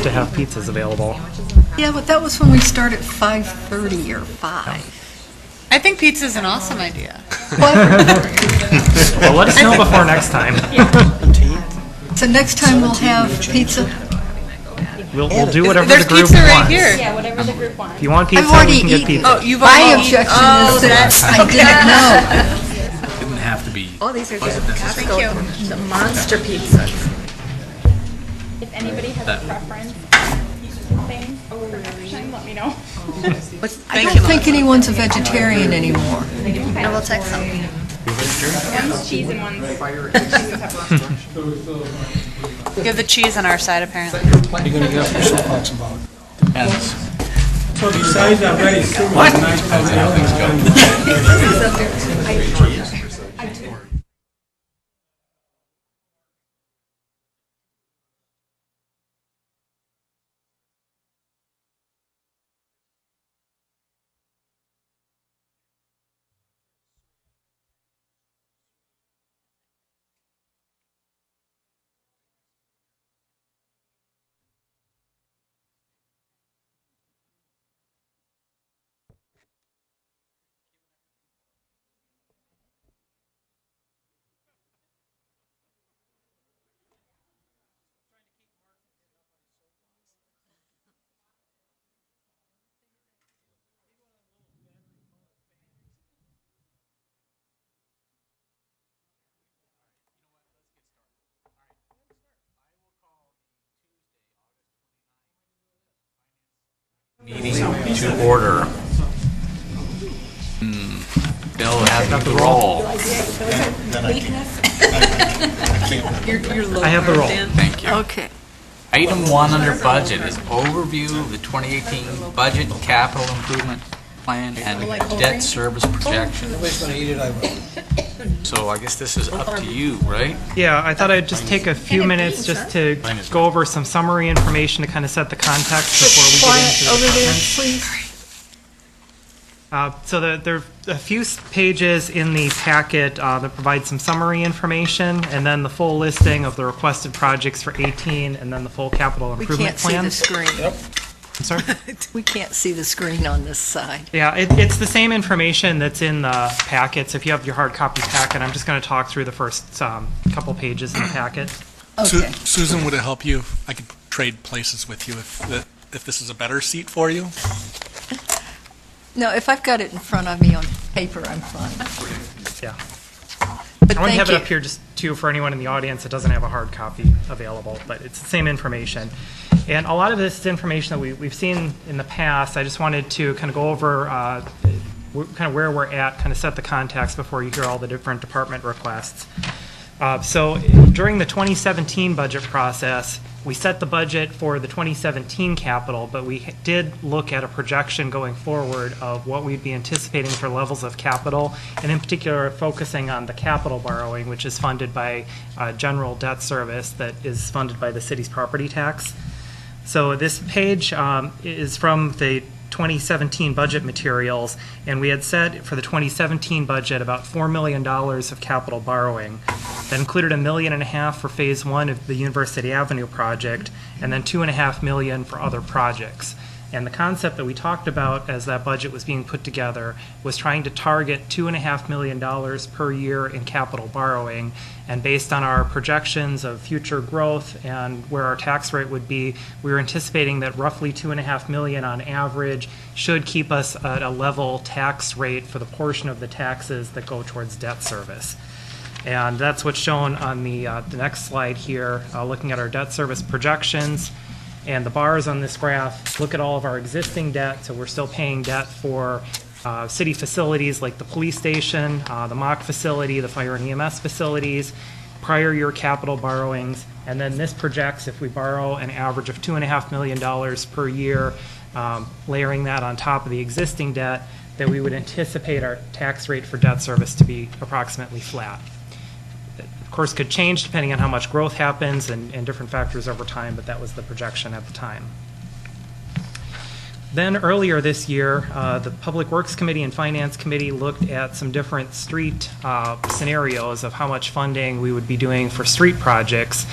to have pizzas available. Yeah, but that was when we started at 5:30 or 5. I think pizza is an awesome idea. Well, let us know before next time. So next time we'll have pizza. We'll do whatever There's the group pizza right wants. here. Yeah, whatever the group wants. If you want pizza, I've already we can get eaten. pizza. Oh, you've My already objection eaten. is that I didn't know. Didn't have to be. Oh, these are good. Thank you. The monster pizzas. If anybody has a preference thing for next time, let me know. I don't think anyone's a vegetarian anymore. I will text them. One's cheese and one's You have the cheese on our side, apparently. You're going to get up your soapbox about. Depends. So besides that very simple, What? Depends on how things go. Meeting to order. Bill has the roll. I have the roll. Thank you. Okay. Item 1 under budget is overview of the 2018 budget, capital improvement plan, and debt service projection. So I guess this is up to you, right? Yeah, I thought I'd just take a few minutes just to go over some summary information to kind of set the context before we get Quiet into the over there, departments. please. So there are a few pages in the packet that provide some summary information, and then the full listing of the requested projects for 18, and then the full capital We improvement can't see plan. the screen. I'm sorry? We can't see the screen on this side. Yeah, it's the same information that's in the packets. If you have your hard copy packet, I'm just going to talk through the first couple pages in the packet. Okay. Susan, would it help you? I could trade places with you if this is a better seat for you. No, if I've got it in front of me on paper, I'm fine. Yeah. But I want to thank have it you. up here just too for anyone in the audience that doesn't have a hard copy available, but it's the same information. And a lot of this is information that we've seen in the past. I just wanted to kind of go over kind of where we're at, kind of set the context before you hear all the different department requests. So during the 2017 budget process, we set the budget for the 2017 capital, but we did look at a projection going forward of what we'd be anticipating for levels of capital, and in particular focusing on the capital borrowing, which is funded by general debt service that is funded by the city's property tax. So this page is from the 2017 budget materials, and we had set for the 2017 budget about $4 million of capital borrowing. That included $1.5 million for phase 1 of the University Avenue project, and then $2.5 million for other projects. And the concept that we talked about as that budget was being put together was trying to target $2.5 million per year in capital borrowing. And based on our projections of future growth and where our tax rate would be, we were anticipating that roughly $2.5 million on average should keep us at a level tax rate for the portion of the taxes that go towards debt service. And that's what's shown on the next slide here, looking at our debt service projections. And the bars on this graph look at all of our existing debt. So we're still paying debt for city facilities like the police station, the MOC facility, the fire and EMS facilities, prior year capital borrowings. And then this projects if we borrow an average of $2.5 million per year, layering that on top of the existing debt, that we would anticipate our tax rate for debt service to be approximately flat. Of course, could change depending on how much growth happens and different factors over time, but that was the projection at the time. Then earlier this year, the Public Works Committee and Finance Committee looked at some different street scenarios of how much funding we would be doing for street projects.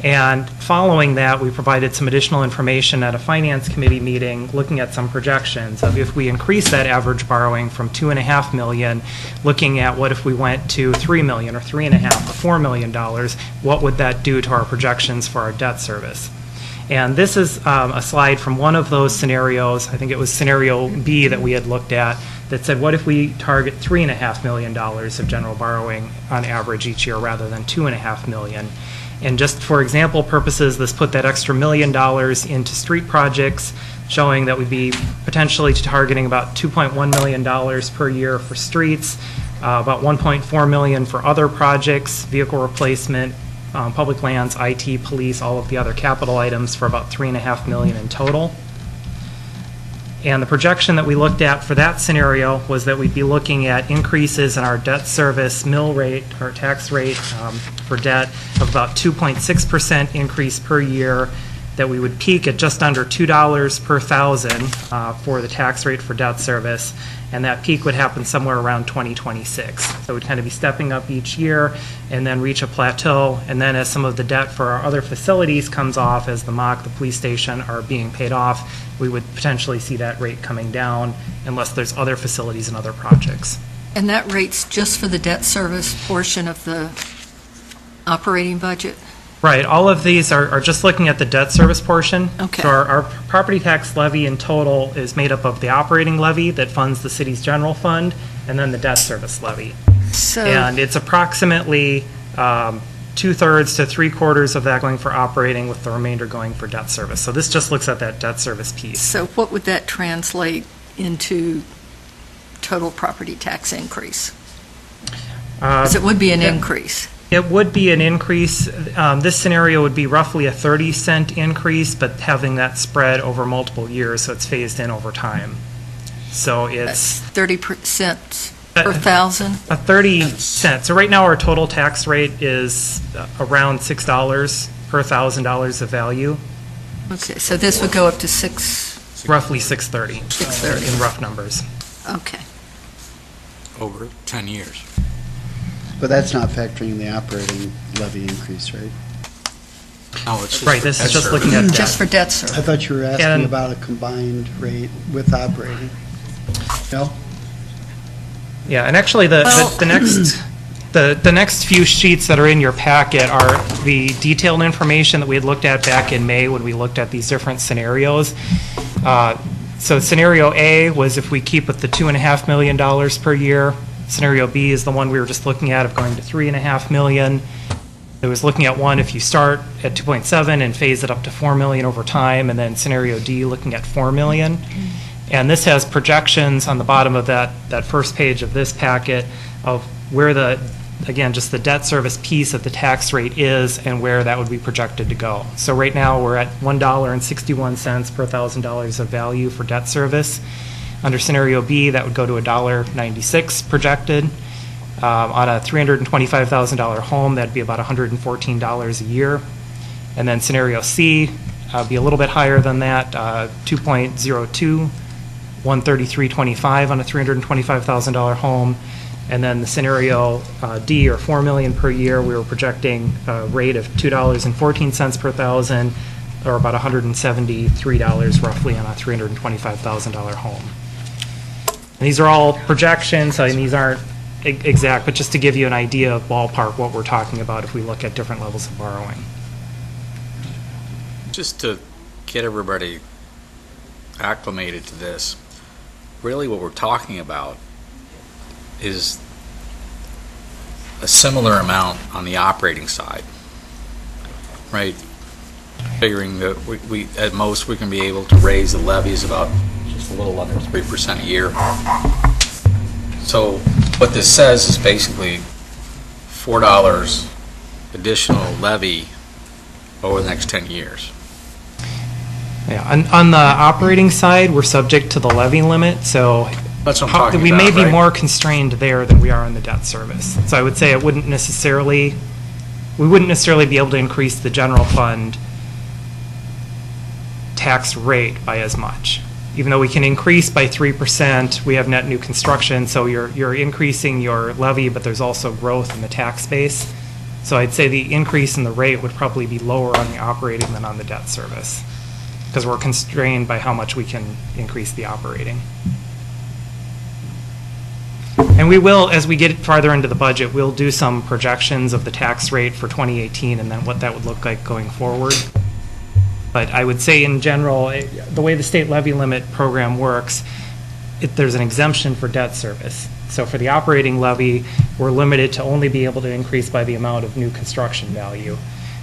And following that, we provided some additional information at a finance committee meeting, looking at some projections of if we increase that average borrowing from $2.5 million, looking at what if we went to $3 million or $3.5 or $4 million, what would that do to our projections for our debt service? And this is a slide from one of those scenarios. I think it was scenario B that we had looked at that said, what if we target $3.5 million of general borrowing on average each year rather than $2.5 million? And just for example purposes, this put that extra $1 million into street projects, showing that we'd be potentially targeting about $2.1 million per year for streets, about $1.4 million for other projects, vehicle replacement, public lands, IT, police, all of the other capital items for about $3.5 million in total. And the projection that we looked at for that scenario was that we'd be looking at increases in our debt service mill rate, or tax rate for debt of about 2.6% increase per year, that we would peak at just under $2 per thousand for the tax rate for debt service, and that peak would happen somewhere around 2026. So we'd kind of be stepping up each year and then reach a plateau, and then as some of the debt for our other facilities comes off, as the MOC, the police station are being paid off, we would potentially see that rate coming down unless there's other facilities and other projects. And that rate's just for the debt service portion of the operating budget? Right, all of these are just looking at the debt service portion. Okay. So our property tax levy in total is made up of the operating levy that funds the city's general fund, and then the debt service levy. So, And it's approximately 2/3 to 3/4 of that going for operating, with the remainder going for debt service. So this just looks at that debt service piece. so what would that translate into total property tax increase? Because it would be an increase. It would be an increase. This scenario would be roughly a 30-cent increase, but having that spread over multiple years, so it's phased in over time. So That's it's 30% per thousand? a 30 cents. So right now, our total tax rate is around $6 per $1,000 of value, Okay, so this would go up to roughly 630 630. in rough numbers. Okay. Over 10 years. But that's not factoring the operating levy increase, right? No, it's just Right, for this debt is just service. looking at Just debt. for debt I service? thought you were asking And- about a combined rate with operating. No? Yeah, and actually, the next few sheets that are in your packet are the detailed information that we had looked at back in May when we looked at these different scenarios. So scenario A was if we keep with the $2.5 million per year. Scenario B is the one we were just looking at of going to $3.5 million. It was looking at one if you start at 2.7 and phase it up to 4 million over time, and then scenario D looking at 4 million. And this has projections on the bottom of that first page of this packet of where again, just the debt service piece of the tax rate is and where that would be projected to go. So right now, we're at $1.61 per $1,000 of value for debt service. Under scenario B, that would go to $1.96 projected. On a $325,000 home, that'd be about $114 a year. And then scenario C be a little bit higher than that, 2.02, $133.25 on a $325,000 home. And then the scenario D, or $4 million per year, we were projecting a rate of $2.14 per thousand, or about $173 roughly on a $325,000 home. And these are all projections, and these aren't exact, but just to give you an idea of ballpark what we're talking about if we look at different levels of borrowing. Just to get everybody acclimated to this, really what we're talking about is a similar amount on the operating side, right? Figuring that we at most we can be able to raise the levies about just a little under 3% a year. So what this says is basically $4 additional levy over the next 10 years. Yeah, on the operating side, we're subject to the levy limit, so That's what I'm talking we about, may be right? more constrained there than we are on the debt service. So I would say we wouldn't necessarily be able to increase the general fund tax rate by as much. Even though we can increase by 3%, we have net new construction, so you're increasing your levy, but there's also growth in the tax base. So I'd say the increase in the rate would probably be lower on the operating than on the debt service, because we're constrained by how much we can increase the operating. And we will, as we get farther into the budget, we'll do some projections of the tax rate for 2018 and then what that would look like going forward. But I would say in general, the way the state levy limit program works, there's an exemption for debt service. So for the operating levy, we're limited to only be able to increase by the amount of new construction value.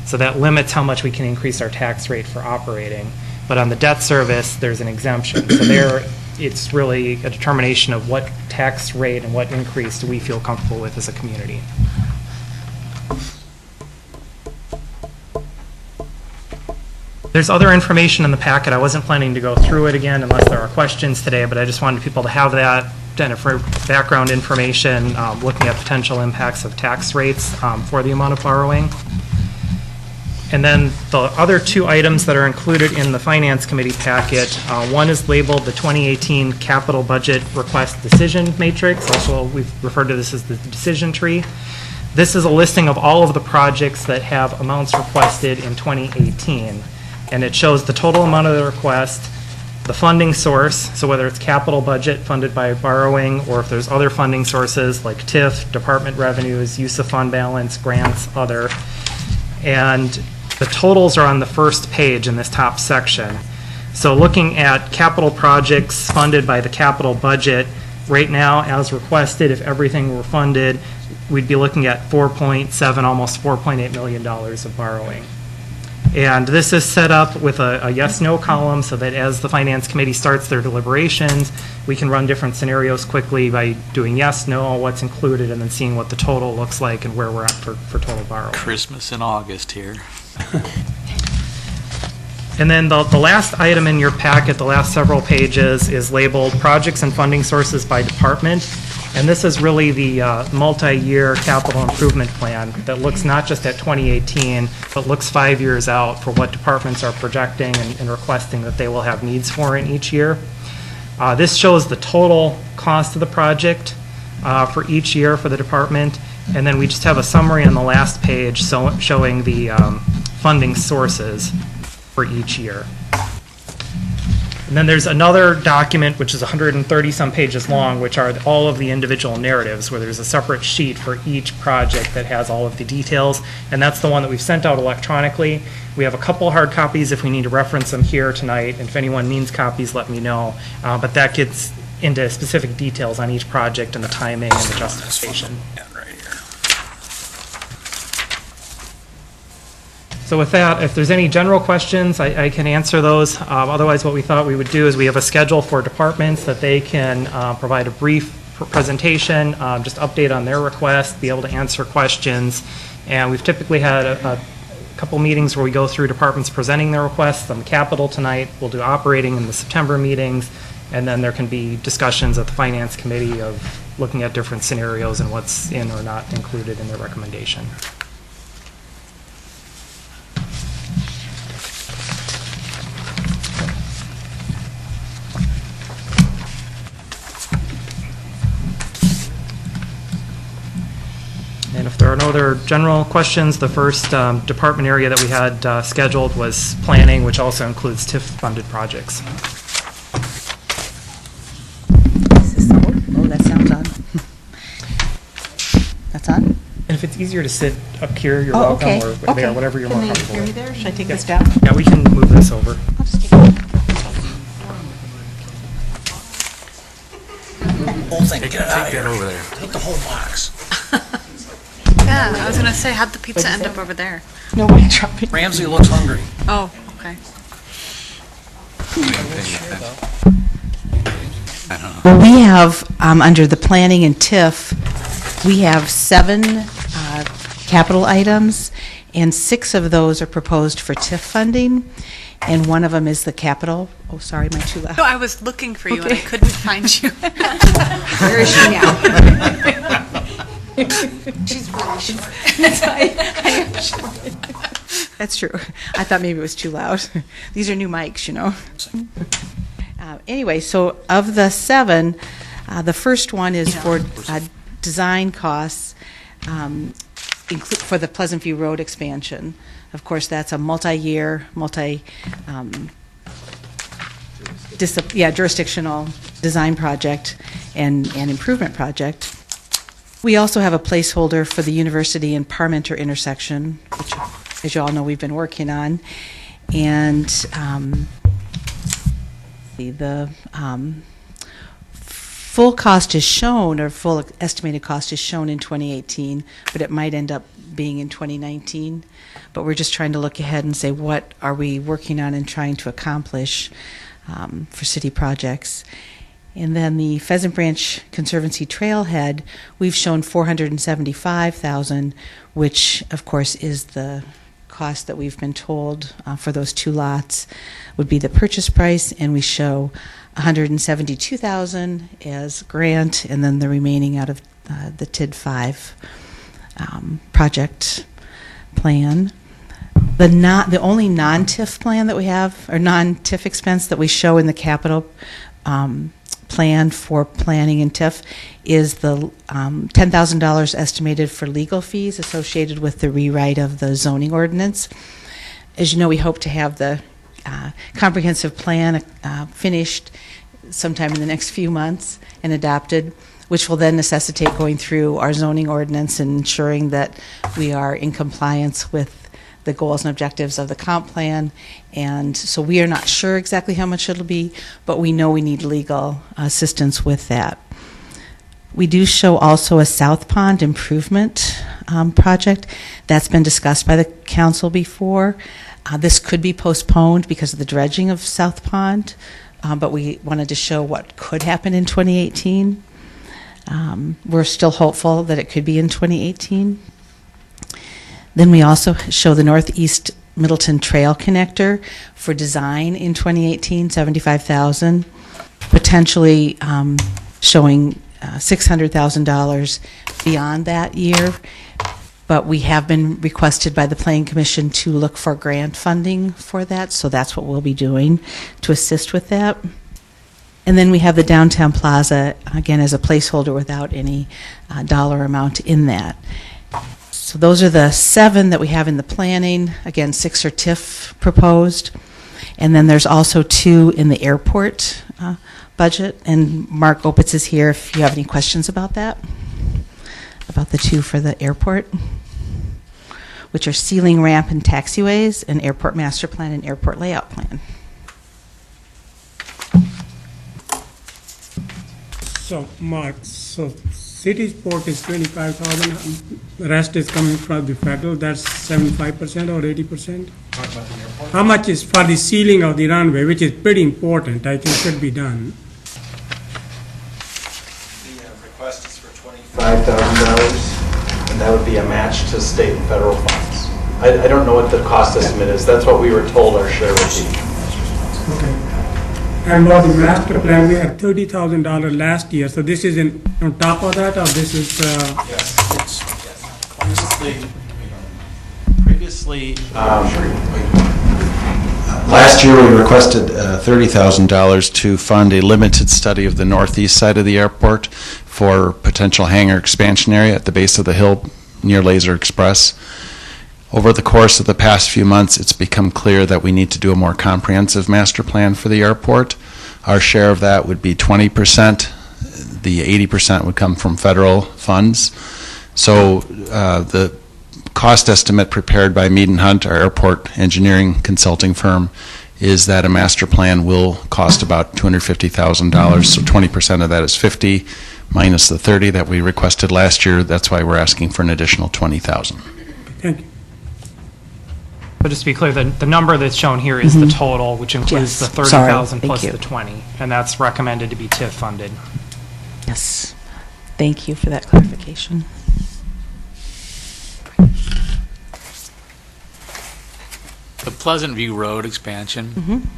So that limits how much we can increase our tax rate for operating. But on the debt service, there's an exemption. So there, it's really a determination of what tax rate and what increase do we feel comfortable with as a community. There's other information in the packet. I wasn't planning to go through it again unless there are questions today, but I just wanted people to have that kind of for background information, looking at potential impacts of tax rates for the amount of borrowing. And then the other two items that are included in the Finance Committee packet, one is labeled the 2018 Capital Budget Request Decision Matrix. Also, we've referred to this as the decision tree. This is a listing of all of the projects that have amounts requested in 2018. And it shows the total amount of the request, the funding source, so whether it's capital budget funded by borrowing or if there's other funding sources like TIF, department revenues, use of fund balance, grants, other. And the totals are on the first page in this top section. So looking at capital projects funded by the capital budget, right now, as requested, if everything were funded, we'd be looking at 4.7, almost $4.8 million of borrowing. And this is set up with a yes-no column so that as the Finance Committee starts their deliberations, we can run different scenarios quickly by doing yes, no, what's included, and then seeing what the total looks like and where we're at for total borrowing. Christmas in August here. And then the last item in your packet, the last several pages, is labeled Projects and Funding Sources by Department. And this is really the multi-year capital improvement plan that looks not just at 2018, but looks 5 years out for what departments are projecting and requesting that they will have needs for in each year. This shows the total cost of the project for each year for the department. And then we just have a summary on the last page showing the funding sources for each year. And then there's another document, which is 130-some pages long, which are all of the individual narratives, where there's a separate sheet for each project that has all of the details. And that's the one that we've sent out electronically. We have a couple hard copies if we need to reference them here tonight. And if anyone needs copies, let me know. But that gets into specific details on each project and the timing and the justification. So with that, if there's any general questions, I can answer those. Otherwise, what we thought we would do is we have a schedule for departments that they can provide a brief presentation, just update on their request, be able to answer questions. And we've typically had a couple meetings where we go through departments presenting their requests on capital tonight. We'll do operating in the September meetings. And then there can be discussions at the Finance Committee of looking at different scenarios and what's in or not included in their recommendation. And if there are no other general questions, the first department area that we had scheduled was planning, which also includes TIF-funded projects. Is this on? Oh, that sounds on. That's on? And if it's easier to sit up here, you're Oh, welcome, okay. or Okay. there, whatever you're more Can they comfortable hear me with. there? Should I take this down? Yeah, we can move this over. I'll just take it. Whole thing, get it out of here. Over there. Take the whole box. Yeah, I was gonna say, how'd the pizza end up over there? No way, dropping. Ramsey looks hungry. Oh, okay. Well, we have, under the planning and TIF, we have 7 capital items, and 6 of those are proposed for TIF funding, and one of them is the capital. Oh, sorry, am I too loud? No, I was looking for you and I Okay. couldn't find you. Where is she now? She's really short. I am short. That's true. I thought maybe it was too loud. These are new mics, you know. Anyway, so of the 7, the first one is for design costs. for the Pleasant View Road expansion. Of course, that's a multi-year, jurisdictional design project and improvement project. We also have a placeholder for the University and Parmenter intersection, which, as you all know, we've been working on. And the full cost is shown, or full estimated cost is shown in 2018, but it might end up being in 2019. But we're just trying to look ahead and say, what are we working on and trying to accomplish for city projects? And then the Pheasant Branch Conservancy Trailhead, we've shown $475,000, which of course is the cost that we've been told for those 2 lots would be the purchase price, and we show $172,000 as grant, and then the remaining out of the TID 5 project plan. The only non-TIF plan that we have, or non-TIF expense that we show in the capital plan for planning and TIF is the $10,000 estimated for legal fees associated with the rewrite of the zoning ordinance. As you know, we hope to have the comprehensive plan finished sometime in the next few months and adopted, which will then necessitate going through our zoning ordinance and ensuring that we are in compliance with the goals and objectives of the comp plan. And so we are not sure exactly how much it'll be, but we know we need legal assistance with that. We do show also a South Pond improvement project. That's been discussed by the council before. This could be postponed because of the dredging of South Pond, but we wanted to show what could happen in 2018. We're still hopeful that it could be in 2018. Then we also show the Northeast Middleton Trail Connector for design in 2018, $75,000, potentially showing $600,000 beyond that year. But we have been requested by the Planning Commission to look for grant funding for that, so that's what we'll be doing to assist with that. And then we have the Downtown Plaza, again, as a placeholder without any dollar amount in that. So those are the 7 that we have in the planning. Again, 6 are TIF proposed. And then there's also 2 in the airport budget. And Mark Opitz is here if you have any questions about that, about the 2 for the airport, which are ceiling ramp and taxiways, and airport master plan and airport layout plan. So, Mark, city's port is 25,000, the rest is coming from the federal, that's 75% or 80%? How much is for the sealing of the runway, which is pretty important, I think should be done? The request is for $25,000, and that would be a match to state and federal funds. I don't know what the cost estimate is, that's what we were told our share would be. Okay. And for the master plan, we had $30,000 last year, so this is on top of that, or this is? Yes. Previously, last year we requested $30,000 to fund a limited study of the northeast side of the airport for potential hangar expansion area at the base of the hill near Laser Express. Over the course of the past few months, it's become clear that we need to do a more comprehensive master plan for the airport. Our share of that would be 20%. The 80% would come from federal funds. So the cost estimate prepared by Mead & Hunt, our airport engineering consulting firm, is that a master plan will cost about $250,000. So 20% of that is 50 minus the 30 that we requested last year. That's why we're asking for an additional $20,000. Thank you. But just to be clear, the number that's shown here is the total, which includes the 30,000 plus the 20, and that's recommended to be TIF funded. Yes. Thank you for that clarification. The Pleasant View Road expansion,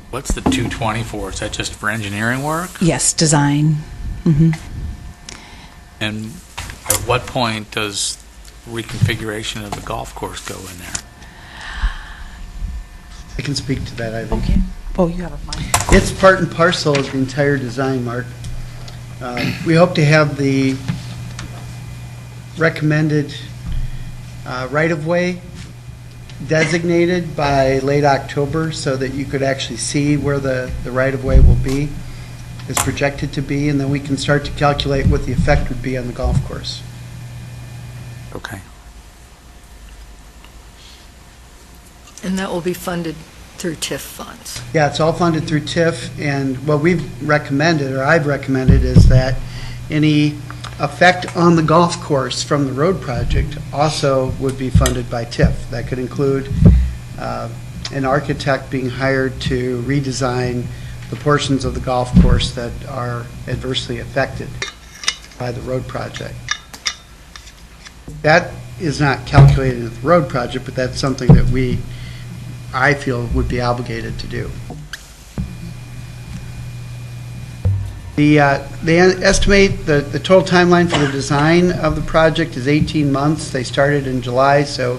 what's the 220 for? Is that just for engineering work? Yes, design. And at what point does reconfiguration of the golf course go in there? I can speak to that, Ivy. Okay. Oh, you have a mic. It's part and parcel of the entire design, Mark. We hope to have the recommended right-of-way designated by late October so that you could actually see where the right-of-way will be, is projected to be, and then we can start to calculate what the effect would be on the golf course. Okay. And that will be funded through TIF funds. Yeah, it's all funded through TIF, and what we've recommended, or I've recommended, is that any effect on the golf course from the road project also would be funded by TIF. That could include an architect being hired to redesign the portions of the golf course that are adversely affected by the road project. That is not calculated in the road project, but that's something that I feel would be obligated to do. They estimate the total timeline for the design of the project is 18 months. They started in July, so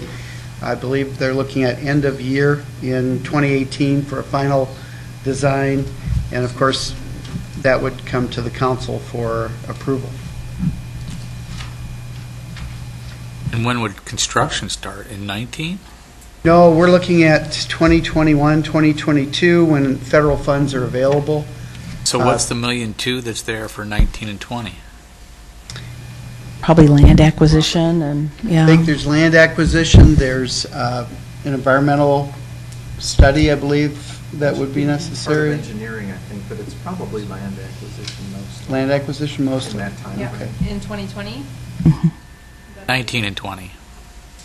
I believe they're looking at end of year in 2018 for a final design, and of course, that would come to the council for approval. And when would construction start? In 19? No, we're looking at 2021, 2022, when federal funds are available. So what's the $1.2 million that's there for 19 and 20? Probably land acquisition and, yeah. I think there's land acquisition, there's an environmental study, I believe, that would be necessary. Part of engineering, I think, but it's probably land acquisition mostly. Land acquisition mostly. In that time. Yep. Okay. In 2020? 19 and 20.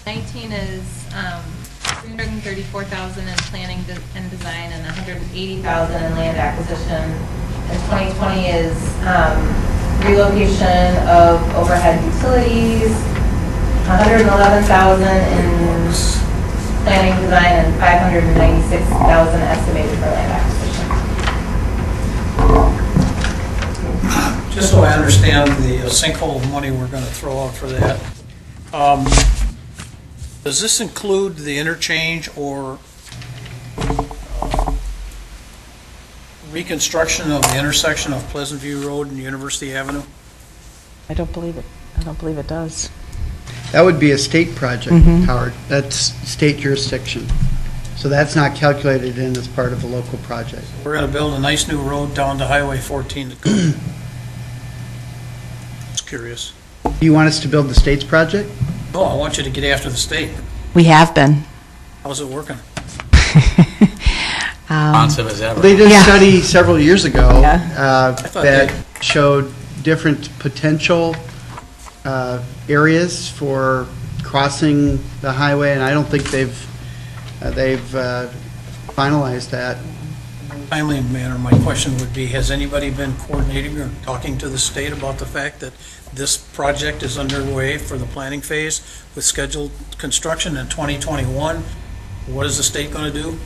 19 is 334,000 in planning and design and 180,000 in land acquisition. And 2020 is relocation of overhead utilities, 111,000 in planning design and 596,000 estimated for land acquisition. Just so I understand the sinkhole money we're going to throw out for that, does this include the interchange or reconstruction of the intersection of Pleasant View Road and University Avenue? I don't believe it. I don't believe it does. That would be a state project, Mhm. Howard. That's state jurisdiction. So that's not calculated in as part of a local project. We're going to build a nice new road down to Highway 14 to go. Just curious. Do you want us to build the state's project? Oh, I want you to get after the state. We have been. How's it working? Responsive as ever. They did a Yeah. study several years ago thought that showed different potential areas for crossing the highway, and I don't think they've finalized that. Timely manner, my question would be, has anybody been coordinating or talking to the state about the fact that this project is underway for the planning phase with scheduled construction in 2021? What is the state going to do?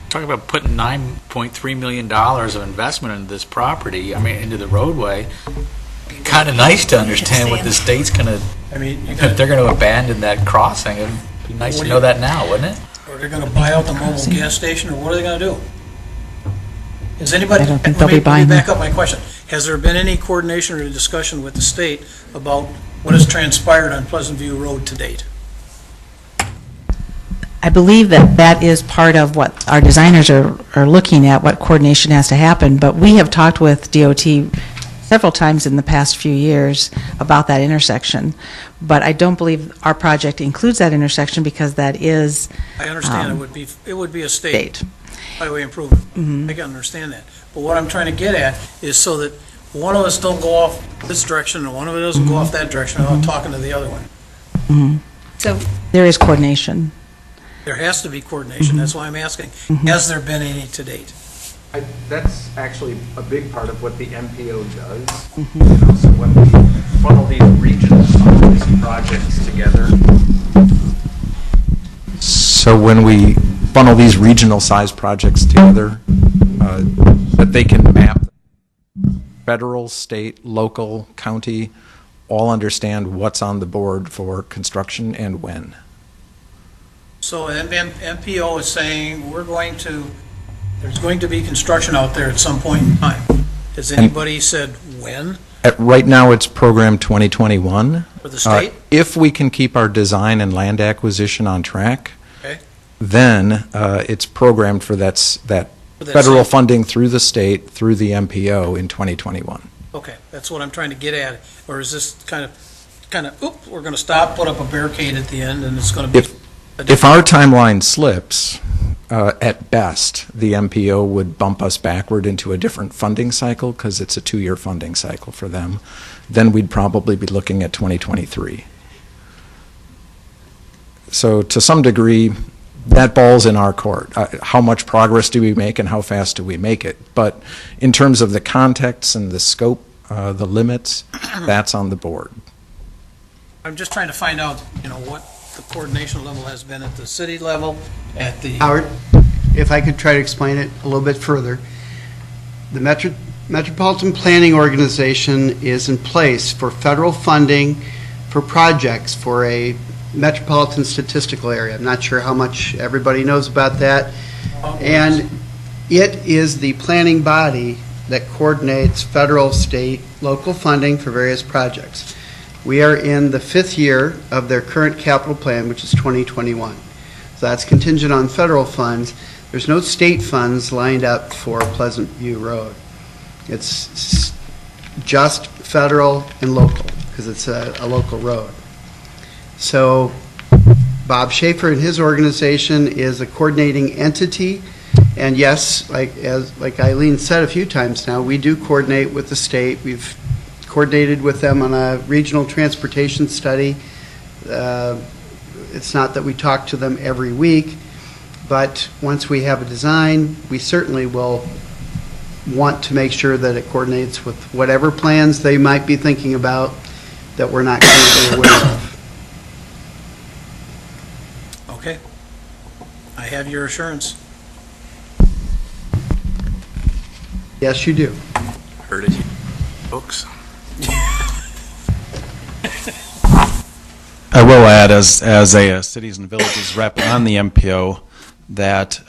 Talking about putting $9.3 million of investment into this property, I mean, into the roadway. Kind of nice to understand what the state's going to, I mean, you if got, they're going to abandon that crossing. It'd be nice What to do know you- that now, wouldn't it? or they're going to buy out the mobile gas station, or what are they going to do? Is anybody, I don't think let they'll me be buying back that. up my question. Has there been any coordination or discussion with the state about what has transpired on Pleasant View Road to date? I believe that that is part of what our designers are looking at, what coordination has to happen, but we have talked with DOT several times in the past few years about that intersection. But I don't believe our project includes that intersection because that is I understand it would be a state state. highway improvement. I can understand that. But what I'm trying to get at is so that one of us don't go off this direction and one of us doesn't go off that direction without talking to the other one. So There is coordination. There has to be coordination, that's why I'm asking. Has there been any to date? That's actually a big part of what the MPO does. You know, so when we funnel these regional projects together, So when we funnel these regional-sized projects together, that they can map federal, state, local, county, all understand what's on the board for construction and when. So MPO is saying, there's going to be construction out there at some point in time. Has anybody said when? Right now, it's Program 2021. So For the state? If we can keep our design and land acquisition on track, Okay. then it's programmed for that For that federal same- funding through the state, through the MPO in 2021. Okay, that's what I'm trying to get at. Or is this kind of, oop, we're going to stop, put up a barricade at the end, and it's going to be... If our timeline slips, at best, the MPO would bump us backward into a different funding cycle because it's a 2-year funding cycle for them. Then we'd probably be looking at 2023. So to some degree, that ball's in our court. How much progress do we make and how fast do we make it? But in terms of the context and the scope, the limits, that's on the board. I'm just trying to find out, what the coordination level has been at the city level, at the... Howard, if I could try to explain it a little bit further. The Metropolitan Planning Organization is in place for federal funding for projects for a metropolitan statistical area. I'm not sure how much everybody knows about that. And it is the planning body that coordinates federal, state, local funding for various projects. We are in the 5th year of their current capital plan, which is 2021. So that's contingent on federal funds. There's no state funds lined up for Pleasant View Road. It's just federal and local, because it's a local road. So Bob Schaefer and his organization is a coordinating entity. And yes, like Eileen said a few times now, we do coordinate with the state. We've coordinated with them on a regional transportation study. It's not that we talk to them every week, but once we have a design, we certainly will want to make sure that it coordinates with whatever plans they might be thinking about that we're not currently aware of. Okay. I have your assurance. Yes, you do. Heard it, folks. I will add, as a cities and villages rep on the MPO, that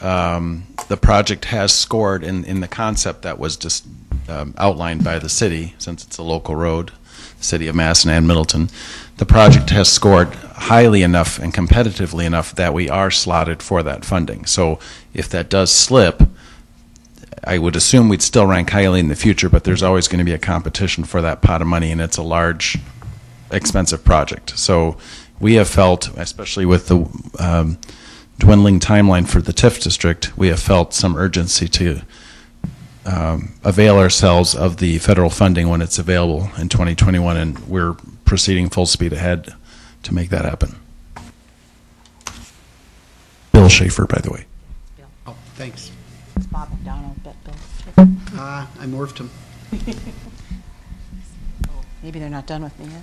the project has scored in the concept that was just outlined by the city, since it's a local road, the city of Madison and Middleton. The project has scored highly enough and competitively enough that we are slotted for that funding. So if that does slip, I would assume we'd still rank highly in the future, but there's always going to be a competition for that pot of money, and it's a large, expensive project. So we have felt, especially with the dwindling timeline for the TIF district, we have felt some urgency to avail ourselves of the federal funding when it's available in 2021, and we're proceeding full speed ahead to make that happen. Bill Schaefer, by the way. Oh, thanks. It's Bob McDonald, but Bill. I morphed him. Maybe they're not done with me yet.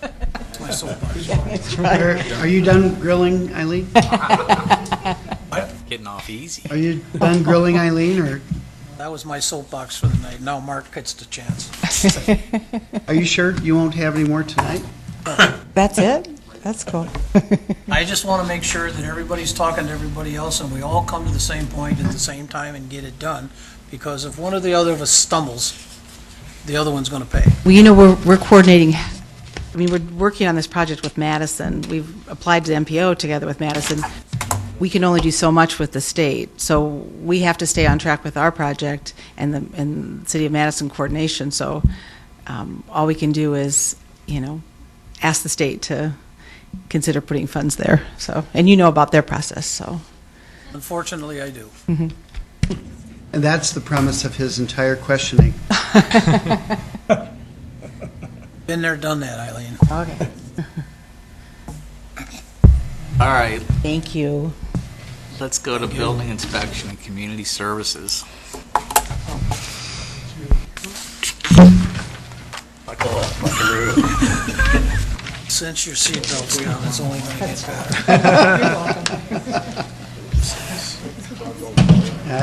That's my soapbox. That's right. Are you done grilling, Eileen? Getting off easy. Are you done grilling, Eileen, or That was my soapbox for the night. Now Mark gets the chance. are you sure you won't have any more tonight? That's it? That's cool. I just want to make sure that everybody's talking to everybody else and we all come to the same point at the same time and get it done. Because if one or the other of us stumbles, the other one's going to pay. Well, we're coordinating, we're working on this project with Madison. We've applied to the MPO together with Madison. We can only do so much with the state, so we have to stay on track with our project and the City of Madison coordination. So all we can do is, ask the state to consider putting funds there. So, and you know about their process, so. Unfortunately, I do. Mm-hmm. And that's the premise of his entire questioning. Been there, done that, Eileen. Okay. All right, Thank you. let's go to building inspection and community services. Buckle up, buckaroo. Since your seatbelt's down, it's only going to get better.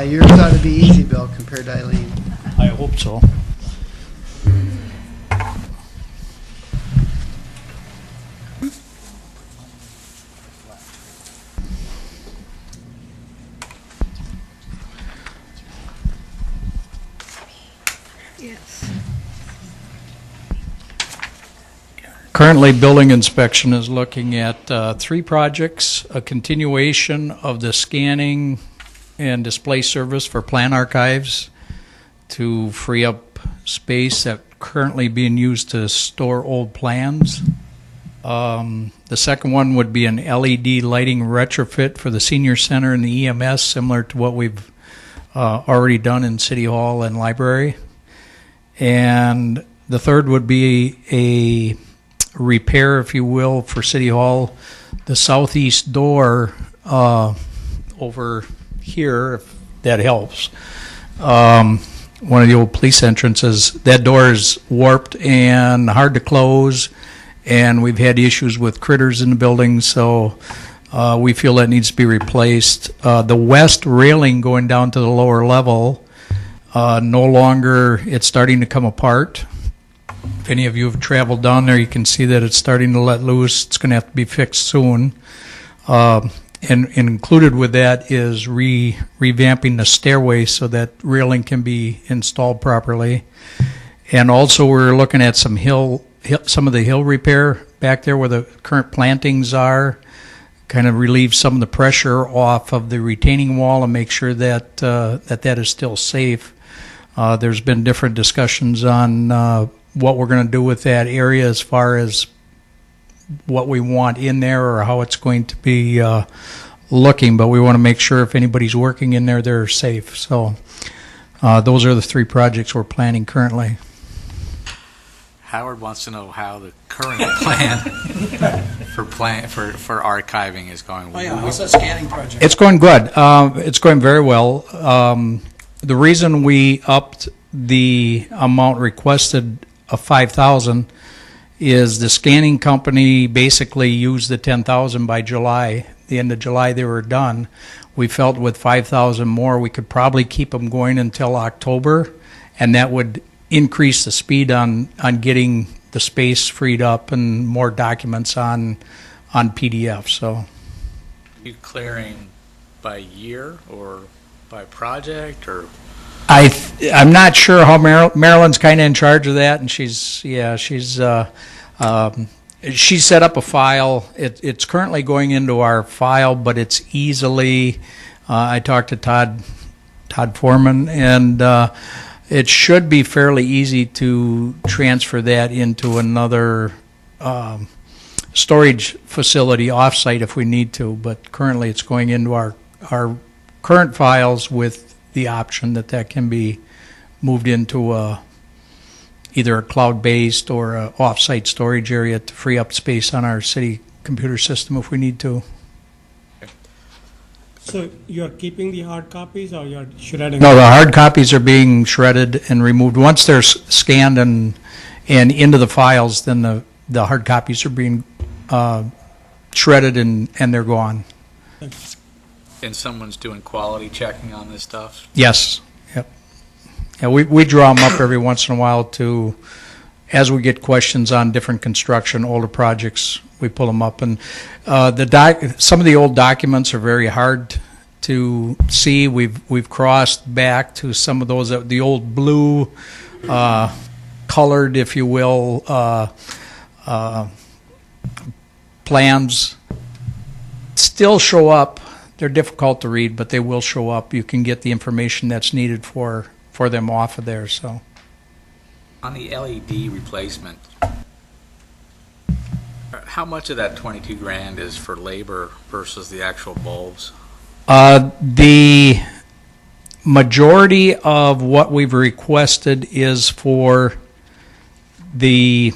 Yours ought to be easy, Bill, compared to Eileen. I hope so. Currently, building inspection is looking at 3 projects, a continuation of the scanning and display service for plan archives to free up space that currently being used to store old plans. The second one would be an LED lighting retrofit for the senior center and the EMS, similar to what we've already done in City Hall and Library. And the third would be a repair, if you will, for City Hall, the southeast door over here, if that helps. One of the old police entrances, that door is warped and hard to close, and we've had issues with critters in the building, so we feel that needs to be replaced. The west railing going down to the lower level, no longer, it's starting to come apart. If any of you have traveled down there, you can see that it's starting to let loose. It's going to have to be fixed soon. And included with that is revamping the stairway so that railing can be installed properly. And also we're looking at some of the hill repair back there where the current plantings are, kind of relieve some of the pressure off of the retaining wall and make sure that that is still safe. There's been different discussions on what we're going to do with that area as far as what we want in there or how it's going to be looking, but we want to make sure if anybody's working in there, they're safe. So those are the 3 projects we're planning currently. Howard wants to know how the current plan for archiving is going. Oh yeah, how's that scanning project? It's going good. It's going very well. The reason we upped the amount requested of $5,000 is the scanning company basically used the $10,000 by July. The end of July they were done. We felt with $5,000 more we could probably keep them going until October, and that would increase the speed on getting the space freed up and more documents on PDF. So, Are you clearing by year or by project or? I'm not sure how Marilyn's kind of in charge of that, and she's set up a file. It's currently going into our file, but it's easily. I talked to Todd Foreman, and it should be fairly easy to transfer that into another storage facility offsite if we need to. But currently, it's going into our current files with the option that can be moved into either a cloud-based or a off-site storage area to free up space on our city computer system if we need to. So you're keeping the hard copies or you're shredding? No, the hard copies are being shredded and removed. Once they're scanned and into the files, then the hard copies are being shredded and they're gone. And someone's doing quality checking on this stuff? Yes. Yep. Yeah, we draw them up every once in a while to, as we get questions on different construction, older projects, we pull them up. And some of the old documents are very hard to see. We've crossed back to some of those, the old blue, colored, if you will, plans still show up. They're difficult to read, but they will show up. You can get the information that's needed for them off of there. So, on the LED replacement, how much of that $22,000 is for labor versus the actual bulbs? The majority of what we've requested is for the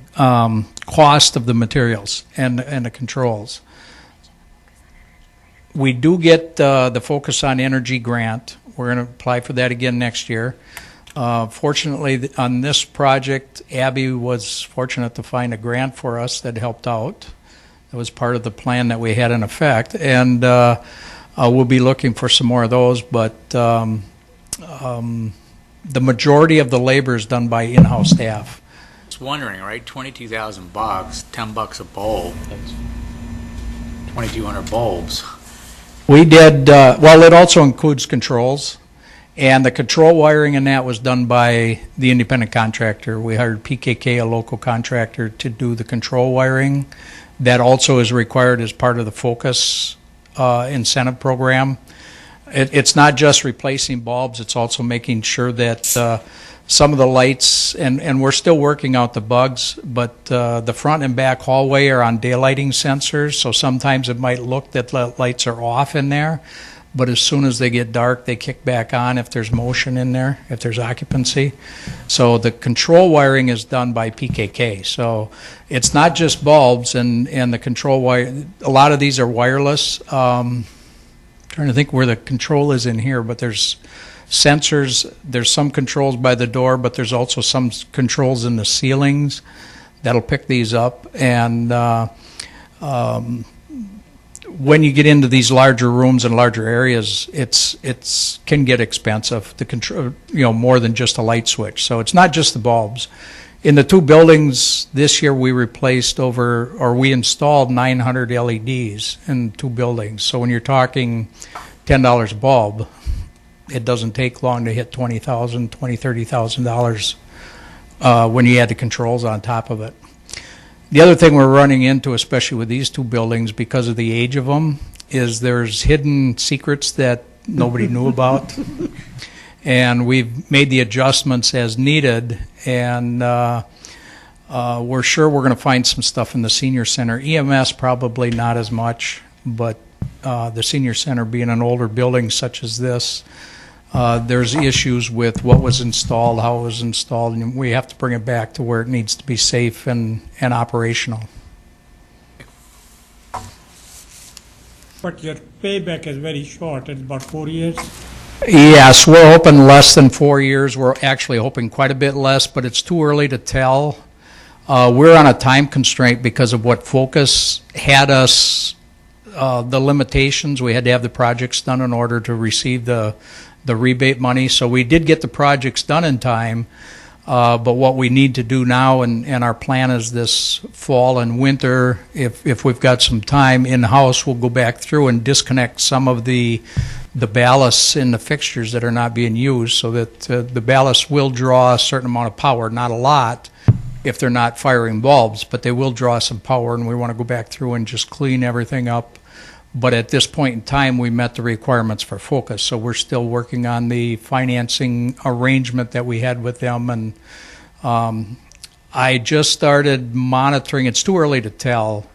cost of the materials and the controls. We do get the Focus on Energy grant. We're going to apply for that again next year. Fortunately, on this project, Abby was fortunate to find a grant for us that helped out. That was part of the plan that we had in effect. And we'll be looking for some more of those, but the majority of the labor is done by in-house staff. I was wondering, right? $22,000, $10 a bulb. That's 2,200 bulbs. We did, well, it also includes controls, And the control wiring in that was done by the independent contractor. We hired PKK, a local contractor, to do the control wiring. That also is required as part of the Focus incentive program. It's not just replacing bulbs, it's also making sure that some of the lights, and we're still working out the bugs, but the front and back hallway are on daylighting sensors, so sometimes it might look that the lights are off in there, but as soon as they get dark, they kick back on if there's motion in there, if there's occupancy. So the control wiring is done by PKK. So it's not just bulbs and the control wire. A lot of these are wireless. Trying to think where the control is in here, but there's sensors. There's some controls by the door, but there's also some controls in the ceilings that'll pick these up. And when you get into these larger rooms and larger areas, it's can get expensive to control, more than just a light switch. So it's not just the bulbs. In the two buildings this year, we we installed 900 LEDs in two buildings. So when you're talking $10 a bulb, it doesn't take long to hit $20,000, $30,000 when you add the controls on top of it. The other thing we're running into, especially with these two buildings, because of the age of them, is there's hidden secrets that nobody knew about. And we've made the adjustments as needed, and we're sure we're going to find some stuff in the senior center. EMS probably not as much, but the senior center being an older building such as this, there's issues with what was installed, how it was installed, and we have to bring it back to where it needs to be safe and operational. But your payback is very short, it's about 4 years. Yes, we're hoping less than 4 years. We're actually hoping quite a bit less, but it's too early to tell. We're on a time constraint because of what Focus had us, the limitations. We had to have the projects done in order to receive the rebate money. So we did get the projects done in time, but what we need to do now, and our plan is this fall and winter, if we've got some time in-house, we'll go back through and disconnect some of the ballasts in the fixtures that are not being used, so that the ballast will draw a certain amount of power, not a lot if they're not firing bulbs, but they will draw some power, and we want to go back through and just clean everything up. But at this point in time, we met the requirements for Focus, so we're still working on the financing arrangement that we had with them. And I just started monitoring. It's too early to tell.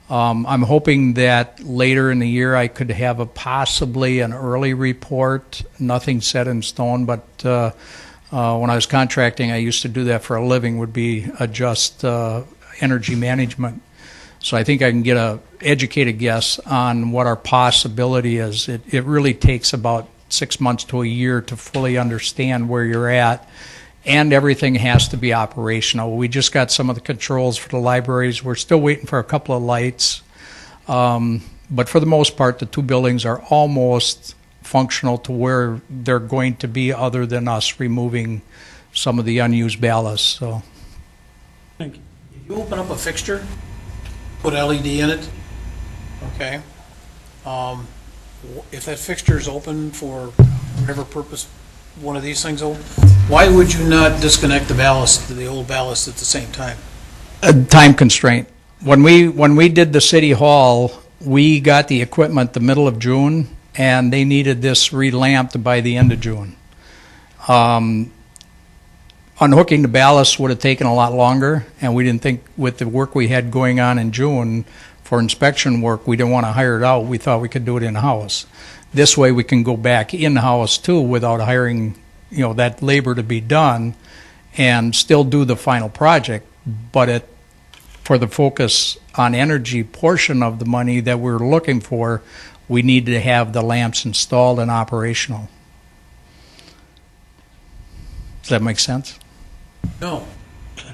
I'm hoping that later in the year I could have possibly an early report. Nothing set in stone, but when I was contracting, I used to do that for a living, would be adjust energy management. So I think I can get an educated guess on what our possibility is. It really takes about 6 months to a year to fully understand where you're at, and everything has to be operational. We just got some of the controls for the libraries. We're still waiting for a couple of lights. But for the most part, the two buildings are almost functional to where they're going to be, other than us removing some of the unused ballasts. So. Thank you. If you open up a fixture, put LED in it, okay? If that fixture is open for whatever purpose one of these things open, why would you not disconnect the ballast, the old ballast, at the same time? A time constraint. When we did the city hall, we got the equipment the middle of June, and they needed this relamped by the end of June. Unhooking the ballast would have taken a lot longer, and we didn't think, with the work we had going on in June for inspection work, we didn't want to hire it out. We thought we could do it in-house. This way we can go back in-house too without hiring, that labor to be done, and still do the final project. But for the Focus on energy portion of the money that we're looking for, we need to have the lamps installed and operational. Does that make sense? No.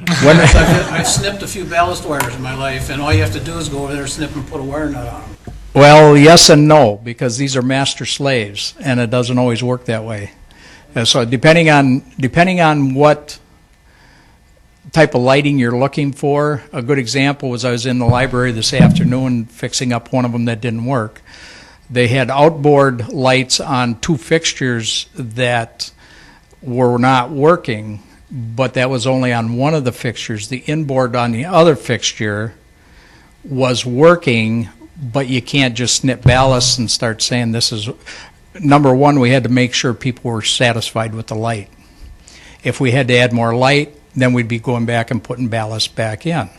I've snipped a few ballast wires in my life, and all you have to do is go over there, snip, and put a wire nut on them. Well, yes and no, because these are master slaves, and it doesn't always work that way. And so depending on what type of lighting you're looking for, a good example was I was in the library this afternoon fixing up one of them that didn't work. They had outboard lights on 2 fixtures that were not working, but that was only on one of the fixtures. The inboard on the other fixture was working, but you can't just snip ballast and start saying this is... Number one, we had to make sure people were satisfied with the light. If we had to add more light, then we'd be going back and putting ballast back in.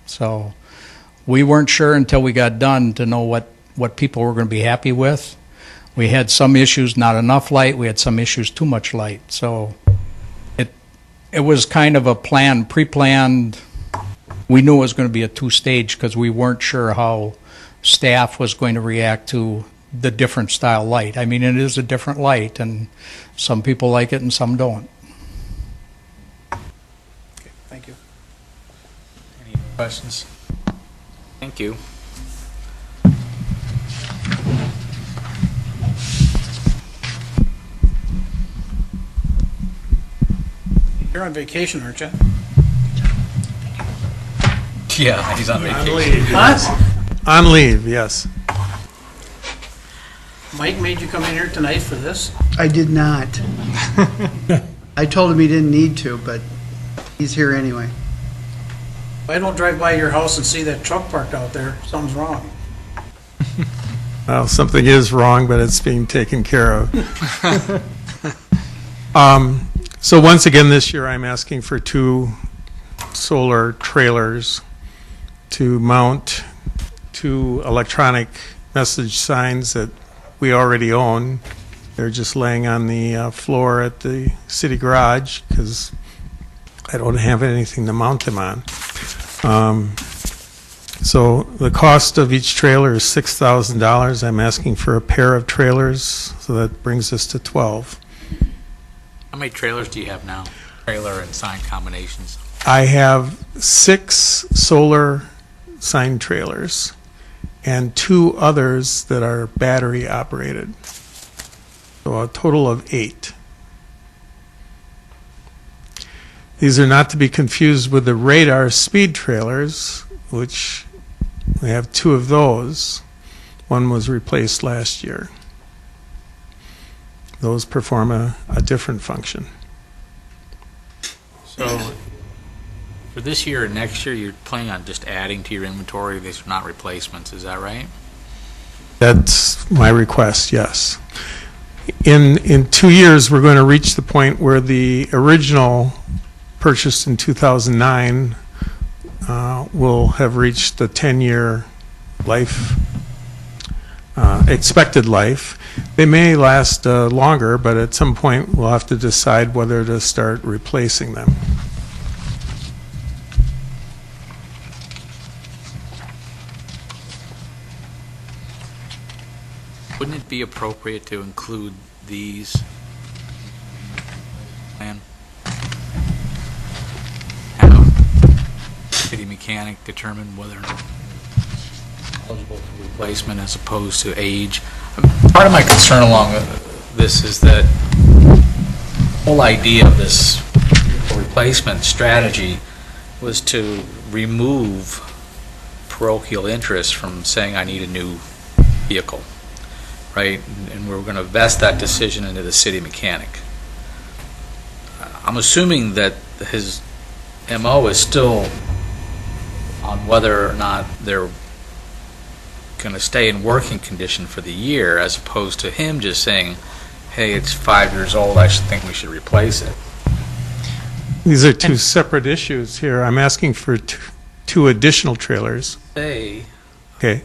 So we weren't sure until we got done to know what people were going to be happy with. We had some issues, not enough light. We had some issues, too much light. So it was kind of a pre-planned. We knew it was going to be a 2-stage because we weren't sure how staff was going to react to the different style light. I mean, it is a different light, and some people like it and some don't. Okay, thank you. Any questions? Thank you. You're on vacation, aren't you? Yeah, he's on vacation. On leave, yes. Mike made you come in here tonight for this? I did not. I told him he didn't need to, but he's here anyway. I don't drive by your house and see that truck parked out there. Something's wrong. Well, something is wrong, but it's being taken care of. So once again, this year, I'm asking for 2 solar trailers to mount 2 electronic message signs that we already own. They're just laying on the floor at the city garage because I don't have anything to mount them on. So the cost of each trailer is $6,000. I'm asking for a pair of trailers, so that brings us to 12. How many trailers do you have now? Trailer and sign combinations? I have 6 solar sign trailers and 2 others that are battery operated. So a total of 8. These are not to be confused with the radar speed trailers, which we have 2 of those. One was replaced last year. Those perform a different function. So for this year and next year, you're planning on just adding to your inventory. These are not replacements. Is that right? That's my request, yes. In 2 years, we're going to reach the point where the original purchased in 2009 will have reached the 10-year life, expected life. They may last longer, but at some point we'll have to decide whether to start replacing them. Wouldn't it be appropriate to include these plan? Have city mechanic determine whether or not eligible for replacement as opposed to age. Part of my concern along this is that the whole idea of this replacement strategy was to remove parochial interest from saying I need a new vehicle, right? And we're going to vest that decision into the city mechanic. I'm assuming that his MO is still on whether or not they're going to stay in working condition for the year, as opposed to him just saying, hey, it's 5 years old, I think we should replace it. These are 2 separate issues here. I'm asking for 2 additional trailers. Say, Okay.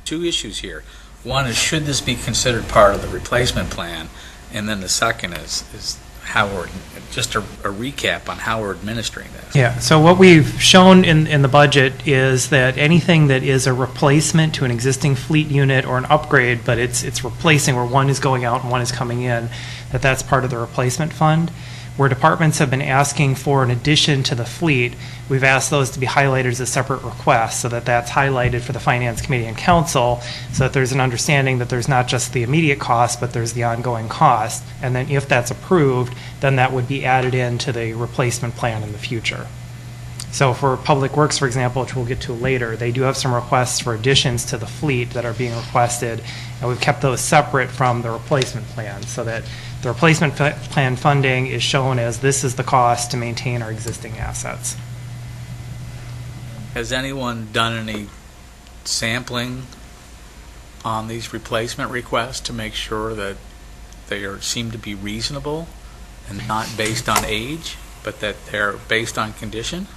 2 issues here. One is, should this be considered part of the replacement plan? And then the second is how we're, just a recap on how we're administering this. Yeah, so what we've shown in the budget is that anything that is a replacement to an existing fleet unit or an upgrade, but it's replacing where one is going out and one is coming in, that's part of the replacement fund. Where departments have been asking for an addition to the fleet, we've asked those to be highlighted as a separate request so that that's highlighted for the Finance Committee and Council so that there's an understanding that there's not just the immediate cost, but there's the ongoing cost. And then if that's approved, then that would be added into the replacement plan in the future. So for Public Works, for example, which we'll get to later, they do have some requests for additions to the fleet that are being requested, and we've kept those separate from the replacement plan, so that the replacement plan funding is shown as this is the cost to maintain our existing assets. Has anyone done any sampling on these replacement requests to make sure that they seem to be reasonable and not based on age, but that they're based on condition?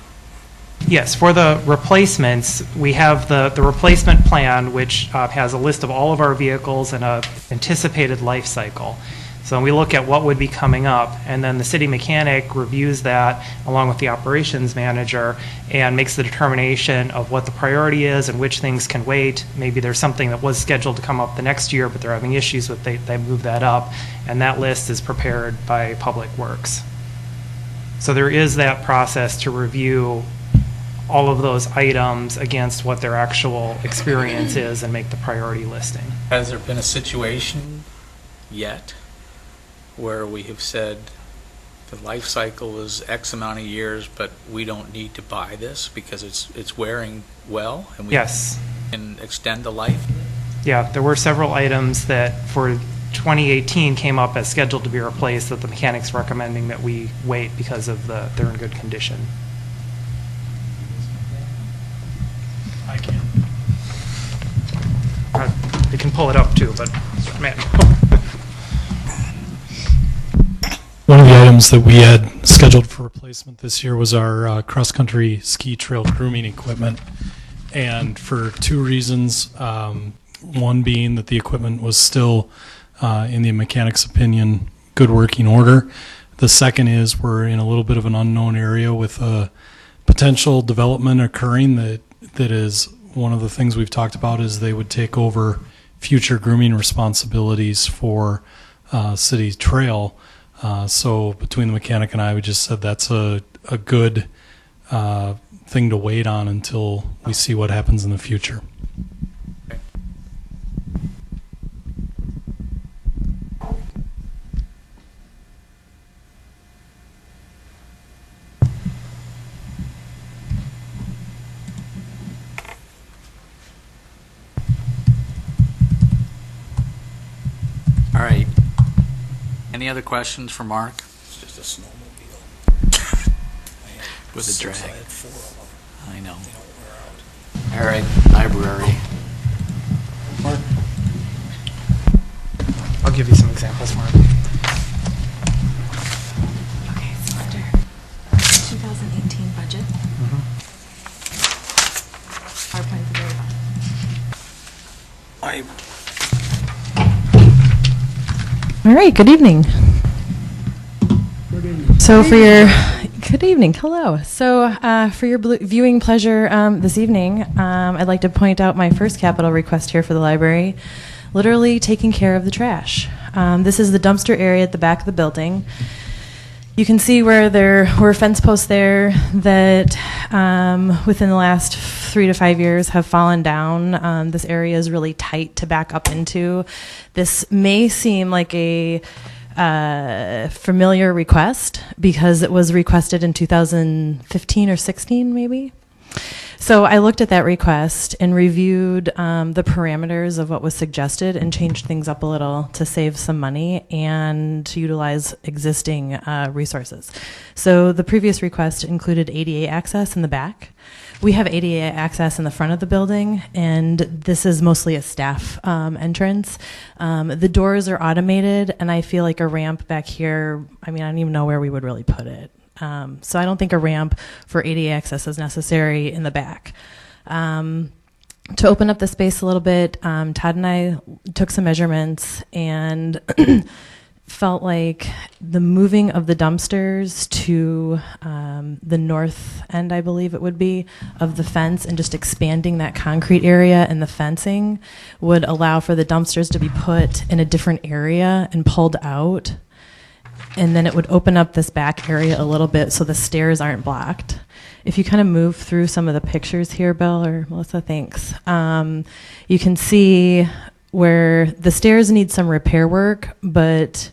Yes, for the replacements, we have the replacement plan, which has a list of all of our vehicles and a anticipated life cycle. So we look at what would be coming up, and then the city mechanic reviews that along with the operations manager and makes the determination of what the priority is and which things can wait. Maybe there's something that was scheduled to come up the next year, but they're having issues with they move that up, and that list is prepared by Public Works. So there is that process to review all of those items against what their actual experience is and make the priority listing. Has there been a situation yet where we have said the life cycle is X amount of years, but we don't need to buy this because it's wearing well, and we Yes. can extend the life? Yeah, there were several items that for 2018 came up as scheduled to be replaced that the mechanic's recommending that we wait because of they're in good condition. I can. They can pull it up too, but man. One of the items that we had scheduled for replacement this year was our cross-country ski trail grooming equipment. And for two reasons, one being that the equipment was still, in the mechanic's opinion, good working order. The second is we're in a little bit of an unknown area with a potential development occurring that is one of the things we've talked about is they would take over future grooming responsibilities for City Trail. So between the mechanic and I, we just said that's a good thing to wait on until we see what happens in the future. Okay. All right. Any other questions for Mark? It's just a snowmobile. With a drag. I had 4 of them. I know. They don't wear out. All right, library. Mark? I'll give you some examples, Mark. Okay, so under 2018 budget, PowerPoint at the very bottom. All right, good evening. Good evening. So for your, good evening, hello. So for your viewing pleasure this evening, I'd like to point out my first capital request here for the library, literally taking care of the trash. This is the dumpster area at the back of the building. You can see where there were fence posts there that within the last 3 to 5 years have fallen down. This area is really tight to back up into. This may seem like a familiar request because it was requested in 2015 or 16 maybe. So I looked at that request and reviewed the parameters of what was suggested and changed things up a little to save some money and to utilize existing resources. So the previous request included ADA access in the back. We have ADA access in the front of the building, and this is mostly a staff entrance. The doors are automated, and I feel like a ramp back here, I mean, I don't even know where we would really put it. So I don't think a ramp for ADA access is necessary in the back. To open up the space a little bit, Todd and I took some measurements and felt like the moving of the dumpsters to the north end, I believe it would be, of the fence and just expanding that concrete area and the fencing would allow for the dumpsters to be put in a different area and pulled out. And then it would open up this back area a little bit so the stairs aren't blocked. If you kind of move through some of the pictures here, Bill or Melissa, thanks. You can see where the stairs need some repair work, but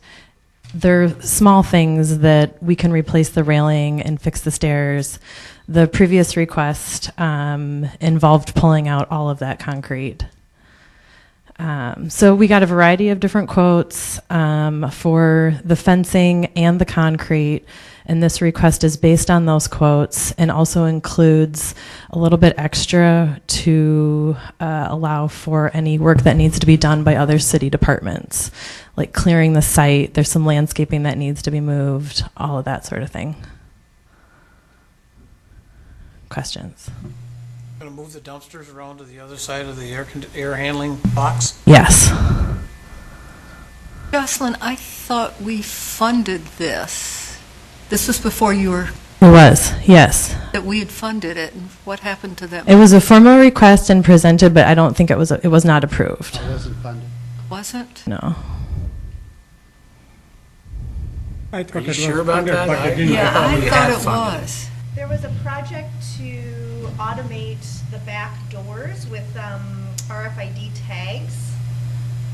they're small things that we can replace the railing and fix the stairs. The previous request involved pulling out all of that concrete. So we got a variety of different quotes for the fencing and the concrete, and this request is based on those quotes and also includes a little bit extra to allow for any work that needs to be done by other city departments, like clearing the site. There's some landscaping that needs to be moved, all of that sort of thing. Questions? Going to move the dumpsters around to the other side of the air handling box? Yes. Jocelyn, I thought we funded this. This was before you were, It was, yes. that we had funded it, and what happened to that? It was a formal request and presented, but I don't think it was not approved. It wasn't funded. Wasn't? No. I thought Are you it was sure about funded, that? but it didn't Yeah, happen. I thought it was. There was a project to automate the back doors with RFID tags,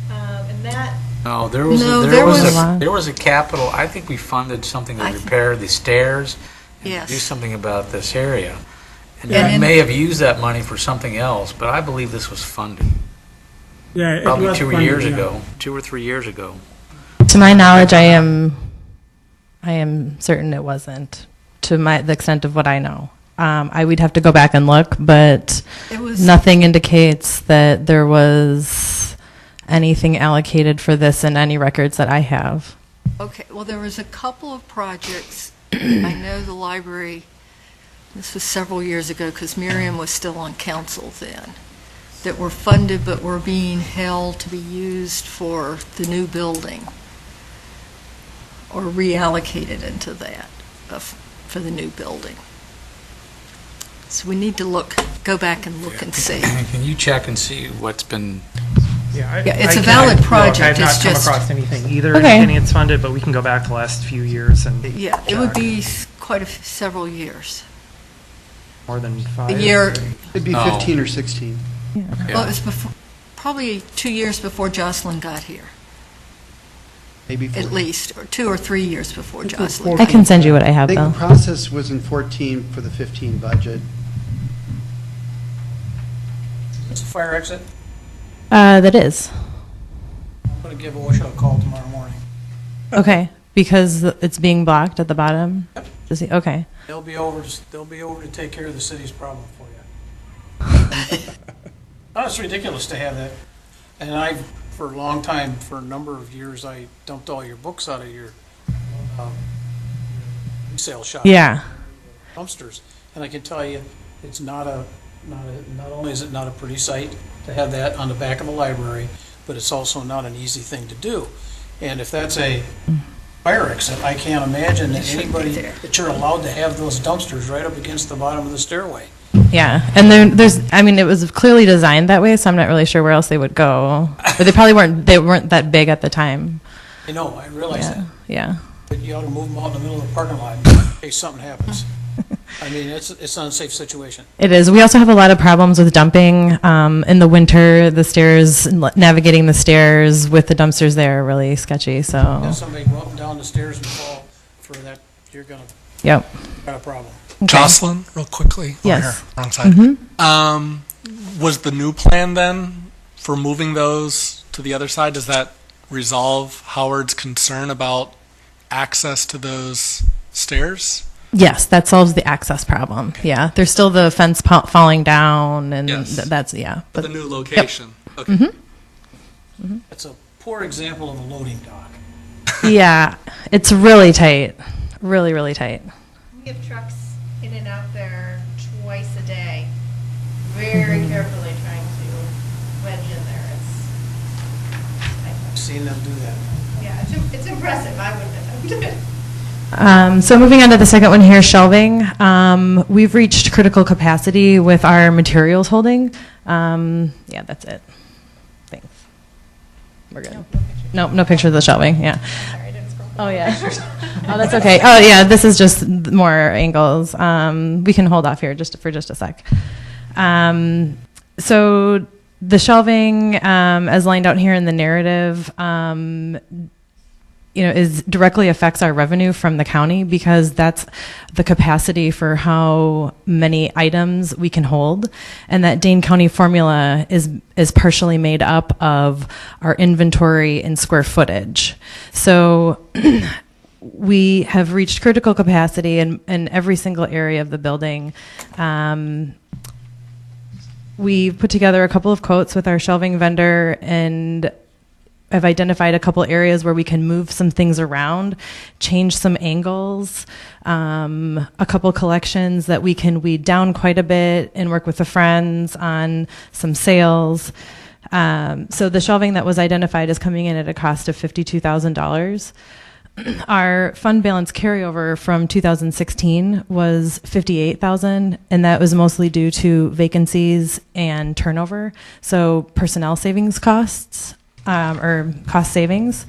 and that. No, there was No, a, there was- there was a capital. I think we funded something to repair the stairs and Yes. do something about this area. And Yeah, we and- may have used that money for something else, but I believe this was funded Yeah, it probably was 2 funded, years yeah. ago, 2 or 3 years ago. To my knowledge, I am certain it wasn't, to the extent of what I know. We'd have to go back and look, but It was- nothing indicates that there was anything allocated for this in any records that I have. Okay, well, there was a couple of projects, I know the library, this was several years ago, because Miriam was still on council then, that were funded but were being held to be used for the new building, or reallocated into that for the new building. So we need to go back and look and see. Can you check and see what's been? Yeah, it's a valid project, I've not it's come just- across anything either Okay. indicating it's funded, but we can go back the last few years and Yeah, it would be several years. more than 5. A year, It'd be No. 15 or 16. well, it was before, probably 2 years before Jocelyn got here, Maybe at 14. least, or 2 or 3 years before I think it was Jocelyn. 14. I can send you what I I have, think though. the process was in 14 for the 15 budget. It's a fire exit. That is. I'm going to give OSHA a call tomorrow morning. Okay, because it's being blocked at the bottom? Okay. They'll be over to take care of the city's problem for you. Oh, it's ridiculous to have that. And for a long time, for a number of years, I dumped all your books out of your resale shop. Yeah. Dumpsters. And I can tell you, it's not only is it not a pretty sight to have that on the back of a library, but it's also not an easy thing to do. And if that's a fire exit, I can't imagine that anybody, that you're allowed to have those dumpsters right up against the bottom of the stairway. Yeah, and it was clearly designed that way, so I'm not really sure where else they would go. But they weren't that big at the time. I know, I realize that. Yeah. But you ought to move them out in the middle of the parking lot in case something happens. I mean, it's an unsafe situation. It is. We also have a lot of problems with dumping in the winter. The stairs, navigating the stairs with the dumpsters there are really sketchy, so. If somebody go up and down the stairs and fall for that, you're gonna Yep. got a problem. Okay. Jocelyn, real quickly. Yes. Here, wrong side. Was the new plan then for moving those to the other side, does that resolve Howard's concern about access to those stairs? Yes, that solves the access problem. Yeah, there's still the fence falling down, and Yes. that's, yeah. But the new location? Okay. It's a poor example of a loading dock. Yeah, it's really tight. Really, really tight. We have trucks in and out there twice a day, very carefully trying to wedge in there. I've seen them do that. Yeah, it's impressive. I wouldn't have done it. So moving on to the second one here, shelving. We've reached critical capacity with our materials holding. Yeah, that's it. Thanks. We're good. No picture of the shelving, yeah. Oh, yeah. Oh, that's okay. Oh, yeah, this is just more angles. We can hold off here for just a sec. So the shelving, as lined out here in the narrative, is directly affects our revenue from the county, because that's the capacity for how many items we can hold, and that Dane County formula is partially made up of our inventory and square footage. So we have reached critical capacity in every single area of the building. We put together a couple of quotes with our shelving vendor, and I've identified a couple areas where we can move some things around, change some angles, a couple collections that we can weed down quite a bit and work with the friends on some sales. So the shelving that was identified is coming in at a cost of $52,000. Our fund balance carryover from 2016 was $58,000, and that was mostly due to vacancies and turnover, so personnel savings costs. Or cost savings.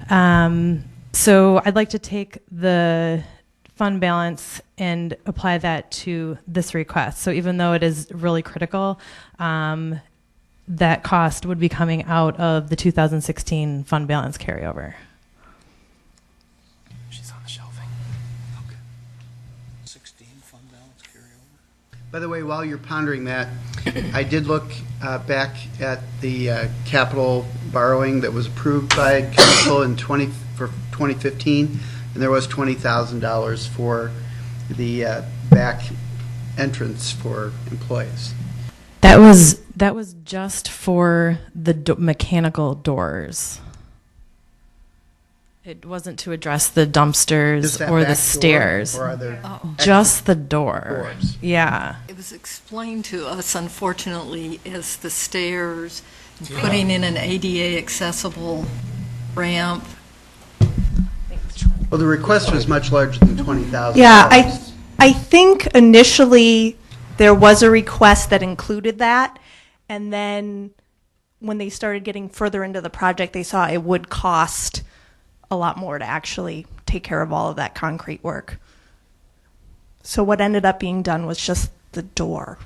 So I'd like to take the fund balance and apply that to this request. So even though it is really critical, that cost would be coming out of the 2016 fund balance carryover. She's on the shelving. Okay. 16 fund balance carryover. By the way, while you're pondering that, I did look back at the capital borrowing that was approved by council for 2015, and there was $20,000 for the back entrance for employees. That was just for the mechanical doors. It wasn't to address the dumpsters or the stairs. Or other just the door. Doors. Yeah. It was explained to us, unfortunately, as the stairs, and putting in an ADA accessible ramp. Well, the request was much larger than $20,000. Yeah, I think initially there was a request that included that, and then when they started getting further into the project, they saw it would cost a lot more to actually take care of all of that concrete work. So what ended up being done was just the door.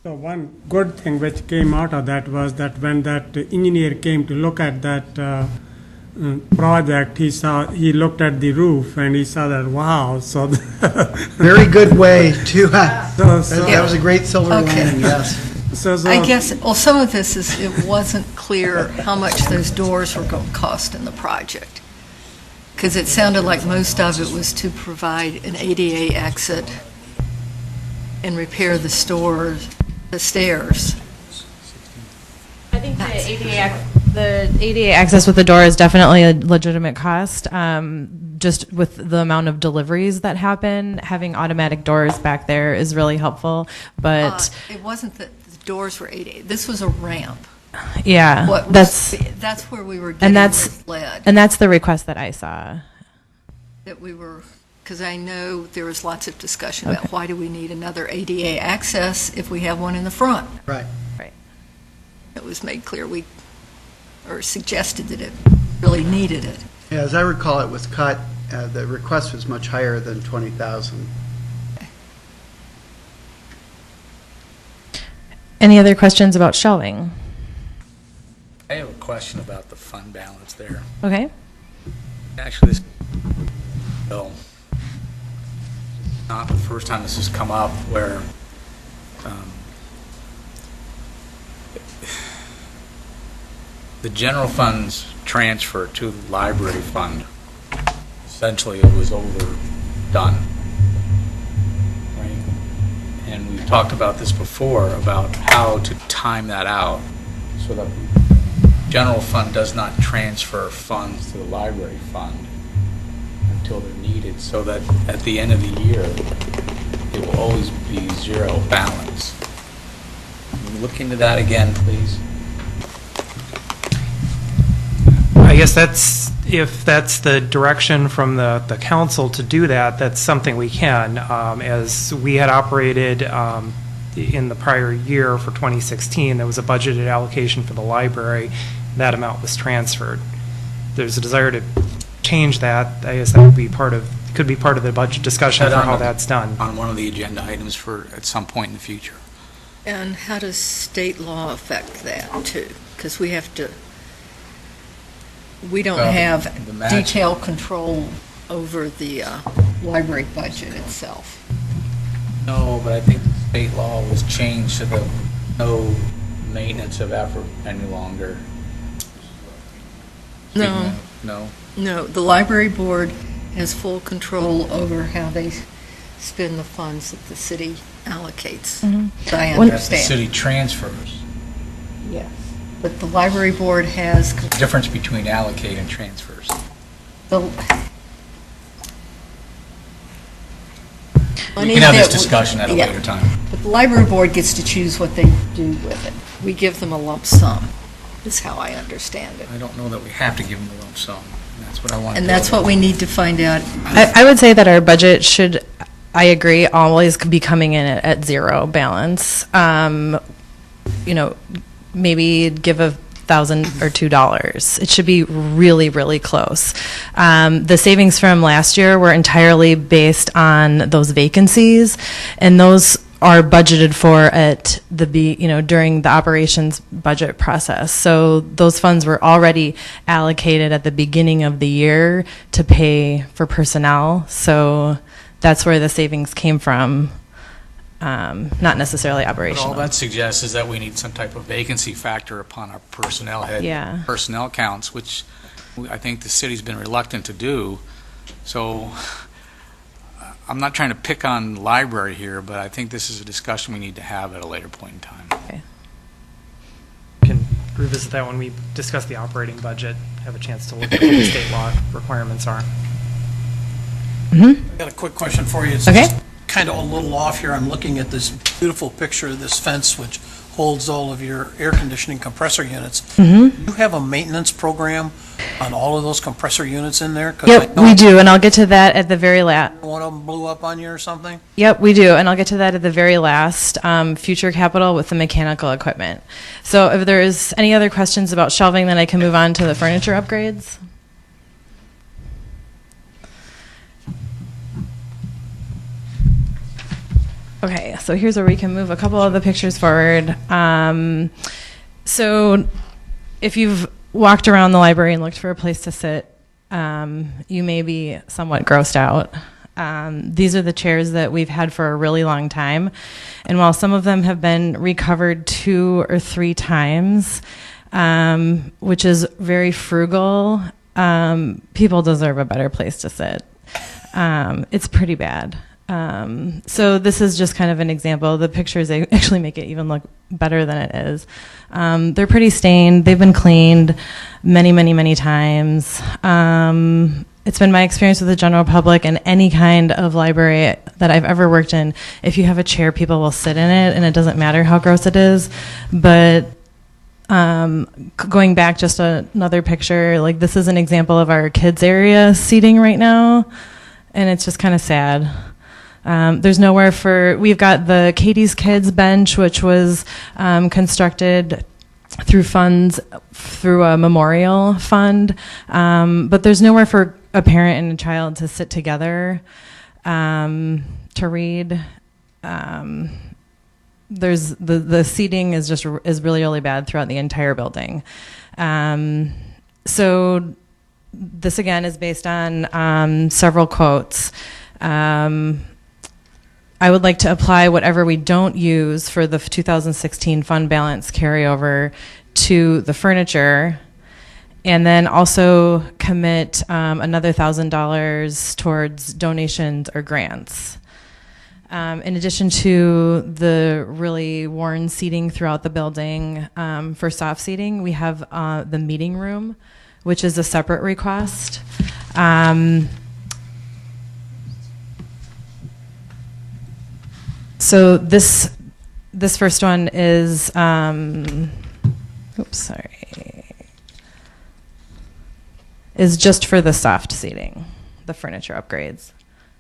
So one good thing which came out of that was that when that engineer came to look at that project, he looked at the roof and he saw that, wow. So very good way to. That was a great silver lining. Yes. So I guess, well, some of this is it wasn't clear how much those doors were going to cost in the project, because it sounded like most of it was to provide an ADA exit and repair the stairs. I think the ADA access with the door is definitely a legitimate cost. Just with the amount of deliveries that happen, having automatic doors back there is really helpful. But it wasn't that the doors were ADA. This was a ramp. Yeah, that's where we were getting misled. And that's the request that I saw. That we were, because I know there was lots of discussion about why do we need another ADA access if we have one in the front. Right. It was made clear or suggested that it really needed it. Yeah, as I recall, it was cut. The request was much higher than $20,000. Any other questions about shelving? I have a question about the fund balance there. Okay. Actually, this bill, not the first time this has come up where the general fund's transfer to the library fund, essentially it was overdone. Right? And we've talked about this before, about how to time that out so that the general fund does not transfer funds to the library fund until they're needed, so that at the end of the year, it will always be zero balance. Can you look into that again, please? I guess if that's the direction from the council to do that, that's something we can. As we had operated in the prior year for 2016, there was a budgeted allocation for the library. That amount was transferred. There's a desire to change that. I guess that would be could be part of the budget discussion for how that's done. On one of the agenda items for at some point in the future. And how does state law affect that too? Because we have to we don't Well, have the match- detailed control over the library budget itself. No, but I think the state law was changed to the no maintenance of effort any longer. No. No? No, the library board has full control over how they spend the funds that the city allocates. That I That the understand. city transfers. Yes. But the library board has, The difference between allocate and transfers. the. We can have this discussion at a later time. But the library board gets to choose what they do with it. We give them a lump sum, is how I understand it. I don't know that we have to give them a lump sum. That's what I want to And that's what we need to find out. I would say that our budget should, I agree, always be coming in at zero balance. Maybe give $1,000 or $2. It should be really, really close. The savings from last year were entirely based on those vacancies, and those are budgeted for at during the operations budget process. So those funds were already allocated at the beginning of the year to pay for personnel. So that's where the savings came from. Not necessarily But operational. all that suggests is that we need some type of vacancy factor upon our personnel head, Yeah. personnel counts, which I think the city's been reluctant to do. So I'm not trying to pick on the library here, but I think this is a discussion we need to have at a later point in time. Okay. Can revisit that when we discuss the operating budget, have a chance to look at what the state law requirements are. I got a quick question for you. It's Okay. just kind of a little off here. I'm looking at this beautiful picture of this fence which holds all of your air conditioning compressor units. Do you have a maintenance program on all of those compressor units in there? 'Cause I Yep, know we do, and I'll get to that at the very last. one of them blew up on you or something? Yep, we do, and I'll get to that at the very last, future capital with the mechanical equipment. So if there's any other questions about shelving, then I can move on to the furniture upgrades. Okay, so here's where we can move a couple of the pictures forward. So if you've walked around the library and looked for a place to sit, you may be somewhat grossed out. These are the chairs that we've had for a really long time. And while some of them have been recovered 2 or 3 times, which is very frugal, people deserve a better place to sit. It's pretty bad. So this is just kind of an example. The pictures, they actually make it even look better than it is. They're pretty stained. They've been cleaned many, many, many times. It's been my experience with the general public and any kind of library that I've ever worked in. If you have a chair, people will sit in it, and it doesn't matter how gross it is. But going back just another picture, like this is an example of our kids area seating right now, and it's just kind of sad. There's nowhere we've got the Katie's Kids bench, which was constructed through a memorial fund, but there's nowhere for a parent and a child to sit together to read. There's the seating is really, really bad throughout the entire building. So this again is based on several quotes. I would like to apply whatever we don't use for the 2016 fund balance carryover to the furniture, and then also commit another $1,000 towards donations or grants. In addition to the really worn seating throughout the building, for soft seating, we have the meeting room, which is a separate request. So this first one is, is just for the soft seating, the furniture upgrades.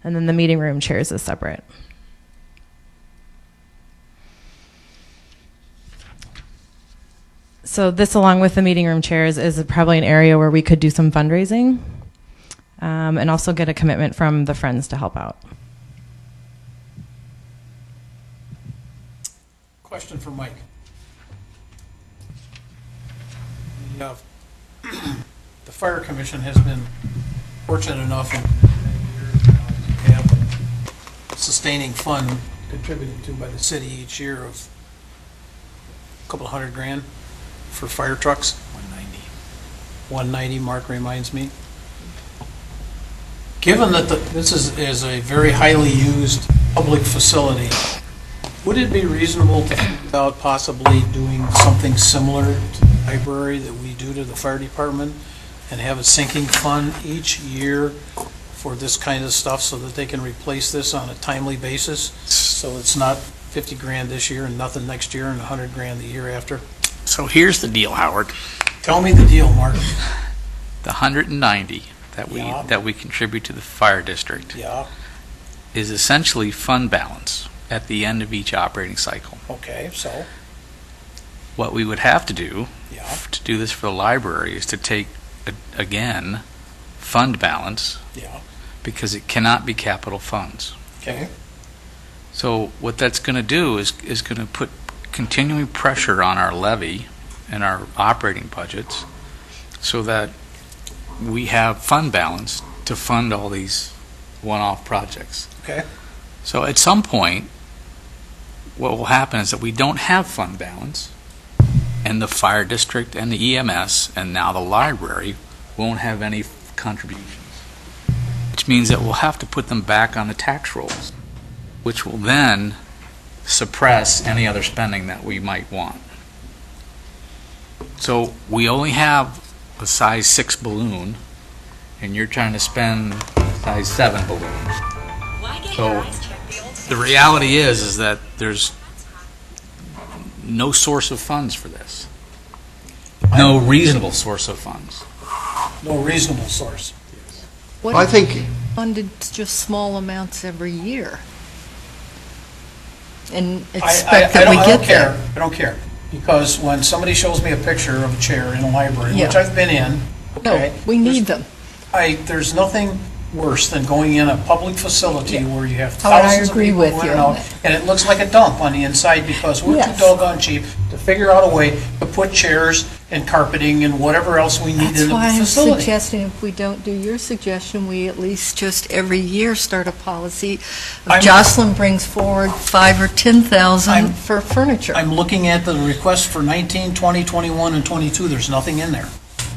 And then the meeting room chairs is separate. So this, along with the meeting room chairs, is probably an area where we could do some fundraising, and also get a commitment from the Friends to help out. Question for Mike. The Fire Commission has been fortunate enough to have a sustaining fund contributed to by the city each year of a couple of $100,000 for fire trucks. 190, Mark reminds me. Given that this is a very highly used public facility, would it be reasonable to think about possibly doing something similar to the library that we do to the fire department and have a sinking fund each year for this kind of stuff so that they can replace this on a timely basis? So it's not $50,000 this year and nothing next year and $100,000 the year after? So here's the deal, Howard. Tell me the deal, Mark. The 190 that we contribute to the fire district is essentially fund balance at the end of each operating cycle. Okay, so? What we would have to do this for the library is to take, again, fund balance because it cannot be capital funds. Okay. So what that's going to do is going to put continuing pressure on our levy and our operating budgets so that we have fund balance to fund all these one-off projects. Okay. So at some point, what will happen is that we don't have fund balance, and the fire district and the EMS and now the library won't have any contributions, which means that we'll have to put them back on the tax rolls, which will then suppress any other spending that we might want. So we only have a size 6 balloon, and you're trying to spend size 7 balloons. So the reality is that there's no source of funds for this. No reasonable source of funds. No reasonable source. What I if think- we funded just small amounts every year? And expect that we get there. I don't care, because when somebody shows me a picture of a chair in a library, which Yeah. I've been in, okay? No, we need them. There's nothing worse than going in a public facility where you have Oh, and I thousands of agree people with going you and on out, that. and it looks like a dump on the inside because we're too Yes. doggone cheap to figure out a way to put chairs and carpeting and whatever else we need That's in the why I'm facility. suggesting if we don't do your suggestion, we at least just every year start a policy. Jocelyn brings forward 5 or 10,000 for furniture. I'm looking at the request for 19, 20, 21, and 22. There's nothing in there.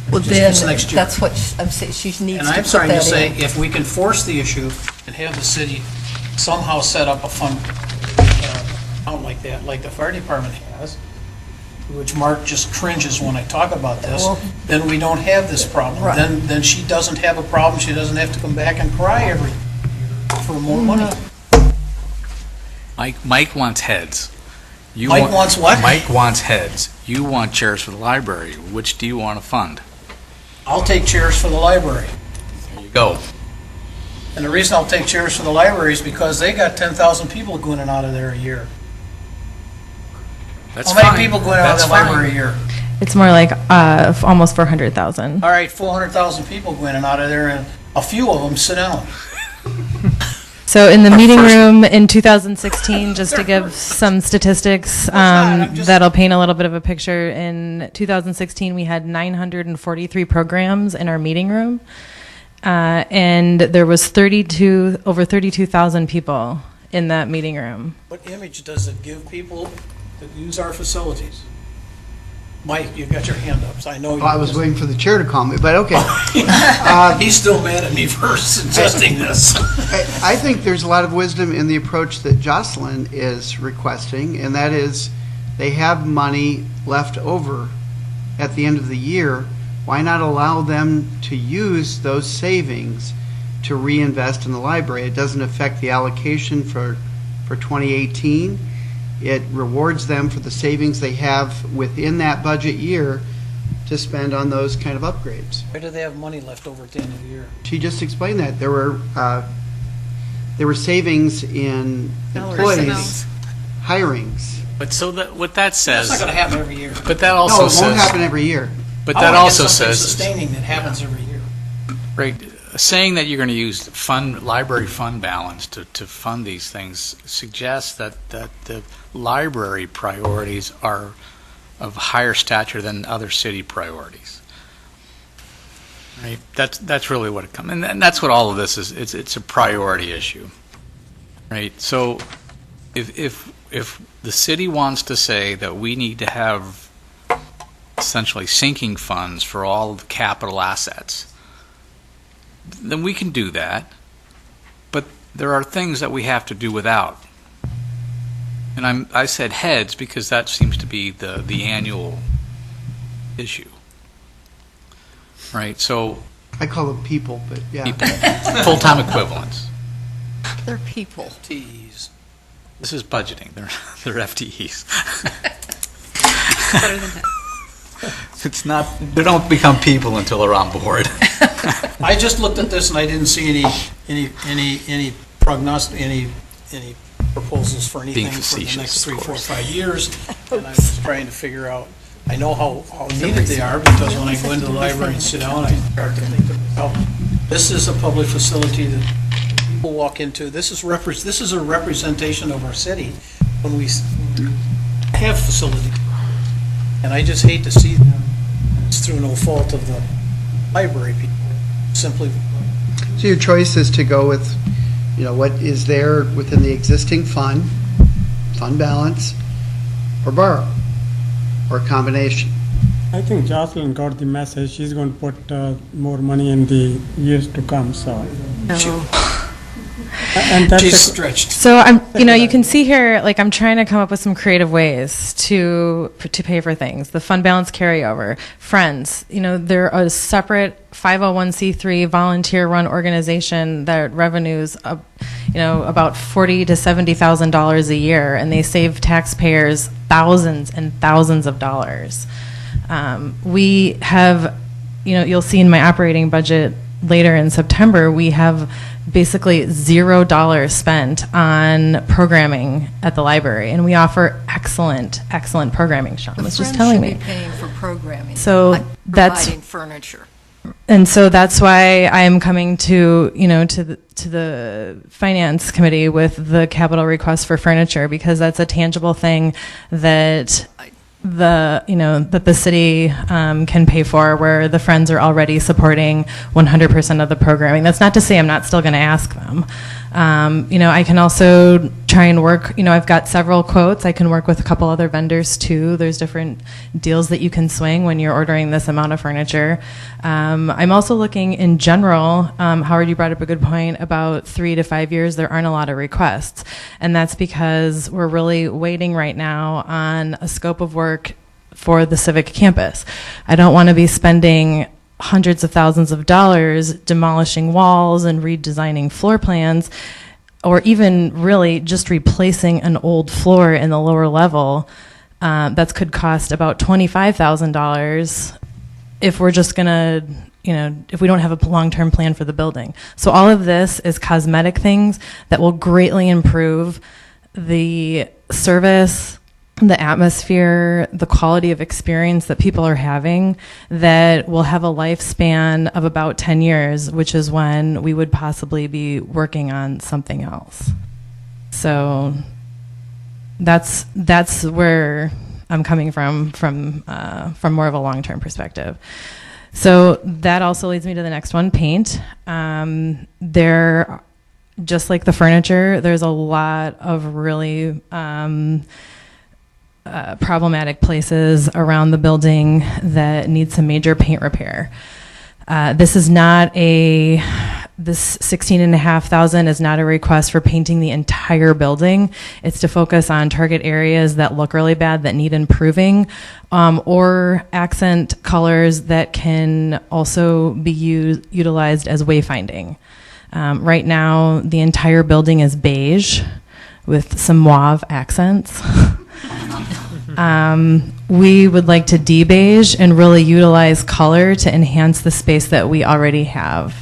Well, Just then, this next year. that's what I'm saying, she needs And to I'm put trying to that say, in. if we can force the issue and have the city somehow set up a fund account like that, like the fire department has, which Mark just cringes when I talk about this, Well- then we don't have this problem. Right. Then she doesn't have a problem, she doesn't have to come back and cry every year for more money. Mike wants heads. Mike wants what? Mike wants heads. You want chairs for the library. Which do you want to fund? I'll take chairs for the library. There you go. And the reason I'll take chairs for the library is because they got 10,000 people going in and out of there a year. That's How many fine. people go in and out of That's the library a fine. year? It's more like almost 400,000. All right, 400,000 people go in and out of there, and a few of them sit down. So in the meeting room in 2016, just to give some statistics, that'll paint a little bit of a picture. In 2016, we had 943 programs in our meeting room, and there was over 32,000 people in that meeting room. What image does it give people that use our facilities? Mike, you've got your hand up, so I know. Well, I was waiting for the chair to call me, but okay. He's still mad at me for suggesting this. I think there's a lot of wisdom in the approach that Jocelyn is requesting, and that is they have money left over at the end of the year. Why not allow them to use those savings to reinvest in the library? It doesn't affect the allocation for 2018. It rewards them for the savings they have within that budget year to spend on those kind of upgrades. Why do they have money left over at the end of the year? She just explained that. There were savings in employees' hirings. But so that what that says. That's not going to happen every year. But that also No, it says. won't happen every year. But I that wanna get also something says. sustaining that happens every year. Right. Saying that you're going to use library fund balance to fund these things suggests that the library priorities are of higher stature than other city priorities. Right. That's really what it comes, and that's what all of this is. It's a priority issue, right? So, if the city wants to say that we need to have essentially sinking funds for all of the capital assets, then we can do that. But there are things that we have to do without. And I said heads because that seems to be the annual issue. Right, so I call them people, but yeah. people, full-time equivalents. They're people. FTEs. This is budgeting. They're FTEs. Better than that. It's not. They don't become people until they're on board. I just looked at this and I didn't see any prognostic, any proposals for anything for the next 3, 4, 5 years. And I was trying to figure out, I know how needed they are, because when I go into the library and sit down, I start to think of, this is a public facility that people walk into. This is a representation of our city when we have facilities. And I just hate to see them. It's through no fault of the library people, simply. So your choice is to go with, what is there within the existing fund balance, or borrow, or a combination. I think Jocelyn got the message. She's going to put more money in the years to come, so. And that's She's stretched. So you can see here, like I'm trying to come up with some creative ways to pay for things. The fund balance carryover, friends, they're a separate 501c3 volunteer-run organization that revenues, about $40,000 to $70,000 a year, and they save taxpayers thousands and thousands of dollars. We have, you'll see in my operating budget later in September, we have basically $0 spent on programming at the library, and we offer excellent programming. Sean was just telling me. The Friends should be paying for programming, so that's providing furniture. And so that's why I am coming to the finance committee with the capital request for furniture, because that's a tangible thing that the city can pay for, where the Friends are already supporting 100% of the programming. That's not to say I'm not still going to ask them. I can also try and work, I've got several quotes. I can work with a couple other vendors too. There's different deals that you can swing when you're ordering this amount of furniture. I'm also looking in general, Howard, you brought up a good point about 3 to 5 years, there aren't a lot of requests. And that's because we're really waiting right now on a scope of work for the civic campus. I don't want to be spending hundreds of thousands of dollars demolishing walls and redesigning floor plans, or even really just replacing an old floor in the lower level. That could cost about $25,000 if we're just going to, if we don't have a long-term plan for the building. So all of this is cosmetic things that will greatly improve the service, the atmosphere, the quality of experience that people are having, that will have a lifespan of about 10 years, which is when we would possibly be working on something else. So that's where I'm coming from more of a long-term perspective. So that also leads me to the next one, paint. Just like the furniture, there's a lot of really problematic places around the building that need some major paint repair. This $16,500 is not a request for painting the entire building. It's to focus on target areas that look really bad, that need improving, or accent colors that can also be utilized as wayfinding. Right now, the entire building is beige with some mauve accents. We would like to de-beige and really utilize color to enhance the space that we already have.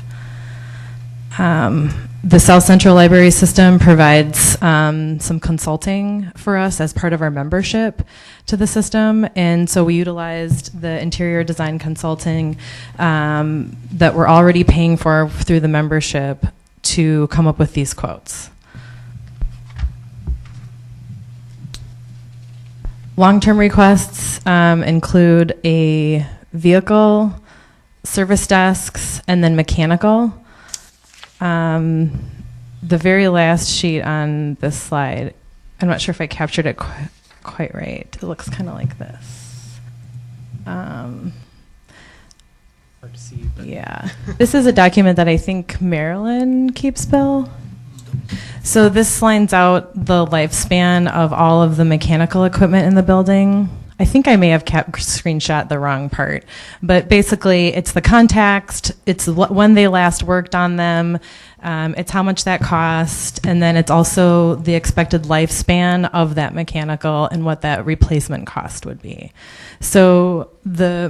The South Central Library System provides some consulting for us as part of our membership to the system, and so we utilized the interior design consulting that we're already paying for through the membership to come up with these quotes. Long-term requests include a vehicle, service desks, and then mechanical. The very last sheet on this slide, I'm not sure if I captured it quite right. It looks kind of like this. Hard to see. But. Yeah. This is a document that I think Marilyn keeps, Bill. So this lines out the lifespan of all of the mechanical equipment in the building. I think I may have screenshot the wrong part, but basically it's the context, it's when they last worked on them, it's how much that cost, and then it's also the expected lifespan of that mechanical and what that replacement cost would be. So the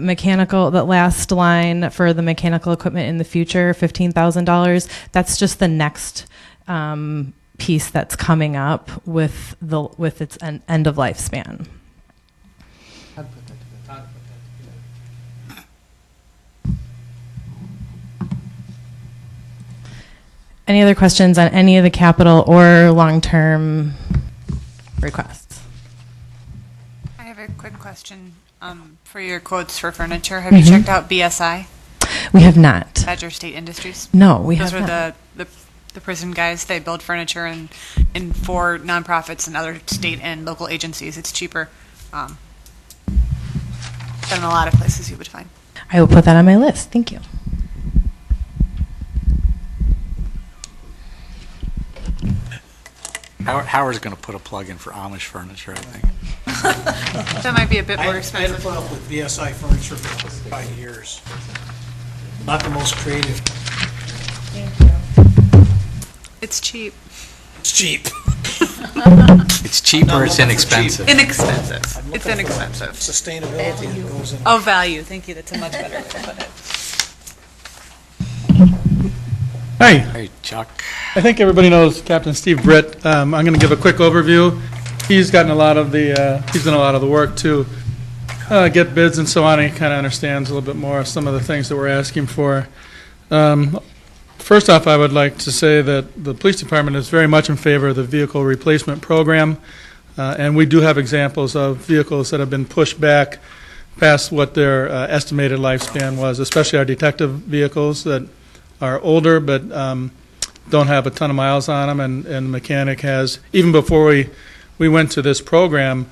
last line for the mechanical equipment in the future, $15,000, that's just the next piece that's coming up with its end of lifespan. Any other questions on any of the capital or long-term requests? I have a quick question for your quotes for furniture. Have you checked out BSI? We have not. Badger State Industries? No, we have not. Those are the prison guys. They build furniture and for nonprofits and other state and local agencies. It's cheaper than a lot of places you would find. I will put that on my list. Thank you. Howard's going to put a plug in for Amish furniture, I think. That might be a bit more I had expensive. put up with BSI furniture for 5 years. Not the most creative. It's cheap. It's cheap. It's cheap or it's inexpensive? Inexpensive. It's inexpensive. Sustainability that goes in. Oh, value. Thank you. That's a much better way to put it. Hi. Hey, Chuck. I think everybody knows Captain Steve Britt. I'm going to give a quick overview. He's gotten a lot of he's done a lot of the work to get bids and so on. He kind of understands a little bit more of some of the things that we're asking for. First off, I would like to say that the police department is very much in favor of the vehicle replacement program, and we do have examples of vehicles that have been pushed back past what their estimated lifespan was, especially our detective vehicles that are older but don't have a ton of miles on them, and the mechanic has, even before we went to this program,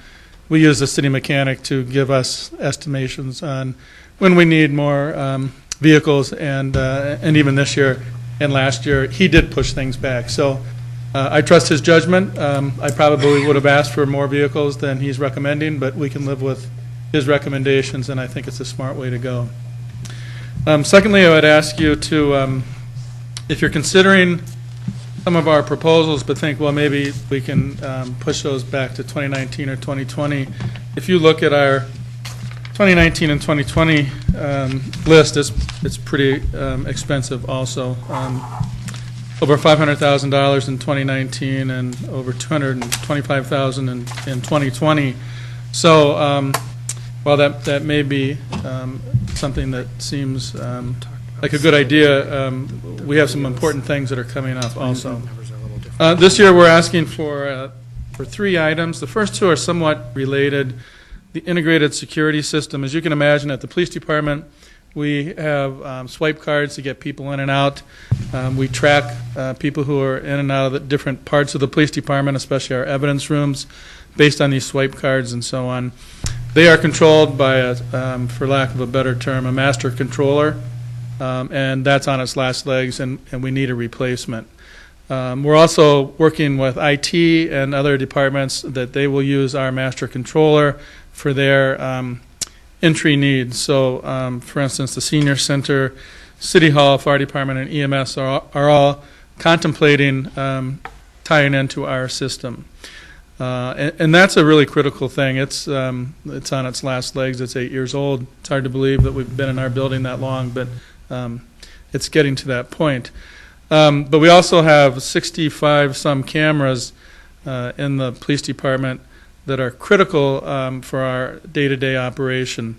we used the city mechanic to give us estimations on when we need more vehicles, and even this year and last year, he did push things back. So I trust his judgment. I probably would have asked for more vehicles than he's recommending, but we can live with his recommendations, and I think it's a smart way to go. Secondly, I would ask you to, if you're considering some of our proposals, but think, well, maybe we can push those back to 2019 or 2020. If you look at our 2019 and 2020 list, it's pretty expensive also. Over $500,000 in 2019 and over $225,000 in 2020. So while that may be something that seems like a good idea, we have some important things that are coming up also. This year we're asking for 3 items. The first 2 are somewhat related. The integrated security system. As you can imagine, at the police department, we have swipe cards to get people in and out. We track people who are in and out of the different parts of the police department, especially our evidence rooms, based on these swipe cards and so on. They are controlled by, for lack of a better term, a master controller, and that's on its last legs, and we need a replacement. We're also working with IT and other departments that they will use our master controller for their entry needs. So, for instance, the senior center, city hall, fire department, and EMS are all contemplating tying into our system. And that's a really critical thing. It's on its last legs. It's 8 years old. It's hard to believe that we've been in our building that long, but it's getting to that point. But we also have 65 some cameras in the police department that are critical for our day-to-day operation.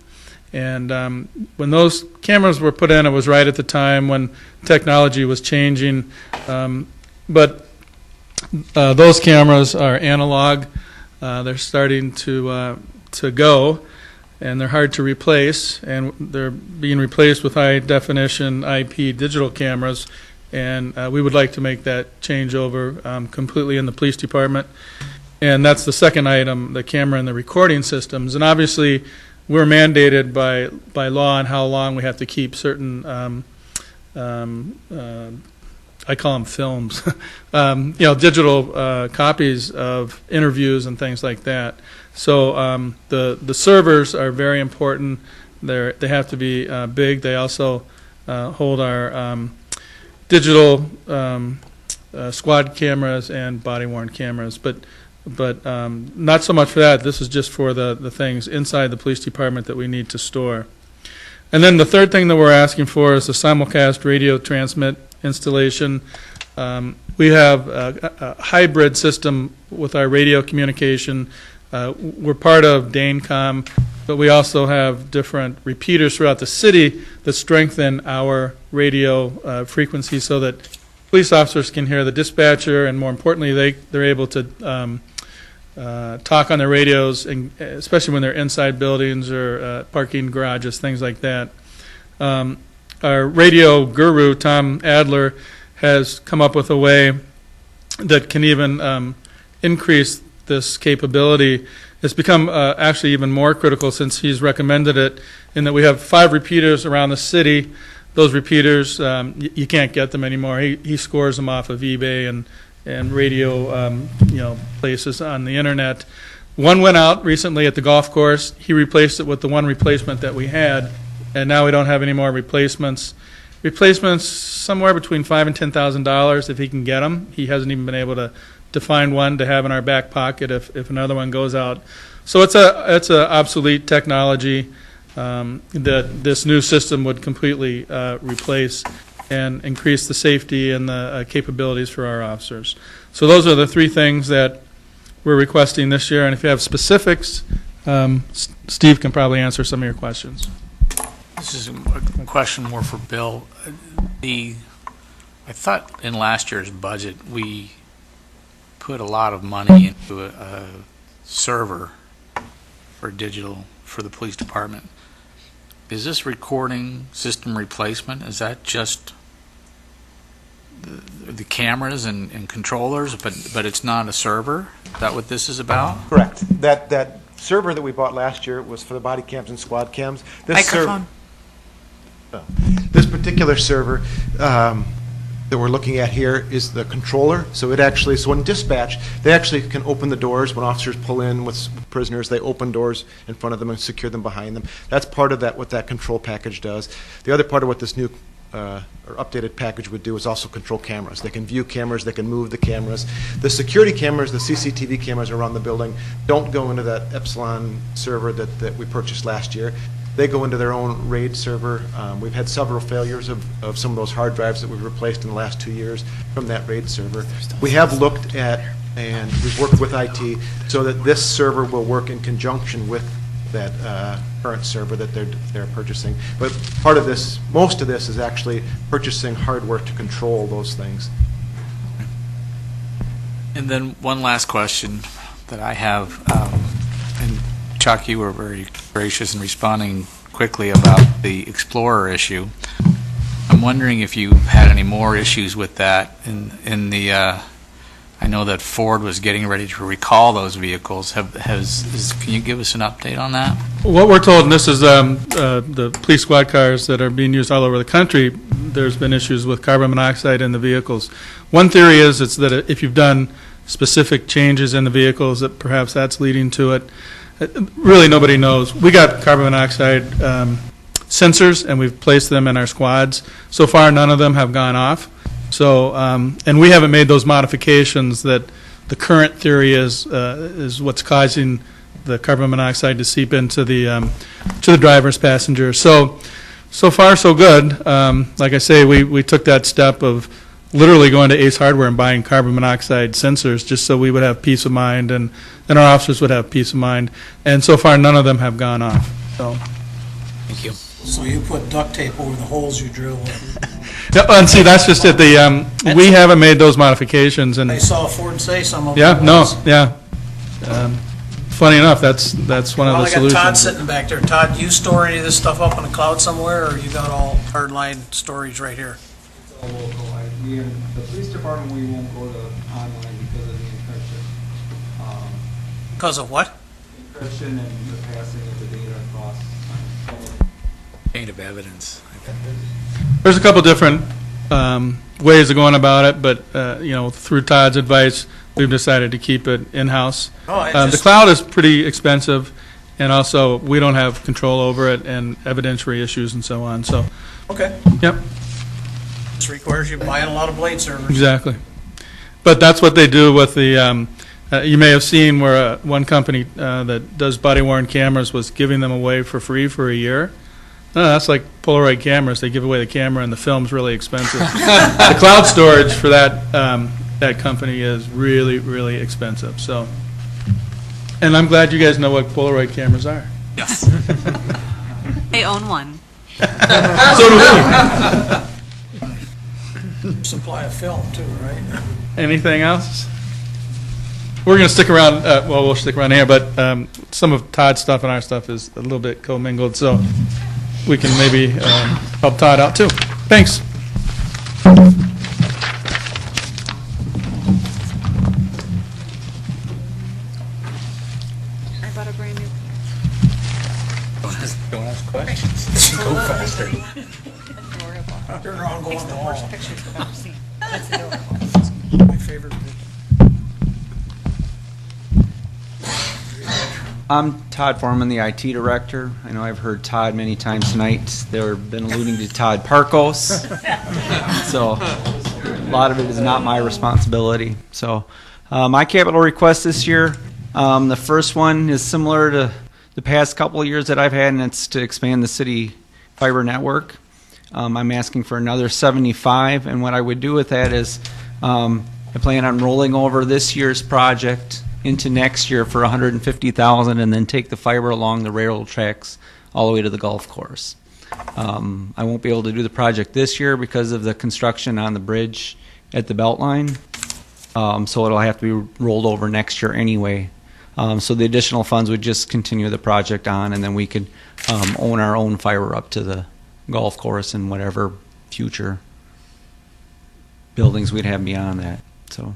And when those cameras were put in, it was right at the time when technology was changing. But those cameras are analog. They're starting to go. and they're hard to replace, and they're being replaced with high-definition IP digital cameras, and we would like to make that changeover completely in the police department. And that's the second item, the camera and the recording systems. And obviously, we're mandated by law on how long we have to keep certain, I call them films, digital copies of interviews and things like that. So the servers are very important. They have to be big. They also hold our digital squad cameras and body-worn cameras, but not so much for that. This is just for the things inside the police department that we need to store. And then the third thing that we're asking for is the simulcast radio transmit installation. We have a hybrid system with our radio communication. We're part of DANECOM, but we also have different repeaters throughout the city that strengthen our radio frequency so that police officers can hear the dispatcher, and more importantly, they're able to talk on their radios, and especially when they're inside buildings or parking garages, things like that. Our radio guru, Tom Adler, has come up with a way that can even increase this capability. It's become actually even more critical since he's recommended it, in that we have 5 repeaters around the city. Those repeaters, you can't get them anymore. He scores them off of eBay and radio places on the internet. One went out recently at the golf course. He replaced it with the one replacement that we had, and now we don't have any more replacements. Replacements somewhere between $5,000 and $10,000 if he can get them. He hasn't even been able to find one to have in our back pocket if another one goes out. So it's a obsolete technology that this new system would completely replace and increase the safety and the capabilities for our officers. So those are the 3 things that we're requesting this year. And if you have specifics, Steve can probably answer some of your questions. This is a question more for Bill. I thought in last year's budget we put a lot of money into a server for digital for the police department. Is this recording system replacement? Is that just the cameras and controllers, but it's not a server? Is that what this is about? Correct. That server that we bought last year was for the body cams and squad cams. Microphone. This particular server that we're looking at here is the controller. So when dispatch, they actually can open the doors. When officers pull in with prisoners, they open doors in front of them and secure them behind them. That's part of what that control package does. The other part of what this new or updated package would do is also control cameras. They can view cameras, they can move the cameras. The security cameras, the CCTV cameras around the building, don't go into that Epsilon server that we purchased last year. They go into their own RAID server. We've had several failures of some of those hard drives that we've replaced in the last 2 years from that RAID server. We have looked at, and we've worked with IT so that this server will work in conjunction with that current server that they're purchasing. But part of this, most of this is actually purchasing hardware to control those things. And then one last question that I have, and Chuck, you were very gracious in responding quickly about the Explorer issue. I'm wondering if you had any more issues with that in the I know that Ford was getting ready to recall those vehicles. Can you give us an update on that? What we're told, and this is the police squad cars that are being used all over the country, there's been issues with carbon monoxide in the vehicles. One theory is it's that if you've done specific changes in the vehicles, that perhaps that's leading to it. Really, nobody knows. We got carbon monoxide sensors, and we've placed them in our squads. So far, none of them have gone off. So, and we haven't made those modifications that the current theory is what's causing the carbon monoxide to seep into the driver's passenger. So far, so good. Like I say, we took that step of literally going to Ace Hardware and buying carbon monoxide sensors just so we would have peace of mind and our officers would have peace of mind. And so far, none of them have gone off. So, thank you. So you put duct tape over the holes you drill. And see, that's just it. We haven't made those modifications. And I saw Ford say some of them. Yeah, no, yeah. funny enough, that's one of Well, the I got solutions. Todd sitting back there. Todd, do you store any of this stuff up in the cloud somewhere, or you got all hardline storage right here? It's all local. The police department, we won't go to online because of the encryption. Because of what? Encryption and the passing of the data across. Chain of evidence. There's a couple different ways of going about it, but through Todd's advice, we've decided to keep it in-house. The cloud is pretty expensive, and also we don't have control over it, and evidentiary issues and so on. So, Okay. yep, This requires you buying a lot of blade servers. exactly. But that's what they do with the. You may have seen where one company that does body-worn cameras was giving them away for free for a year. No, that's like Polaroid cameras. They give away the camera, and the film's really expensive. The cloud storage for that company is really, really expensive. So, and I'm glad you guys know what Polaroid cameras are. Yes. I own one. So do we. Supply of film too, right? Anything else? We're going to stick around. We'll stick around here, but some of Todd's stuff and our stuff is a little bit commingled, so we can maybe help Todd out too. Thanks. I bought a brand new. Don't ask questions. Go faster. Turn around, go on the wall. Pictures I've ever seen. That's adorable. My favorite. I'm Todd Foreman, the IT director. I know I've heard Todd many times tonight. They've been alluding to Todd Parkos. So a lot of it is not my responsibility. So my capital request this year, the first one is similar to the past couple of years that I've had, and it's to expand the city fiber network. I'm asking for another 75, and what I would do with that is I plan on rolling over this year's project into next year for $150,000, and then take the fiber along the railroad tracks all the way to the golf course. I won't be able to do the project this year because of the construction on the bridge at the Beltline, so it'll have to be rolled over next year anyway. So the additional funds would just continue the project on, and then we could own our own fiber up to the golf course and whatever future buildings we'd have beyond that. So.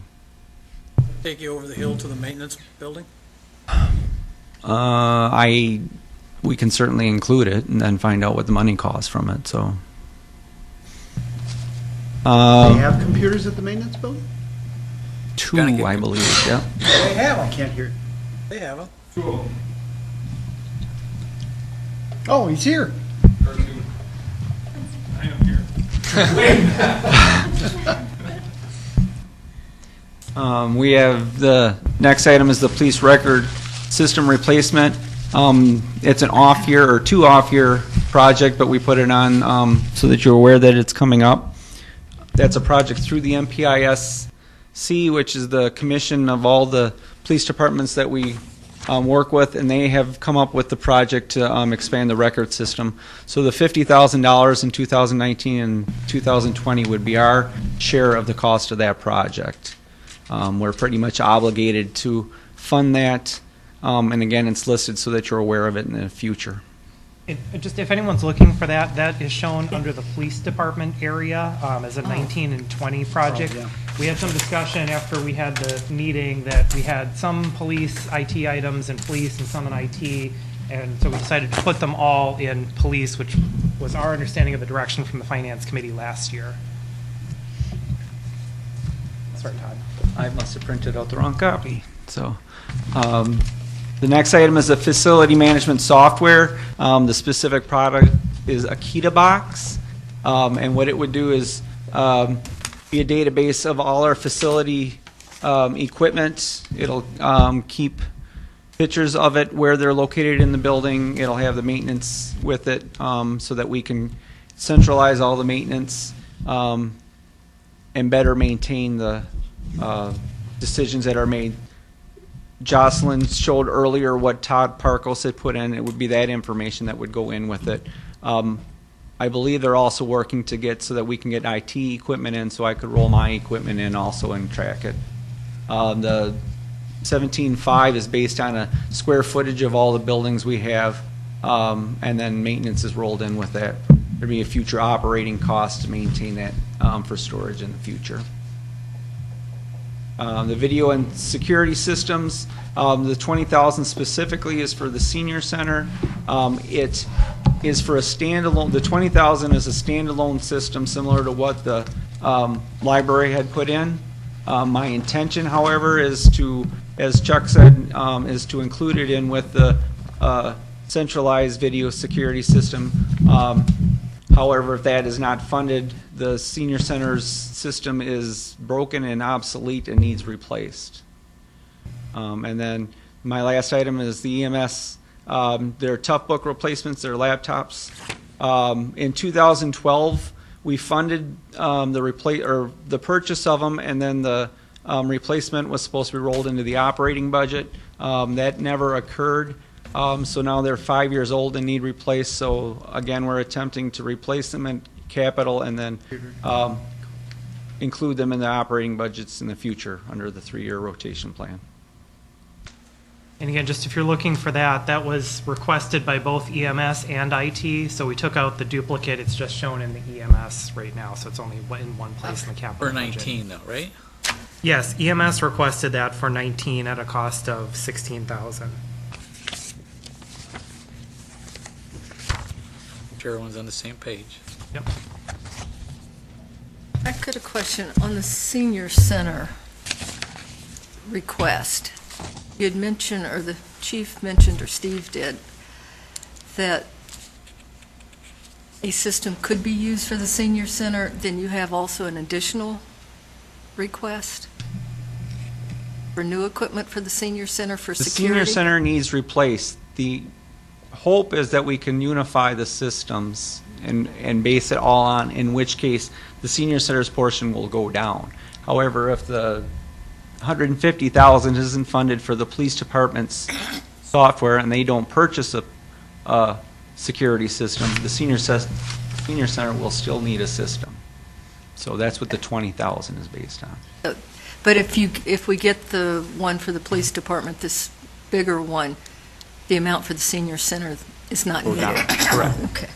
Take you over the hill to the maintenance building? We can certainly include it and then find out what the money costs from it, so. Do they have computers at the maintenance building? 2, I believe, yeah. They have I them. can't hear. They have them. Oh, he's here. I am here. We have the next item is the police record system replacement. It's an off year or 2 off year project, but we put it on so that you're aware that it's coming up. That's a project through the MPISC, which is the commission of all the police departments that we work with, and they have come up with the project to expand the record system. So the $50,000 in 2019 and 2020 would be our share of the cost of that project. We're pretty much obligated to fund that, and again, it's listed so that you're aware of it in the future. Just if anyone's looking for that, that is shown under the police department area as a 19 and 20 project. Oh, yeah. We had some discussion after we had the meeting that we had some police IT items in police and some in IT, and so we decided to put them all in police, which was our understanding of the direction from the finance committee last year. Sorry, Todd. I must have printed out the wrong copy. So, the next item is a facility management software. The specific product is Akita Box, and what it would do is be a database of all our facility equipment. It'll keep pictures of it where they're located in the building. It'll have the maintenance with it, so that we can centralize all the maintenance and better maintain the decisions that are made. Jocelyn showed earlier what Todd Parkos had put in. It would be that information that would go in with it. I believe they're also working to get so that we can get IT equipment in, so I could roll my equipment in also and track it. The 17.5 is based on a square footage of all the buildings we have, and then maintenance is rolled in with that. There'd be a future operating cost to maintain that for storage in the future. The video and security systems, the 20,000 specifically is for the senior center. It is for a standalone. The 20,000 is a standalone system similar to what the library had put in. My intention, however, is to, as Chuck said, is to include it in with the centralized video security system. However, if that is not funded, the senior center's system is broken and obsolete and needs replaced. And then my last item is the EMS. Their tough book replacements, their laptops. In 2012, we funded the purchase of them, and then the replacement was supposed to be rolled into the operating budget. That never occurred. So now they're 5 years old and need replaced. So again, we're attempting to replace them in capital and then include them in the operating budgets in the future under the 3-year rotation plan. And again, just if you're looking for that, that was requested by both EMS and IT. So we took out the duplicate. It's just shown in the EMS right now. So it's only in one place in the capital For budget. 19 though, right? Yes, EMS requested that for 19 at a cost of $16,000. Everyone's on the same page. Yep. I got a question on the senior center request. You had mentioned, or the chief mentioned, or Steve did, that a system could be used for the senior center. Then you have also an additional request for new equipment for the senior center for The security? senior center needs replaced. The hope is that we can unify the systems and base it all on, in which case the senior center's portion will go down. However, if the 150,000 isn't funded for the police department's software and they don't purchase a security system, the senior center will still need a system. So that's what the 20,000 is based on. But if we get the one for the police department, this bigger one, the amount for the senior center is not Go needed? down. Correct. Okay.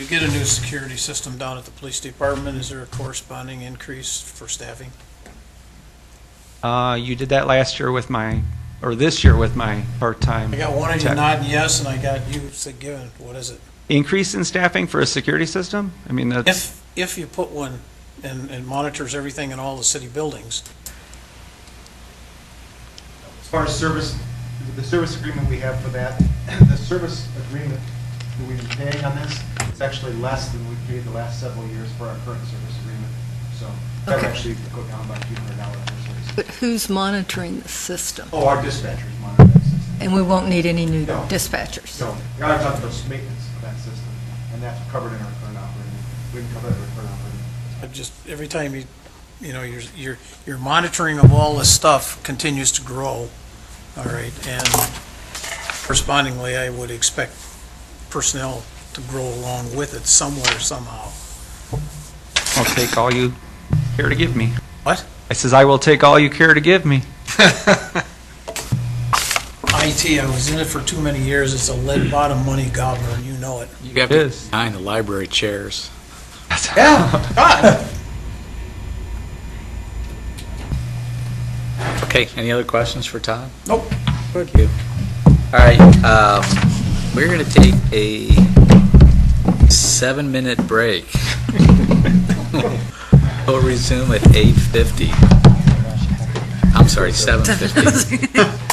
You get a new security system down at the police department, is there a corresponding increase for staffing? You did that last year with this year with my part-time. I got one of you tech. nodding yes, and I got you said given. What is it? Increase in staffing for a security system? I mean, that's. If you put one and monitors everything in all the city buildings. As far as service, the service agreement we have for that, the service agreement that we've been paying on this is actually less than we paid the last several years for our current service agreement. So that would actually go down by $200 per service. But who's monitoring the system? Oh, our dispatchers monitor that system. And we won't need any new No. dispatchers? No, we are talking about maintenance of that system, and that's covered in our current operating. We can cover that in our current operating. Just every time your monitoring of all this stuff continues to grow, all right, and correspondingly, I would expect personnel to grow along with it somewhere, somehow. I'll take all you care to give me. What? I says, I will take all you care to give me. IT, I was in it for too many years. It's a lead bottom money gobbler, and you know it. You got to behind the library chairs. Yeah. God. Okay, any other questions for Todd? Nope. Thank you. All right, we're going to take a 7-minute break. We'll resume at 8:50. I'm sorry, 7:50.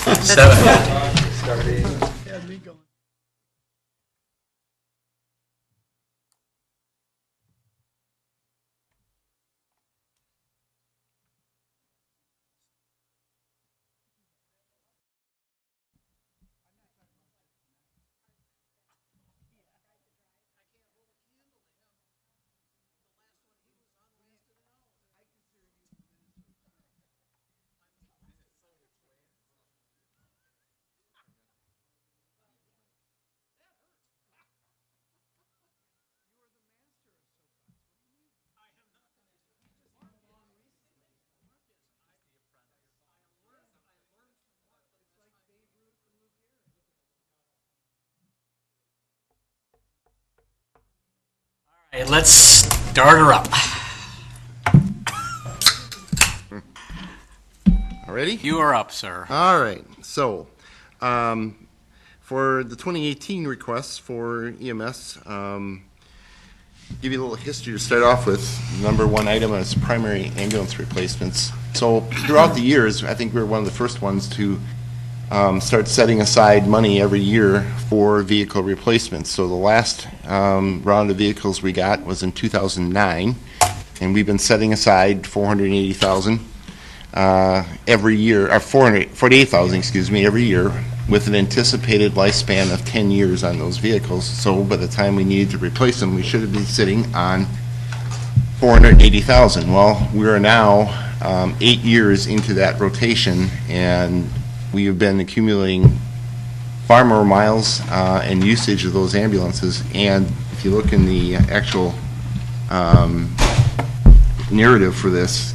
7:50. Hey, let's start her up. Ready? You are up, sir. All right. So, for the 2018 requests for EMS, give you a little history to start off with. Number one item is primary ambulance replacements. So, throughout the years, I think we were one of the first ones to start setting aside money every year for vehicle replacements. So, the last round of vehicles we got was in 2009, and we've been setting aside $480,000. Every year, or 48,000, excuse me, every year, with an anticipated lifespan of 10 years on those vehicles. So by the time we needed to replace them, we should have been sitting on 480,000. Well, we are now 8 years into that rotation, and we have been accumulating far more miles and usage of those ambulances. And if you look in the actual narrative for this,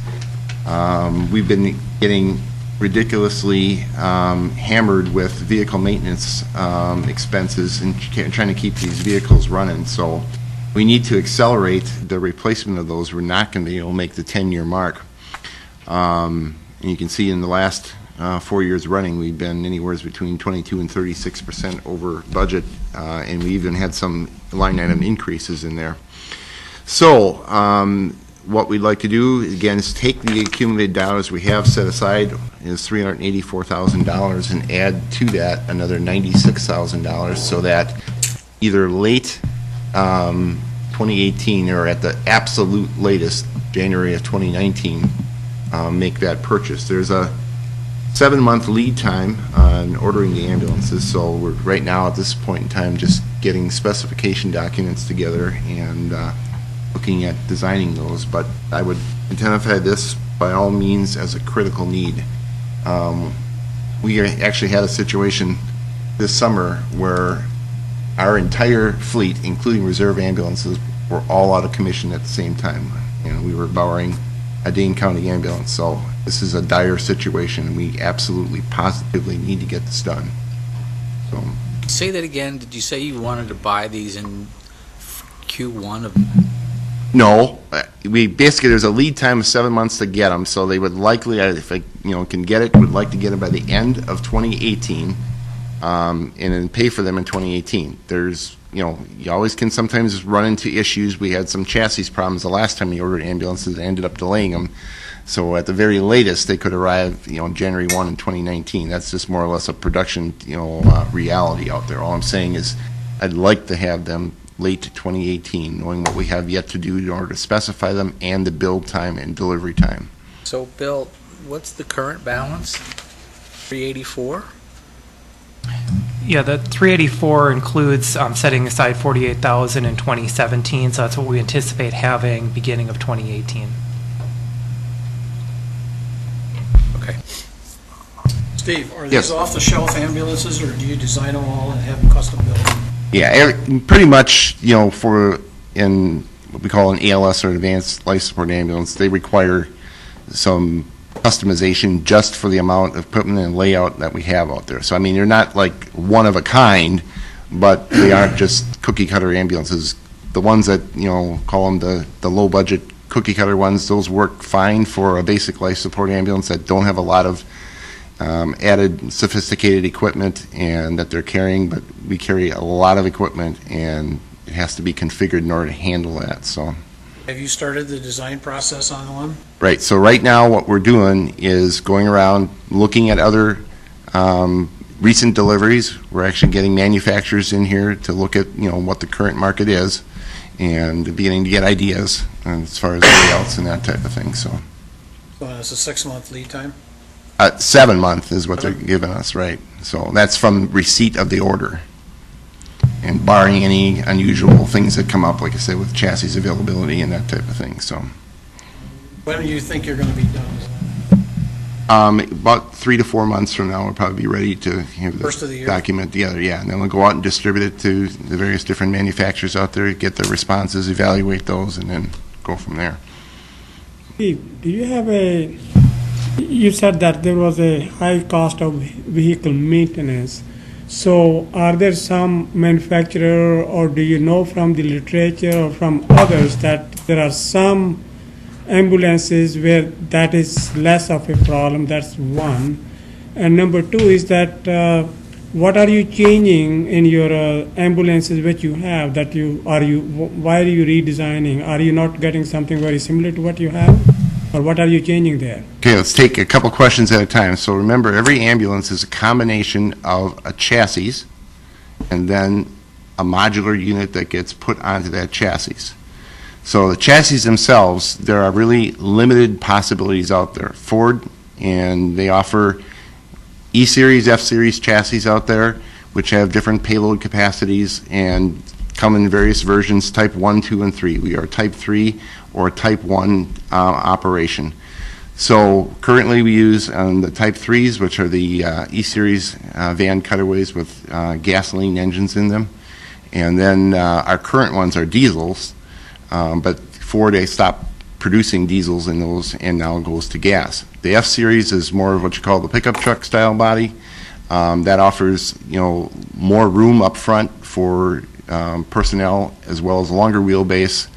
we've been getting ridiculously hammered with vehicle maintenance expenses and trying to keep these vehicles running. So we need to accelerate the replacement of those. We're not going to be able to make the 10-year mark. And you can see in the last 4 years running, we've been anywhere between 22 and 36% over budget, and we even had some line item increases in there. So what we'd like to do, again, is take the accumulated dollars we have set aside, is $384,000, and add to that another $96,000 so that either late 2018 or at the absolute latest, January of 2019, make that purchase. There's a 7-month lead time on ordering the ambulances, so we're right now at this point in time just getting specification documents together and looking at designing those, but I would identify this by all means as a critical need. We actually had a situation this summer where our entire fleet, including reserve ambulances, were all out of commission at the same time, and we were borrowing a Dane County ambulance. So this is a dire situation, and we absolutely, positively need to get this done. So, Say that again. Did you say you wanted to buy these in Q1 of? no, we basically, there's a lead time of 7 months to get them, so they would likely, if I can get it, would like to get them by the end of 2018, and then pay for them in 2018. There's, you always can sometimes run into issues. We had some chassis problems the last time we ordered ambulances and ended up delaying them. So at the very latest, they could arrive, January 1 in 2019. That's just more or less a production, reality out there. All I'm saying is I'd like to have them late 2018, knowing what we have yet to do in order to specify them and the build time and delivery time. So, Bill, what's the current balance? 384? Yeah, the 384 includes setting aside 48,000 in 2017, so that's what we anticipate having beginning of 2018. Okay. Steve, are these Yes. off-the-shelf ambulances, or do you design them all and have them custom built? Yeah, pretty much, for in what we call an ALS or advanced life support ambulance, they require some customization just for the amount of equipment and layout that we have out there. So, I mean, they're not like one of a kind, but they aren't just cookie cutter ambulances. The ones that, call them the low budget cookie cutter ones, those work fine for a basic life support ambulance that don't have a lot of added sophisticated equipment and that they're carrying, but we carry a lot of equipment and it has to be configured in order to handle that. So, Have you started the design process on one? right. So right now what we're doing is going around looking at other recent deliveries. We're actually getting manufacturers in here to look at what the current market is and beginning to get ideas as far as layouts and that type of thing. So It's a 6-month lead time? 7 month is what they're giving us, right? So that's from receipt of the order, and barring any unusual things that come up, like I said, with chassis availability and that type of thing. So, When do you think you're going to be done? about 3 to 4 months from now, we'll probably be ready to have First of the the year? document together. Yeah, and then we'll go out and distribute it to the various different manufacturers out there, get their responses, evaluate those, and then go from there. Steve, do you have you said that there was a high cost of vehicle maintenance. So are there some manufacturer, or do you know from the literature or from others that there are some ambulances where that is less of a problem? That's one. And number two is that what are you changing in your ambulances which you have that why are you redesigning? Are you not getting something very similar to what you have? Or what are you changing there? Okay, let's take a couple questions at a time. So remember, every ambulance is a combination of a chassis and then a modular unit that gets put onto that chassis. So the chassis themselves, there are really limited possibilities out there. Ford, and they offer E-Series, F-Series chassis out there, which have different payload capacities and come in various versions, type 1, 2, and 3. We are type 3 or type 1 operation. So currently we use the type 3s, which are the E-Series van cutaways with gasoline engines in them. And then our current ones are diesels, but Ford, they stopped producing diesels in those and now goes to gas. The F-Series is more of what you call the pickup truck style body. That offers, more room up front for personnel, as well as a longer wheelbase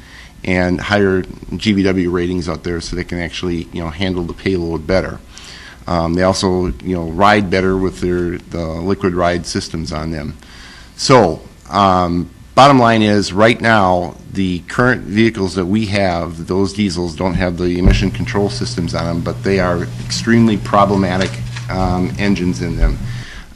and higher GVW ratings out there, so they can actually handle the payload better. They also ride better with the liquid ride systems on them. So bottom line is, right now the current vehicles that we have, those diesels don't have the emission control systems on them, but they are extremely problematic engines in them.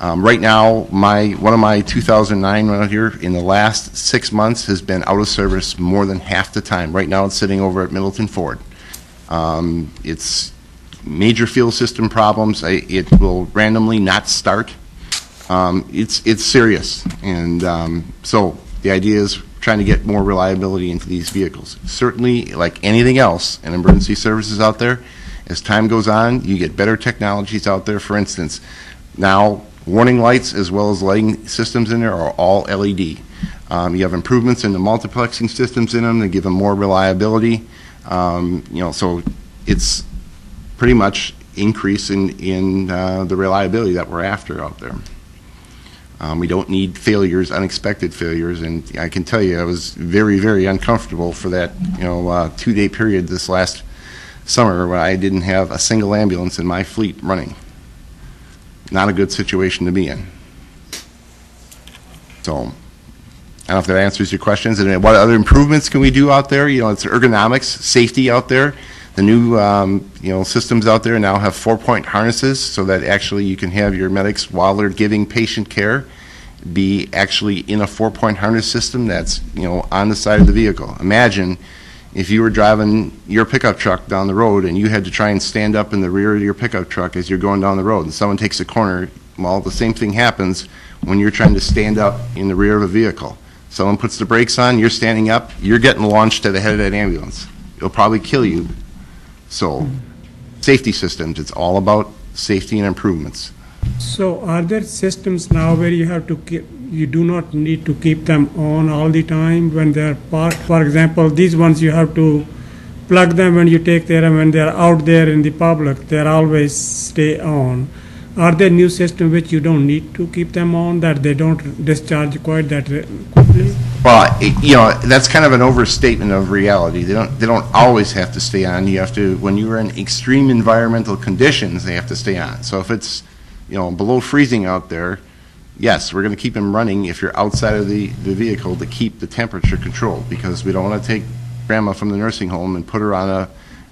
Right now, one of my 2009 right here in the last 6 months has been out of service more than half the time. Right now, it's sitting over at Middleton Ford. It's major fuel system problems. It will randomly not start. It's serious, and so the idea is trying to get more reliability into these vehicles. Certainly, like anything else in emergency services out there, as time goes on, you get better technologies out there. For instance, now warning lights as well as lighting systems in there are all LED. You have improvements in the multiplexing systems in them that give them more reliability. So it's pretty much increase in the reliability that we're after out there. We don't need failures, unexpected failures, and I can tell you I was very, very uncomfortable for that 2-day period this last summer when I didn't have a single ambulance in my fleet running. Not a good situation to be in. So, I don't know if that answers your questions. And what other improvements can we do out there? It's ergonomics, safety out there. The new, systems out there now have 4-point harnesses, so that actually you can have your medics, while they're giving patient care, be actually in a 4-point harness system that's, on the side of the vehicle. Imagine if you were driving your pickup truck down the road and you had to try and stand up in the rear of your pickup truck as you're going down the road and someone takes a corner. Well, the same thing happens when you're trying to stand up in the rear of a vehicle. Someone puts the brakes on, you're standing up, you're getting launched to the head of that ambulance. It'll probably kill you. So, safety systems, it's all about safety and improvements. So are there systems now where you do not need to keep them on all the time when they're parked? For example, these ones you have to plug them when you take them, and when they're out there in the public, they're always stay on. Are there new systems which you don't need to keep them on, that they don't discharge quite that quickly? Well, that's kind of an overstatement of reality. They don't always have to stay on. You have to, when you're in extreme environmental conditions, they have to stay on. So if it's below freezing out there, yes, we're going to keep them running if you're outside of the vehicle to keep the temperature controlled, because we don't want to take grandma from the nursing home and put her on a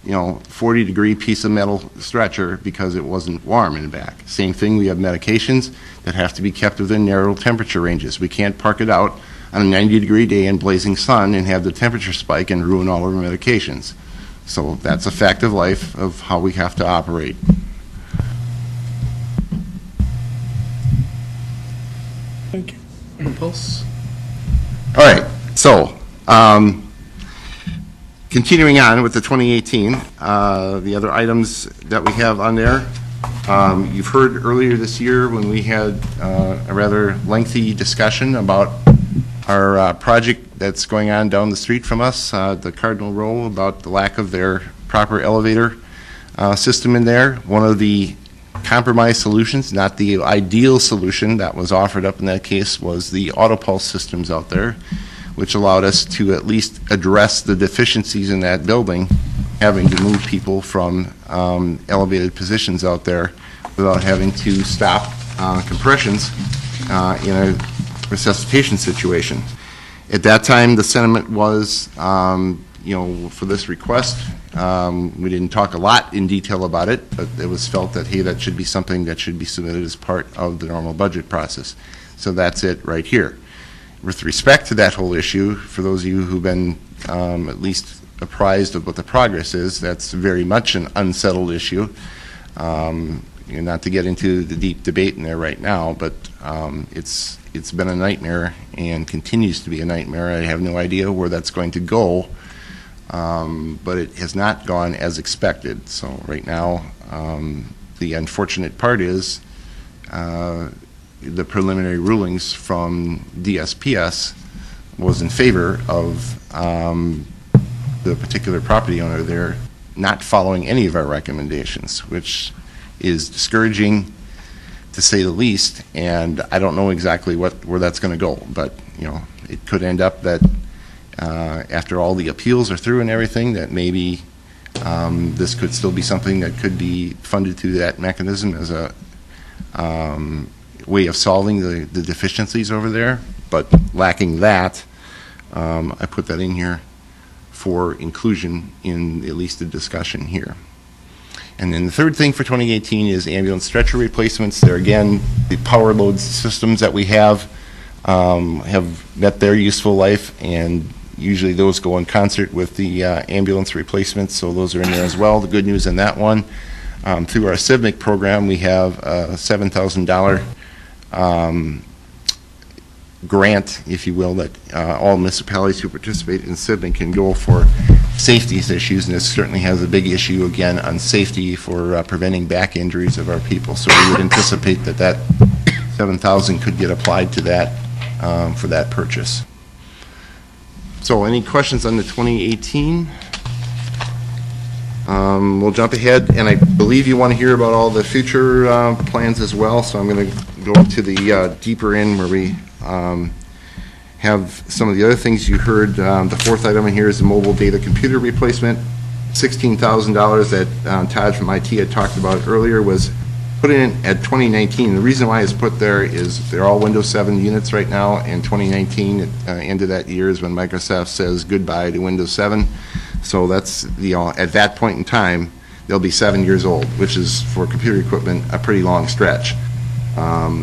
40-degree piece of metal stretcher because it wasn't warm in the back. Same thing, we have medications that have to be kept within narrow temperature ranges. We can't park it out on a 90-degree day in blazing sun and have the temperature spike and ruin all of our medications. So that's a fact of life of how we have to operate. Thank you. Impulse. All right, so continuing on with the 2018, the other items that we have on there, you've heard earlier this year when we had a rather lengthy discussion about our project that's going on down the street from us, the Cardinal Row, about the lack of their proper elevator system in there. One of the compromise solutions, not the ideal solution that was offered up in that case, was the auto-pulse systems out there, which allowed us to at least address the deficiencies in that building, having to move people from elevated positions out there without having to stop compressions in a resuscitation situation. At that time, the sentiment was, for this request, we didn't talk a lot in detail about it, but it was felt that, hey, that should be something that should be submitted as part of the normal budget process. So that's it right here. With respect to that whole issue, for those of you who've been at least apprised of what the progress is, that's very much an unsettled issue. Not to get into the deep debate in there right now, but it's been a nightmare and continues to be a nightmare. I have no idea where that's going to go, but it has not gone as expected. So right now, the unfortunate part is the preliminary rulings from DSPS was in favor of the particular property owner there not following any of our recommendations, which is discouraging to say the least, and I don't know exactly where that's going to go, but it could end up that after all the appeals are through and everything, that maybe this could still be something that could be funded through that mechanism as a way of solving the deficiencies over there. But lacking that, I put that in here for inclusion in at least the discussion here. And then the third thing for 2018 is ambulance stretcher replacements. There again, the power load systems that we have met their useful life, and usually those go in concert with the ambulance replacements, so those are in there as well. The good news in that one, through our CIVMIC program, we have a $7,000 grant, if you will, that all municipalities who participate in CIVMIC can go for safety issues, and this certainly has a big issue again on safety for preventing back injuries of our people. So we would anticipate that that $7,000 could get applied to that for that purchase. So any questions on the 2018? We'll jump ahead, and I believe you want to hear about all the future plans as well, so I'm going to go to the deeper end where we have some of the other things you heard. The fourth item in here is the mobile data computer replacement. $16,000 that Todd from IT had talked about earlier was put in at 2019. The reason why it's put there is they're all Windows 7 units right now, and 2019, end of that year, is when Microsoft says goodbye to Windows 7. So that's, at that point in time, they'll be 7 years old, which is, for computer equipment, a pretty long stretch.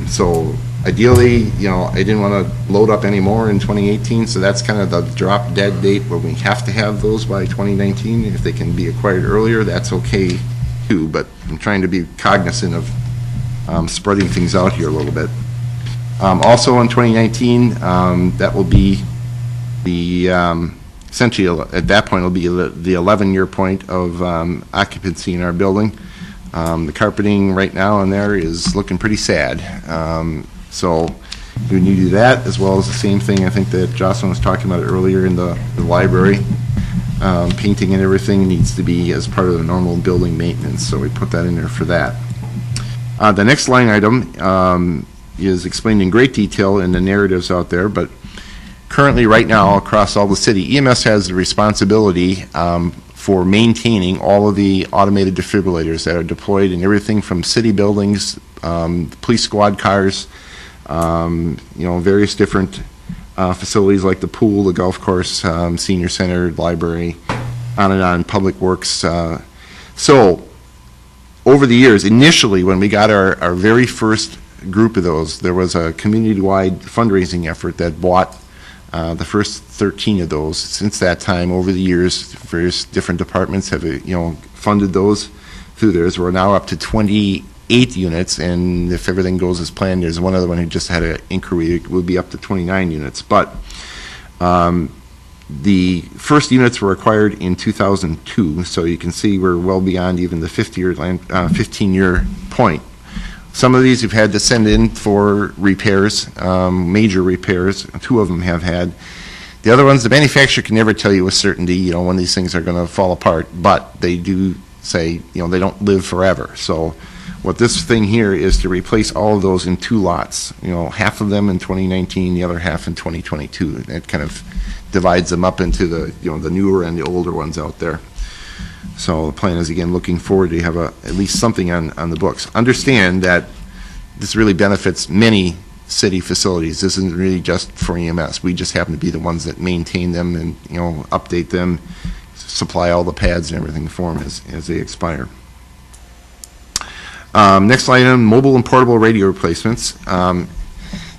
So ideally, I didn't want to load up any more in 2018, so that's kind of the drop dead date where we have to have those by 2019. If they can be acquired earlier, that's okay too, but I'm trying to be cognizant of spreading things out here a little bit. Also in 2019, that will be the, essentially at that point, it'll be the 11-year point of occupancy in our building. The carpeting right now in there is looking pretty sad. So we need to do that, as well as the same thing I think that Jocelyn was talking about earlier in the library. Painting and everything needs to be as part of the normal building maintenance, so we put that in there for that. The next line item is explained in great detail in the narratives out there, but currently right now across all the city, EMS has the responsibility for maintaining all of the automated defibrillators that are deployed in everything from city buildings, police squad cars, various different facilities like the pool, the golf course, senior center, library, on and on, public works. So over the years, initially when we got our very first group of those, there was a community-wide fundraising effort that bought the first 13 of those. Since that time, over the years, various different departments have funded those through theirs. We're now up to 28 units, and if everything goes as planned, there's one other one who just had an inquiry. It will be up to 29 units. But the first units were acquired in 2002, so you can see we're well beyond even the 15-year point. Some of these we've had to send in for repairs, major repairs. 2 of them have had. The other ones, the manufacturer can never tell you with certainty, when these things are going to fall apart, but they do say, they don't live forever. So What this thing here is to replace all of those in 2 lots, half of them in 2019, the other half in 2022. That kind of divides them up into the newer and the older ones out there. So the plan is, again, looking forward to have at least something on the books. Understand that this really benefits many city facilities. This isn't really just for EMS. We just happen to be the ones that maintain them and, update them, supply all the pads and everything for them as they expire. Next item, mobile and portable radio replacements.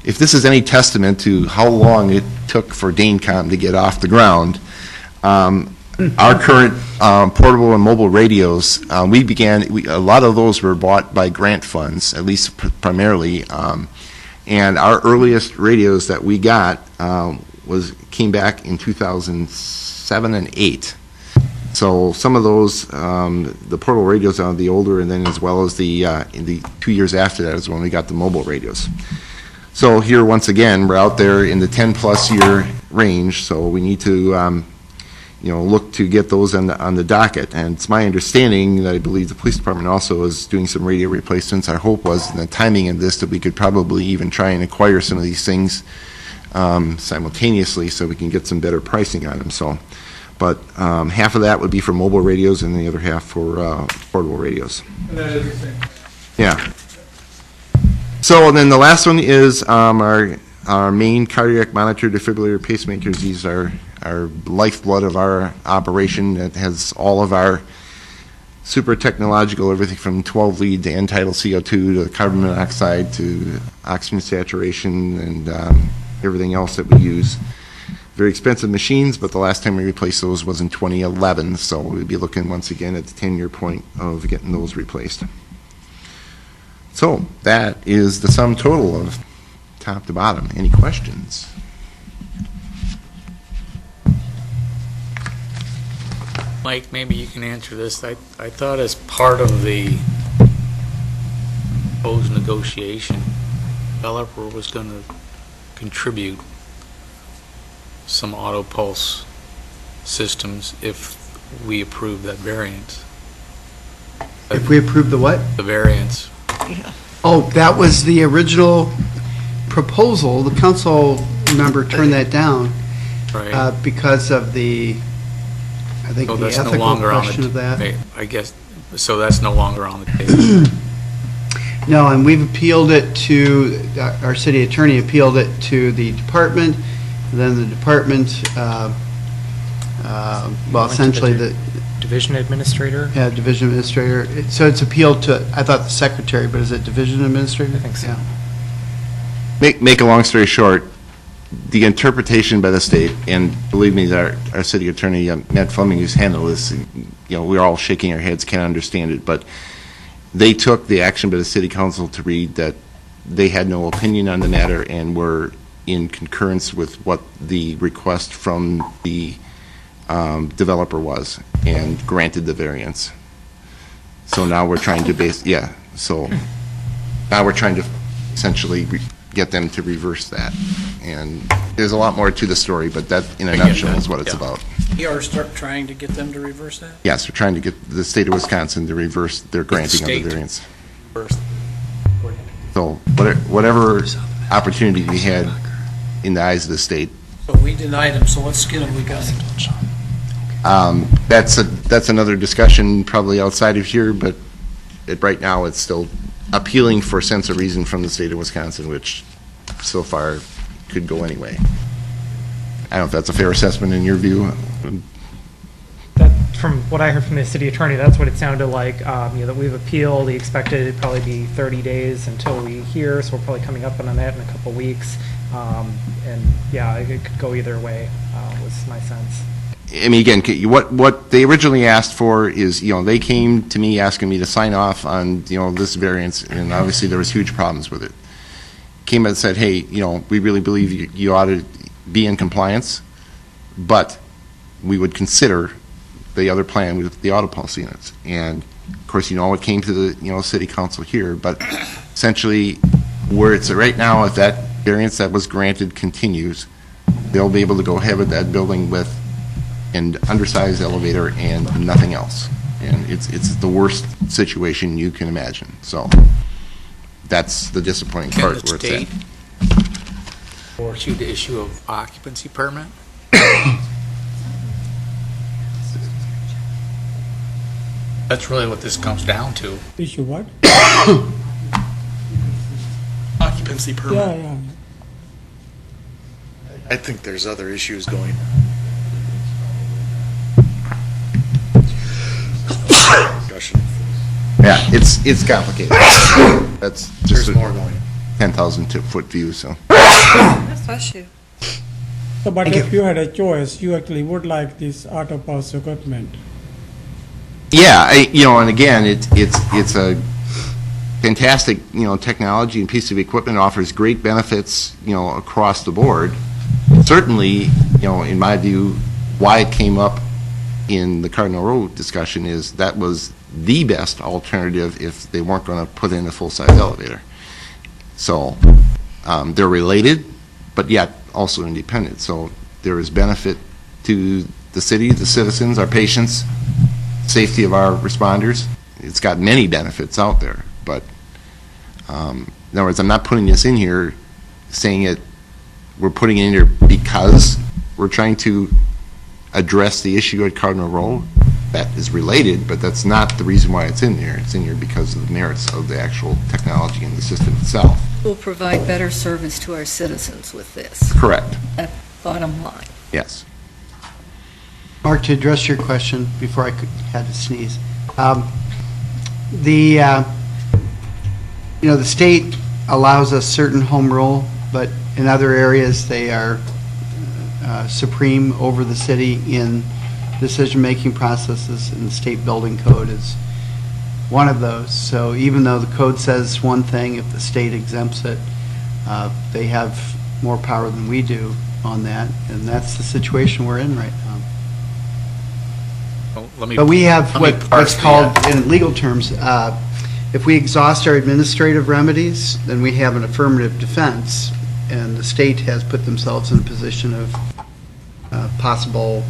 If this is any testament to how long it took for Danecom to get off the ground, our current portable and mobile radios, a lot of those were bought by grant funds, at least primarily, and our earliest radios that we got came back in 2007 and 8. So some of those, the portable radios are the older, and then as well as in the 2 years after that is when we got the mobile radios. So here, once again, we're out there in the 10-plus year range, so we need to, look to get those on the docket. And it's my understanding that I believe the police department also is doing some radio replacements. Our hope was in the timing of this that we could probably even try and acquire some of these things simultaneously so we can get some better pricing on them. So. But half of that would be for mobile radios and the other half for portable radios. And that is the same. Yeah. So then the last one is our main cardiac monitor defibrillator pacemakers. These are our lifeblood of our operation. That has all of our super technological, everything from 12 lead to end-tidal CO2 to carbon monoxide to oxygen saturation and everything else that we use. Very expensive machines, but the last time we replaced those was in 2011, so we'd be looking once again at the 10-year point of getting those replaced. So that is the sum total of top to bottom. Any questions? Mike, maybe you can answer this. I thought as part of the proposed negotiation, the developer was going to contribute some auto pulse systems if we approve that variance. If we approve the what? The variance. Oh, that was the original proposal. The council member turned that down because of the, I think, the ethical question of that. I guess, so that's no longer on the table. No, and we've appealed it to, our city attorney appealed it to the department. Then the department, essentially the division administrator. Yeah, division administrator. So it's appealed to, I thought the secretary, but is it division administrator? I think so. Yeah. Make a long story short, the interpretation by the state, and believe me, our city attorney, Matt Fleming, who's handled this, we're all shaking our heads, can't understand it, but they took the action by the city council to read that they had no opinion on the matter and were in concurrence with what the request from the developer was and granted the variance. So now we're trying to now we're trying to essentially get them to reverse that. And there's a lot more to the story, but that in a nutshell is what it's about. We are trying to get them to reverse that? Yes, we're trying to get the state of Wisconsin to reverse their granting of the variance. So whatever opportunity we had in the eyes of the state. So we denied them, so what skin have we got? That's another discussion probably outside of here, but right now it's still appealing for a sense of reason from the state of Wisconsin, which so far could go anyway. I don't know if that's a fair assessment in your view. From what I heard from the city attorney, that's what it sounded like, that we've appealed. He expected it'd probably be 30 days until we hear, so we're probably coming up on that in a couple weeks. And yeah, it could go either way, was my sense. I mean, again, what they originally asked for is, they came to me asking me to sign off on, this variance, and obviously there was huge problems with it. Came and said, hey, we really believe you ought to be in compliance, but we would consider the other plan with the auto pulse units. And of course, it came to the, city council here, but essentially where it's at right now, if that variance that was granted continues, they'll be able to go ahead with that building with an undersized elevator and nothing else. And it's the worst situation you can imagine. So that's the disappointing Can part the where it's at. state force you to issue an occupancy permit? That's really what this comes down to. Issue what? Occupancy permit. Yeah, yeah. I think there's other issues going discussion. Yeah, it's complicated. That's just There's more going. 10,000 foot view, so. Bless you. So, but if you had a choice, you actually would like this auto pause equipment. Yeah, and again, it's a fantastic, technology and piece of equipment, offers great benefits, across the board. Certainly, in my view, why it came up in the Cardinal Road discussion is that was the best alternative if they weren't going to put in a full-size elevator. So they're related, but yet also independent. So there is benefit to the city, the citizens, our patients, safety of our responders. It's got many benefits out there, but in other words, I'm not putting this in here saying we're putting it in here because we're trying to address the issue at Cardinal Road. That is related, but that's not the reason why it's in there. It's in here because of the merits of the actual technology and the system itself. We'll provide better service to our citizens with this. Correct. Bottom line. Yes. Mark, to address your question before I had to sneeze, the state allows us certain home rule, but in other areas they are supreme over the city in decision-making processes, and the state building code is one of those. So even though the code says one thing, if the state exempts it, they have more power than we do on that, and that's the situation we're in right now. But we have what's called, in legal terms, if we exhaust our administrative remedies, then we have an affirmative defense, and the state has put themselves in a position of possible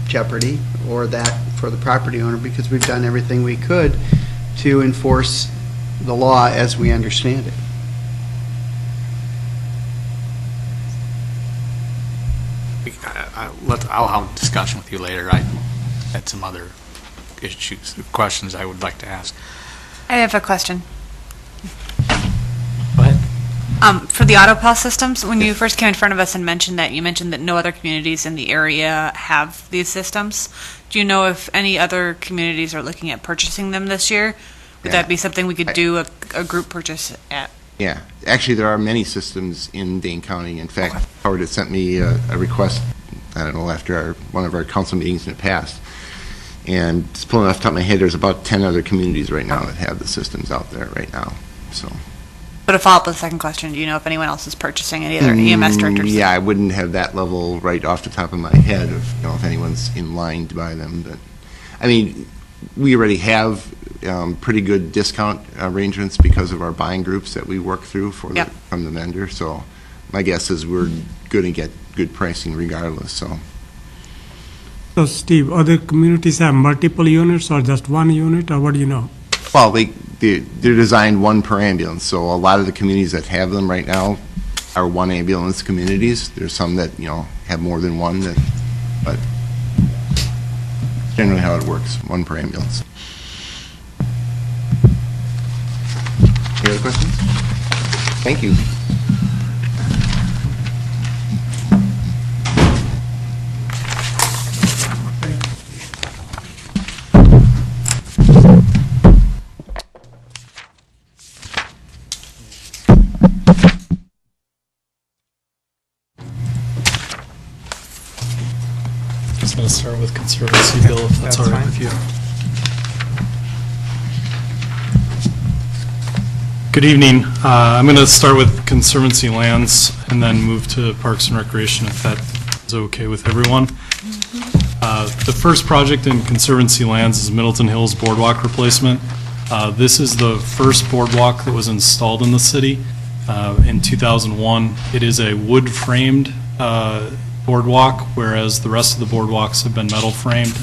jeopardy or that for the property owner, because we've done everything we could to enforce the law as we understand it. I'll have a discussion with you later. I had some other issues, questions I would like to ask. I have a question. Go ahead. For the auto pause systems, when you first came in front of us and mentioned that no other communities in the area have these systems, do you know if any other communities are looking at purchasing them this year? Would that be something we could do a group purchase at? Yeah, actually there are many systems in Dane County. In fact, Howard had sent me a request, I don't know, after one of our council meetings in the past. And just pulling off the top of my head, there's about 10 other communities right now that have the systems out there right now. So. But a follow-up to the second question, do you know if anyone else is purchasing any other EMS directors? Yeah, I wouldn't have that level right off the top of my head of if anyone's in line to buy them. But I mean, we already have pretty good discount arrangements because of our buying groups that we work through from the vendor. So my guess is we're going to get good pricing regardless. So Steve, other communities have multiple units or just one unit, or what do you know? Well, they're designed one per ambulance. So a lot of the communities that have them right now are one ambulance communities. There's some that have more than one, but generally how it works, one per ambulance. Any other questions? Thank you. Just going to start with Conservancy, Bill, if that's all right with you. Good evening. I'm going to start with Conservancy Lands and then move to Parks and Recreation if that is okay with everyone. The first project in Conservancy Lands is Middleton Hills Boardwalk replacement. This is the first boardwalk that was installed in the city in 2001. It is a wood-framed boardwalk, whereas the rest of the boardwalks have been metal framed.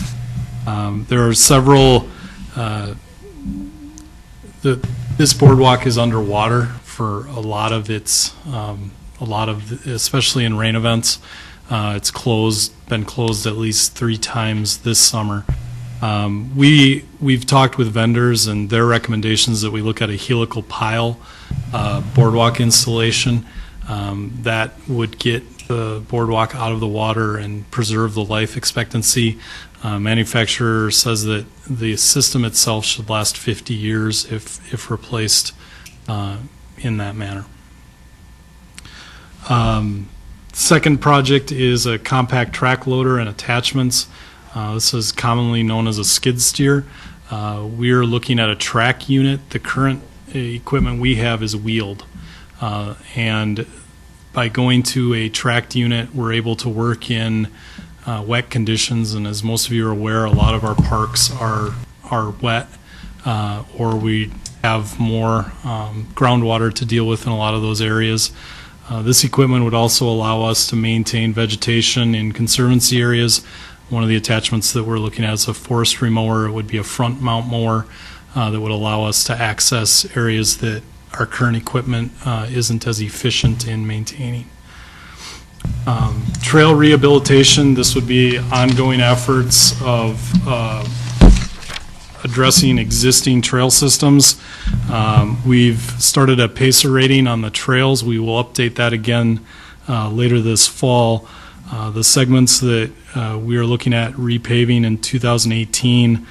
There are several, this boardwalk is underwater for a lot of its, especially in rain events. It's been closed at least 3 times this summer. We've talked with vendors, and their recommendations that we look at a helical pile boardwalk installation that would get the boardwalk out of the water and preserve the life expectancy. Manufacturer says that the system itself should last 50 years if replaced in that manner. Second project is a compact track loader and attachments. This is commonly known as a skid steer. We are looking at a track unit. The current equipment we have is wheeled. And by going to a tracked unit, we're able to work in wet conditions. And as most of you are aware, a lot of our parks are wet, or we have more groundwater to deal with in a lot of those areas. This equipment would also allow us to maintain vegetation in conservancy areas. One of the attachments that we're looking at is a forestry mower. It would be a front mount mower that would allow us to access areas that our current equipment isn't as efficient in maintaining. Trail rehabilitation, this would be ongoing efforts of addressing existing trail systems. We've started a PACER rating on the trails. We will update that again later this fall. The segments that we are looking at repaving in 2018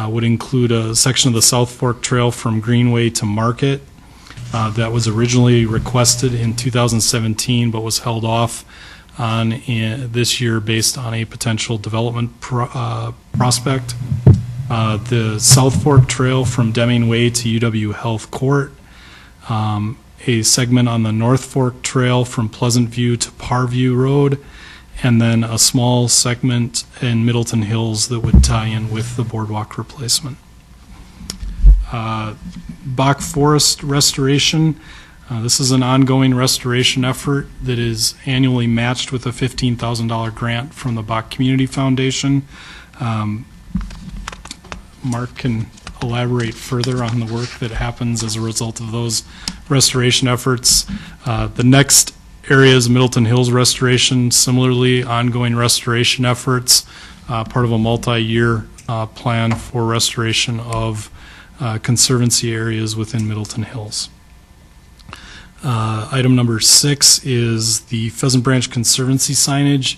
would include a section of the South Fork Trail from Greenway to Market. That was originally requested in 2017 but was held off on this year based on a potential development prospect. The South Fork Trail from Deming Way to UW Health Court. A segment on the North Fork Trail from Pleasant View to Parview Road, and then a small segment in Middleton Hills that would tie in with the boardwalk replacement. Bach Forest restoration. This is an ongoing restoration effort that is annually matched with a $15,000 grant from the Bach Community Foundation. Mark can elaborate further on the work that happens as a result of those restoration efforts. The next area is Middleton Hills restoration, similarly ongoing restoration efforts, part of a multi-year plan for restoration of conservancy areas within Middleton Hills. Item number 6 is the Pheasant Branch Conservancy signage.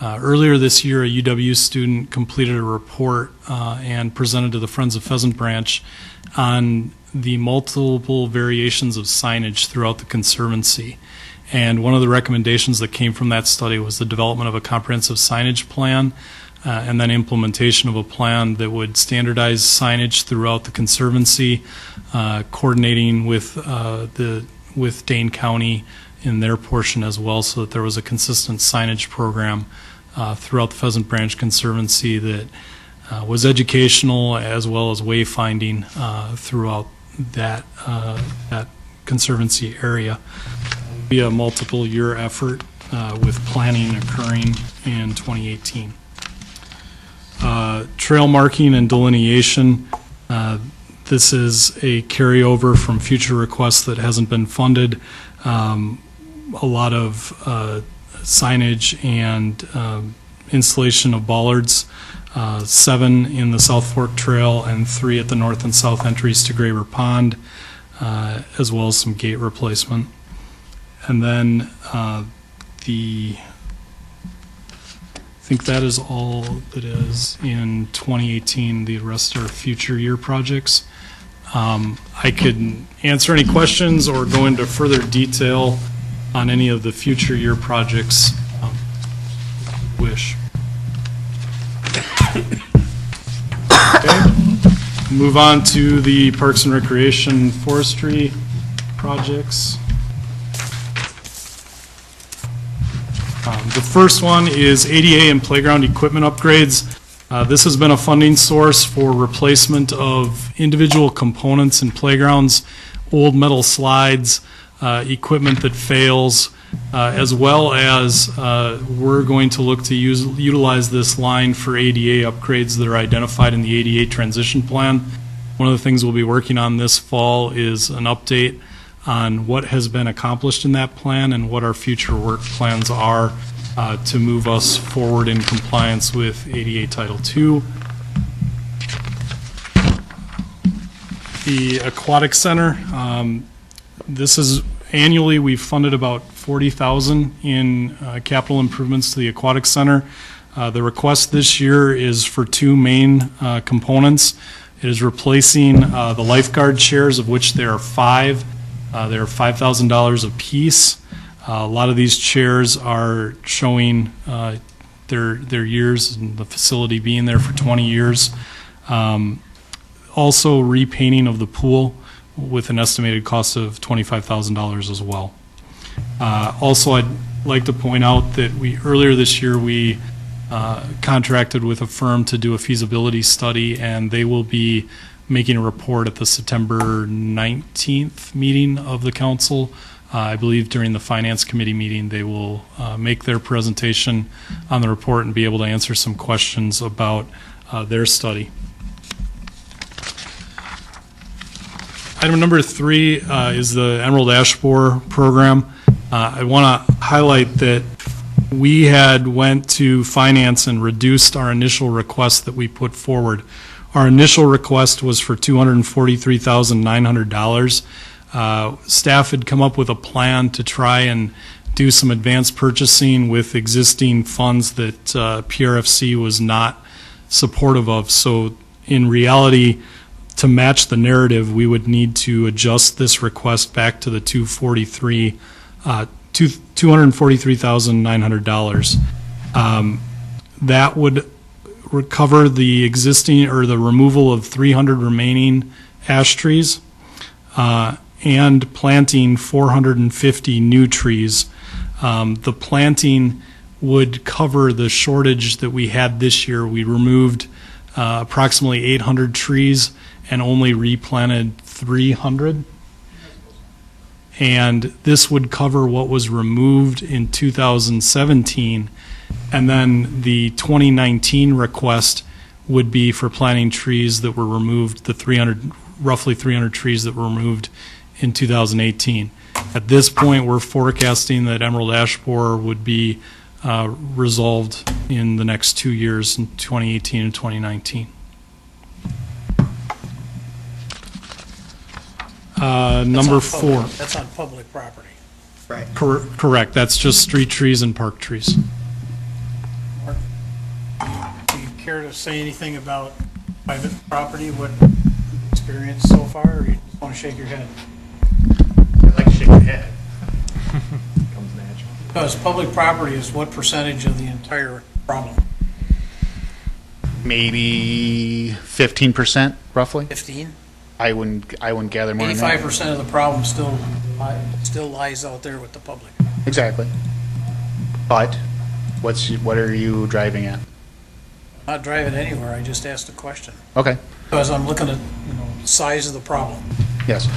Earlier this year, a UW student completed a report and presented to the Friends of Pheasant Branch on the multiple variations of signage throughout the Conservancy. And one of the recommendations that came from that study was the development of a comprehensive signage plan and then implementation of a plan that would standardize signage throughout the Conservancy, coordinating with Dane County in their portion as well, so that there was a consistent signage program throughout the Pheasant Branch Conservancy that was educational as well as wayfinding throughout that conservancy area. It will be a multiple year effort with planning occurring in 2018. Trail marking and delineation. This is a carryover from future requests that hasn't been funded. A lot of signage and installation of bollards, 7 in the South Fork Trail and 3 at the north and south entries to Graver Pond, as well as some gate replacement. And then I think that is all that is in 2018. The rest are future year projects. I could answer any questions or go into further detail on any of the future year projects wish. Okay. Move on to the Parks and Recreation Forestry projects. The first one is ADA and playground equipment upgrades. This has been a funding source for replacement of individual components in playgrounds, old metal slides, equipment that fails, as well as we're going to look to utilize this line for ADA upgrades that are identified in the ADA transition plan. One of the things we'll be working on this fall is an update on what has been accomplished in that plan and what our future work plans are to move us forward in compliance with ADA Title II. The Aquatic Center, this is annually we've funded about $40,000 in capital improvements to the Aquatic Center. The request this year is for two main components. It is replacing the lifeguard chairs, of which there are 5. They're $5,000 a piece. A lot of these chairs are showing their years and the facility being there for 20 years. Also repainting of the pool with an estimated cost of $25,000 as well. Also, I'd like to point out that earlier this year we contracted with a firm to do a feasibility study, and they will be making a report at the September 19th meeting of the council. I believe during the Finance Committee meeting they will make their presentation on the report and be able to answer some questions about their study. Item number 3 is the Emerald Ash Borer program. I want to highlight that we had went to finance and reduced our initial request that we put forward. Our initial request was for $243,900. Staff had come up with a plan to try and do some advanced purchasing with existing funds that PRFC was not supportive of. So in reality, to match the narrative, we would need to adjust this request back to the $243,900. That would recover the existing or the removal of 300 remaining ash trees and planting 450 new trees. The planting would cover the shortage that we had this year. We removed approximately 800 trees and only replanted 300. And this would cover what was removed in 2017. And then the 2019 request would be for planting trees that were removed, the roughly 300 trees that were removed in 2018. At this point, we're forecasting that Emerald Ash Borer would be resolved in the next 2 years, in 2018 and 2019. Number 4. That's on public property. Right. Correct. That's just street trees and park trees. Do you care to say anything about private property, what experience so far, or you just want to shake your head? I like to shake your head. Comes natural. Because public property is what percentage of the entire problem? Maybe 15%, roughly. 15? I wouldn't gather more than that. 85% of the problem still lies out there with the public. Exactly. But what are you driving at? Not driving anywhere, I just asked a question. Okay. Because I'm looking at, size of the problem. Yes.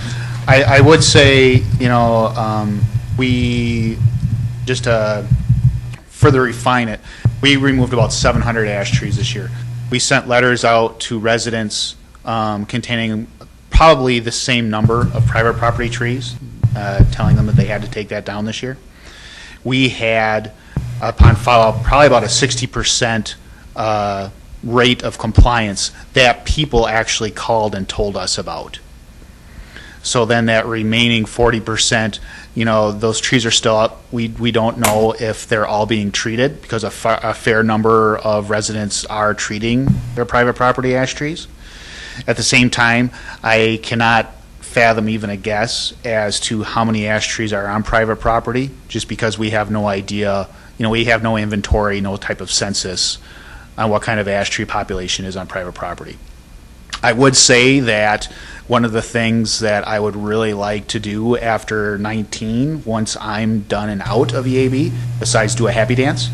I would say, we, just to further refine it, we removed about 700 ash trees this year. We sent letters out to residents containing probably the same number of private property trees, telling them that they had to take that down this year. We had, upon follow-up, probably about a 60% rate of compliance that people actually called and told us about. So then that remaining 40%, those trees are still up. We don't know if they're all being treated because a fair number of residents are treating their private property ash trees. At the same time, I cannot fathom even a guess as to how many ash trees are on private property, just because we have no idea, we have no inventory, no type of census on what kind of ash tree population is on private property. I would say that one of the things that I would really like to do after 19, once I'm done and out of EAB, besides do a happy dance,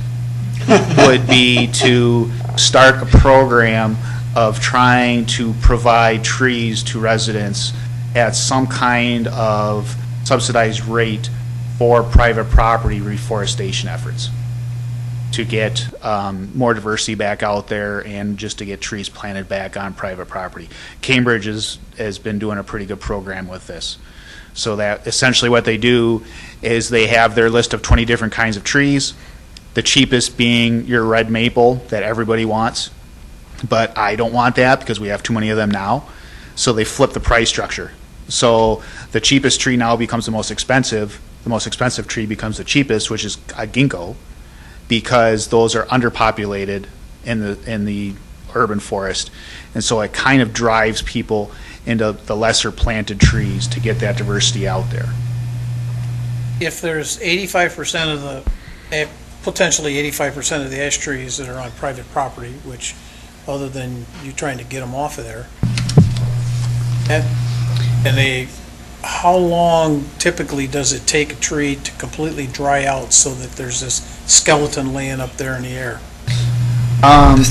would be to start a program of trying to provide trees to residents at some kind of subsidized rate for private property reforestation efforts to get more diversity back out there and just to get trees planted back on private property. Cambridge has been doing a pretty good program with this. So that essentially what they do is they have their list of 20 different kinds of trees, the cheapest being your red maple that everybody wants, but I don't want that because we have too many of them now. So they flip the price structure. So the cheapest tree now becomes the most expensive tree becomes the cheapest, which is a ginkgo, because those are underpopulated in the urban forest. And so it kind of drives people into the lesser planted trees to get that diversity out there. If there's 85% of the, potentially 85% of the ash trees that are on private property, which, other than you trying to get them off of there, how long typically does it take a tree to completely dry out so that there's this skeleton laying up there in the air?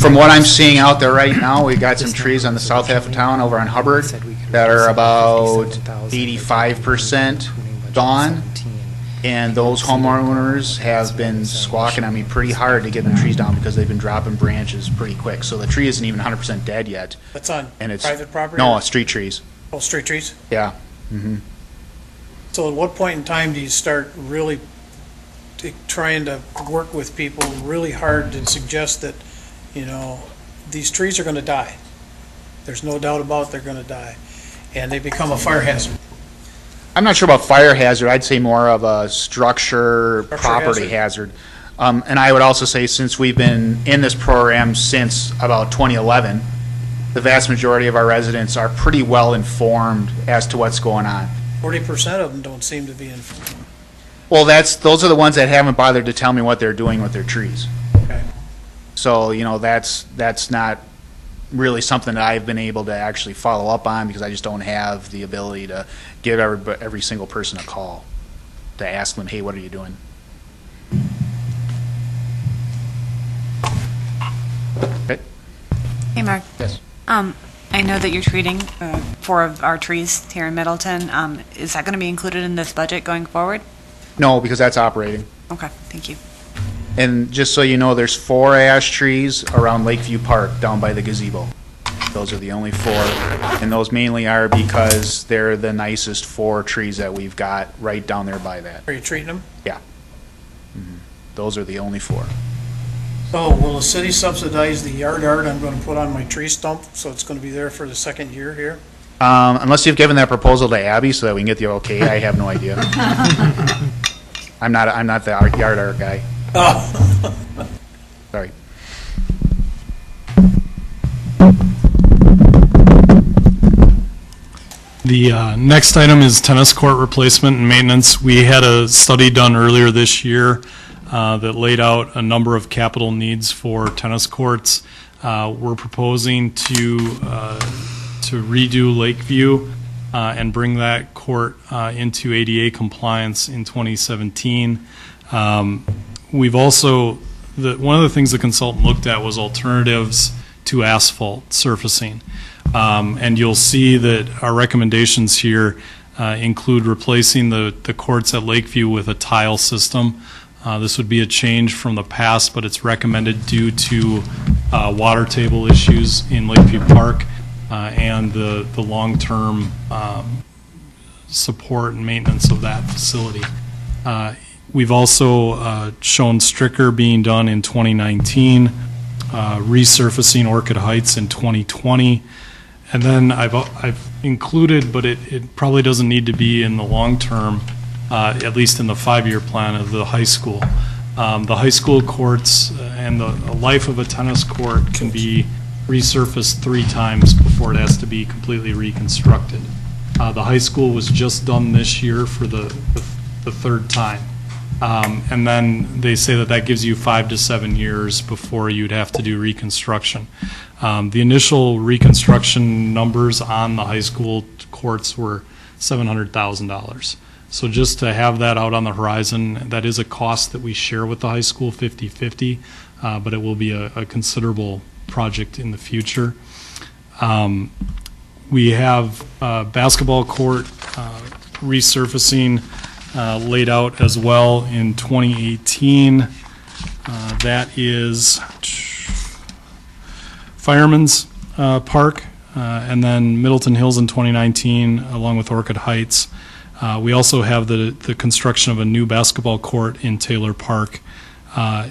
From what I'm seeing out there right now, we've got some trees on the south half of town over on Hubbard that are about 85% gone, and those homeowners have been squawking at me pretty hard to get the trees down because they've been dropping branches pretty quick. So the tree isn't even 100% dead yet. That's on and it's private property? No, street trees. Oh, street trees? Yeah. Mm-hmm. So at what point in time do you start really trying to work with people really hard to suggest that, you know, these trees are going to die? There's no doubt about it, they're going to die. And they become a fire hazard. I'm not sure about fire hazard. I'd say more of a structure property hazard. And I would also say, since we've been in this program since about 2011, the vast majority of our residents are pretty well informed as to what's going on. 40% of them don't seem to be informed. Well, those are the ones that haven't bothered to tell me what they're doing with their trees. Okay. So, you know, that's not really something that I've been able to actually follow up on because I just don't have the ability to give every single person a call to ask them, hey, what are you doing? Okay. Hey, Mark. Yes. I know that you're treating 4 of our trees here in Middleton. Is that going to be included in this budget going forward? No, because that's operating. Okay, thank you. And just so you know, there's 4 ash trees around Lakeview Park down by the gazebo. Those are the only 4, and those mainly are because they're the nicest 4 trees that we've got right down there by that. Are you treating them? Yeah. Mm-hmm. Those are the only 4. So will the city subsidize the yard art I'm going to put on my tree stump, so it's going to be there for the second year here? Unless you've given that proposal to Abby so that we can get the okay, I have no idea. I'm not the yard art guy. Oh. Sorry. The next item is tennis court replacement and maintenance. We had a study done earlier this year that laid out a number of capital needs for tennis courts. We're proposing to redo Lakeview and bring that court into ADA compliance in 2017. We've also, one of the things the consultant looked at was alternatives to asphalt surfacing. And you'll see that our recommendations here include replacing the courts at Lakeview with a tile system. This would be a change from the past, but it's recommended due to water table issues in Lakeview Park and the long-term support and maintenance of that facility. We've also shown Stricker being done in 2019, resurfacing Orchid Heights in 2020, and then I've included, but it probably doesn't need to be in the long term, at least in the 5-year plan of the high school. The high school courts and the life of a tennis court can be resurfaced 3 times before it has to be completely reconstructed. The high school was just done this year for the 3rd time. And then they say that gives you 5 to 7 years before you'd have to do reconstruction. The initial reconstruction numbers on the high school courts were $700,000. So just to have that out on the horizon, that is a cost that we share with the high school 50-50, but it will be a considerable project in the future. We have basketball court resurfacing laid out as well in 2018. That is Fireman's Park, and then Middleton Hills in 2019, along with Orchid Heights. We also have the construction of a new basketball court in Taylor Park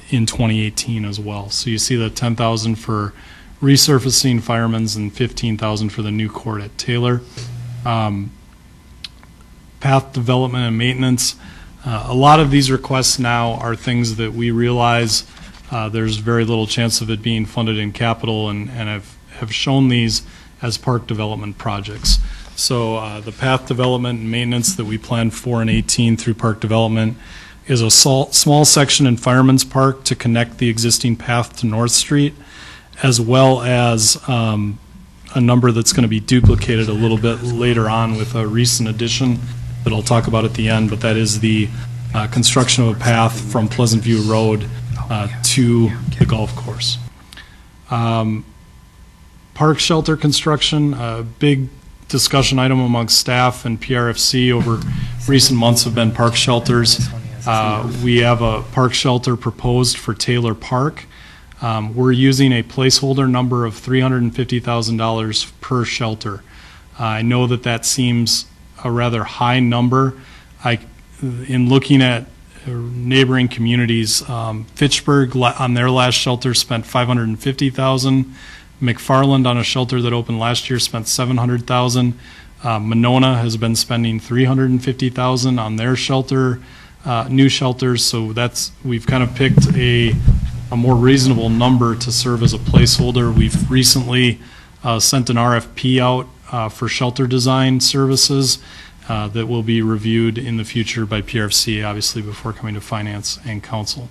in 2018 as well. So you see the $10,000 for resurfacing Fireman's and $15,000 for the new court at Taylor. Path development and maintenance. A lot of these requests now are things that we realize there's very little chance of it being funded in capital, and have shown these as park development projects. So the path development and maintenance that we planned for in 18 through park development is a small section in Fireman's Park to connect the existing path to North Street, as well as a number that's going to be duplicated a little bit later on with a recent addition that I'll talk about at the end, but that is the construction of a path from Pleasant View Road to the golf course. Park shelter construction, a big discussion item amongst staff and PRFC over recent months have been park shelters. We have a park shelter proposed for Taylor Park. We're using a placeholder number of $350,000 per shelter. I know that seems a rather high number. In looking at neighboring communities, Fitchburg on their last shelter spent $550,000. McFarland on a shelter that opened last year spent $700,000. Monona has been spending $350,000 on their shelter, new shelters. So we've kind of picked a more reasonable number to serve as a placeholder. We've recently sent an RFP out for shelter design services that will be reviewed in the future by PRFC, obviously before coming to Finance and Council.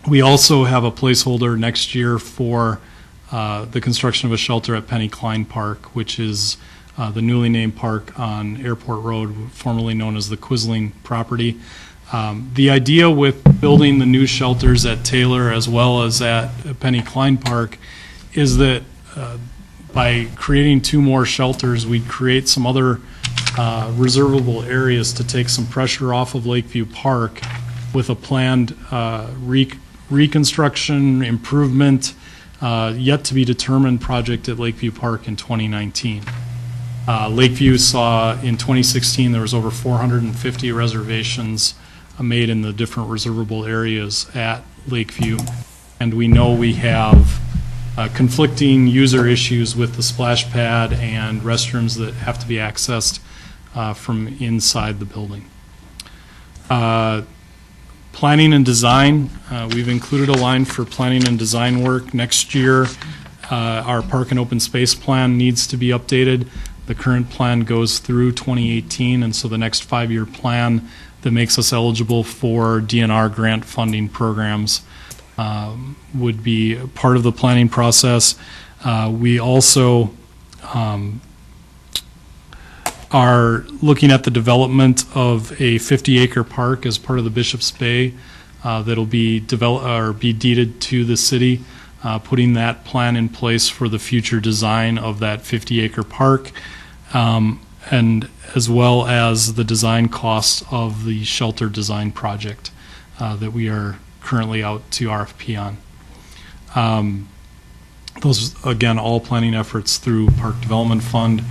We also have a placeholder next year for the construction of a shelter at Penny Klein Park, which is the newly named park on Airport Road, formerly known as the Quisling property. The idea with building the new shelters at Taylor as well as at Penny Klein Park is that by creating 2 more shelters, we'd create some other reservable areas to take some pressure off of Lakeview Park with a planned reconstruction, improvement, yet to be determined project at Lakeview Park in 2019. Lakeview saw in 2016 there was over 450 reservations made in the different reservable areas at Lakeview, and we know we have conflicting user issues with the splash pad and restrooms that have to be accessed from inside the building. Planning and design, we've included a line for planning and design work. Next year, our park and open space plan needs to be updated. The current plan goes through 2018, and so the next 5-year plan that makes us eligible for DNR grant funding programs would be part of the planning process. We also are looking at the development of a 50-acre park as part of the Bishop's Bay that'll be deeded to the city, putting that plan in place for the future design of that 50-acre park, and as well as the design costs of the shelter design project that we are currently out to RFP on. Those, again, all planning efforts through Park Development Fund.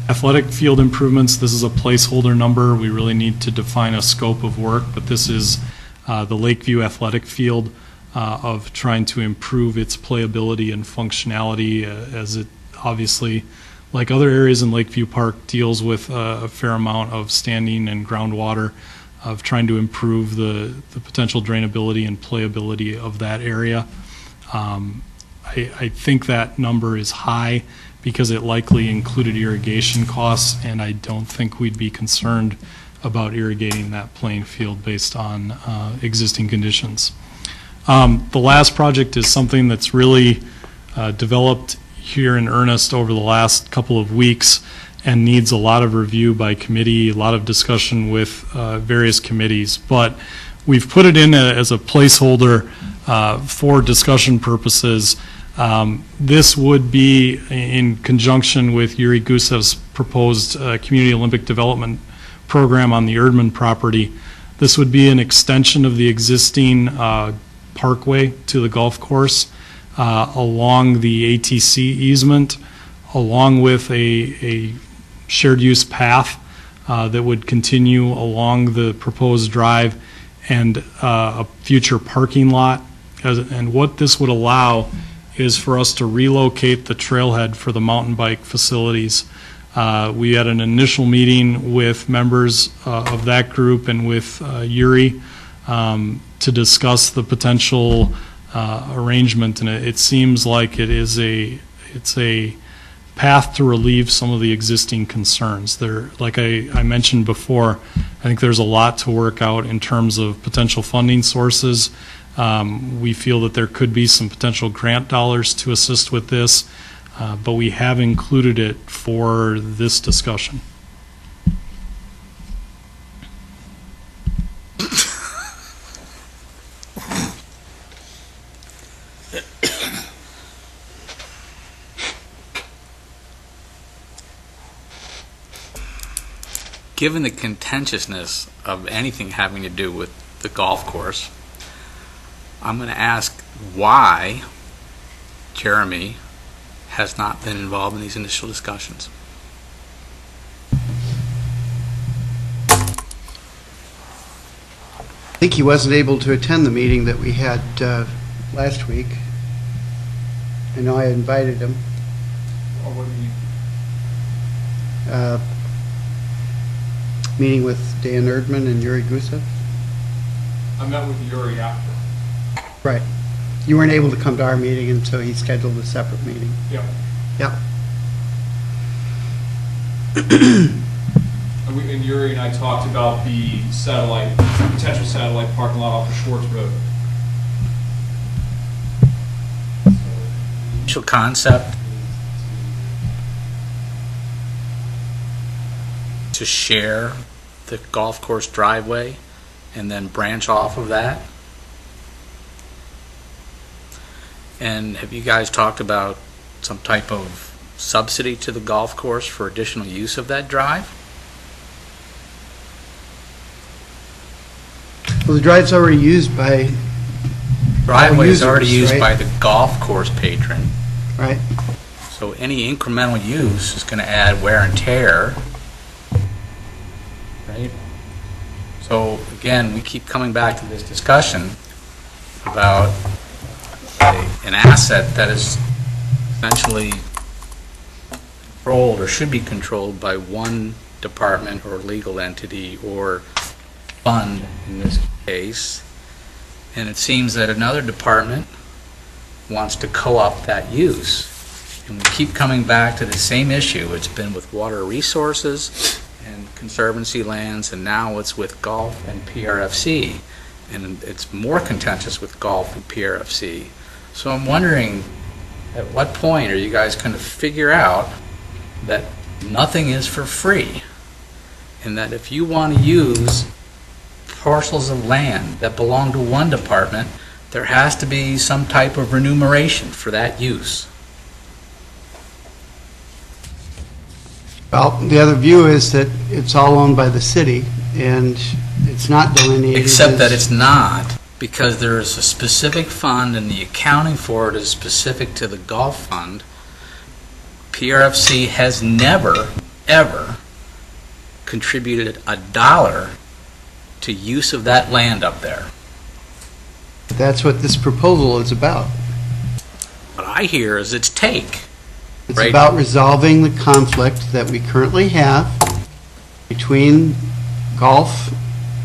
Athletic field improvements, this is a placeholder number. We really need to define a scope of work, but this is the Lakeview Athletic Field of trying to improve its playability and functionality as it obviously, like other areas in Lakeview Park, deals with a fair amount of standing and groundwater, of trying to improve the potential drainability and playability of that area. I think that number is high because it likely included irrigation costs, and I don't think we'd be concerned about irrigating that playing field based on existing conditions. The last project is something that's really developed here in earnest over the last couple of weeks and needs a lot of review by committee, a lot of discussion with various committees, but we've put it in as a placeholder for discussion purposes. This would be in conjunction with Yuri Gusev's proposed Community Olympic Development program on the Erdman property. This would be an extension of the existing parkway to the golf course along the ATC easement, along with a shared use path that would continue along the proposed drive and a future parking lot. And what this would allow is for us to relocate the trailhead for the mountain bike facilities. We had an initial meeting with members of that group and with Yuri to discuss the potential arrangement, and it seems like it's a path to relieve some of the existing concerns. There, like I mentioned before, I think there's a lot to work out in terms of potential funding sources. We feel that there could be some potential grant dollars to assist with this, but we have included it for this discussion. Given the contentiousness of anything having to do with the golf course, I'm going to ask why Jeremy has not been involved in these initial discussions. I think he wasn't able to attend the meeting that we had last week. I know I invited him. Or what do you? Meeting with Dan Erdman and Yuri Gusev. I met with Yuri after. Right. You weren't able to come to our meeting, and so he scheduled a separate meeting. Yep. Yep. And Yuri and I talked about the potential satellite parking lot off of Schwartz Road. Initial concept to share the golf course driveway and then branch off of that. And have you guys talked about some type of subsidy to the golf course for additional use of that drive? Well, the drive's already used by Driveway is already users, used right? by the golf course patron. Right. So any incremental use is going to add wear and tear. Right? So again, we keep coming back to this discussion about an asset that is essentially controlled or should be controlled by one department or legal entity or fund in this case. And it seems that another department wants to co-opt that use. And we keep coming back to the same issue. It's been with water resources and conservancy lands, and now it's with golf and PRFC. And it's more contentious with golf and PRFC. So I'm wondering, at what point are you guys going to figure out that nothing is for free? And that if you want to use parcels of land that belong to one department, there has to be some type of remuneration for that use. Well, the other view is that it's all owned by the city, and it's not delineated. Except that it's not, because there is a specific fund and the accounting for it is specific to the golf fund. PRFC has never, ever contributed $1 to use of that land up there. That's what this proposal is about. What I hear is its take. It's Right. about resolving the conflict that we currently have between golf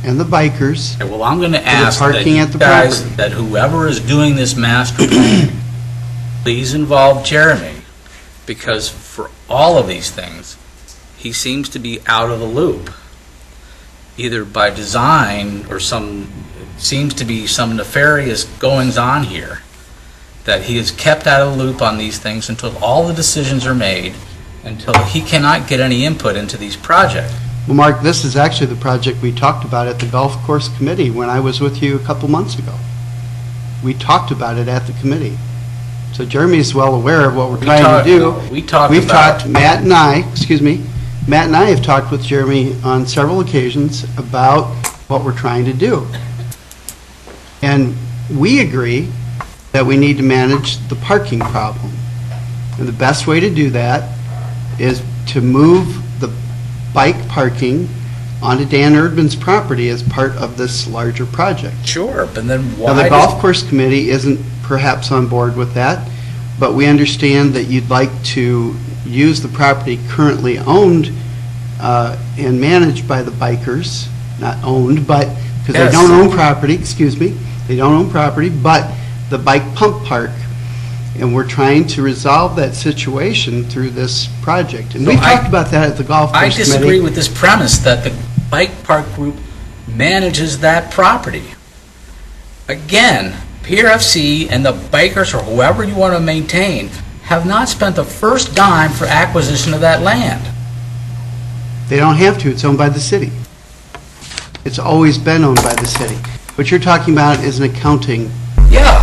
and the bikers. Okay, well, I'm going to the ask that parking you at the guys, property. that whoever is doing this master plan, please involve Jeremy, because for all of these things, he seems to be out of the loop, either by design or seems to be some nefarious goings-on here, that he is kept out of the loop on these things until all the decisions are made, until he cannot get any input into these projects. Well, Mark, this is actually the project we talked about at the Golf Course Committee when I was with you a couple months ago. We talked about it at the committee. So Jeremy is well aware of what we're trying to do. We've talked, Matt and I, Matt and I have talked with Jeremy on several occasions about what we're trying to do. And we agree that we need to manage the parking problem. And the best way to do that is to move the bike parking onto Dan Erdman's property as part of this larger project. Sure, but then Now, why? the golf course committee isn't perhaps on board with that, but we understand that you'd like to use the property currently owned and managed by the bikers, not owned, but, because they Yes. don't own property, excuse me, they don't own property, but the bike pump park. And we're trying to resolve that situation through this project. And So we've I- talked about that at the golf course I committee. disagree with this premise that the bike park group manages that property. Again, PRFC and the bikers, or whoever you want to maintain, have not spent the first dime for acquisition of that land. They don't have to, it's owned by the city. It's always been owned by the city. What you're talking about is an accounting Yeah,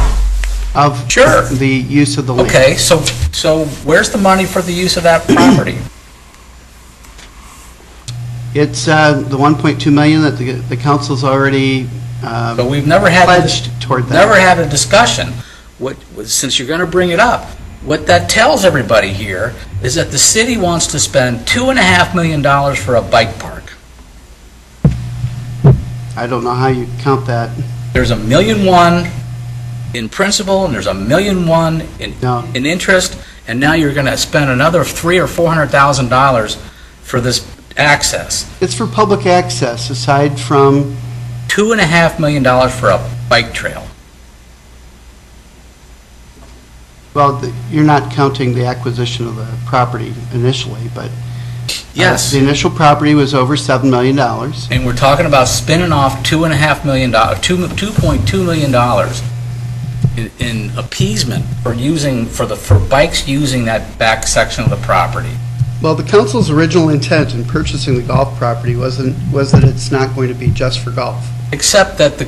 of Sure. the use of the land. okay, so where's the money for the use of that property? It's the 1.2 million that the council's already But we've never had, pledged toward that. never had a discussion. Since you're going to bring it up, what that tells everybody here is that the city wants to spend $2.5 million for a bike park. I don't know how you count that. There's $1.1 million in principal, and there's $1.1 million in interest, and now you're going to spend another $300,000 or $400,000 for this access. It's for public access, aside from, $2.5 million for a bike trail. well, you're not counting the acquisition of the property initially, but Yes. the initial property was over $7 million. And we're talking about spinning off $2.5 million, $2.2 million in appeasement for bikes using that back section of the property. Well, the council's original intent in purchasing the golf property was that it's not going to be just for golf. Except that the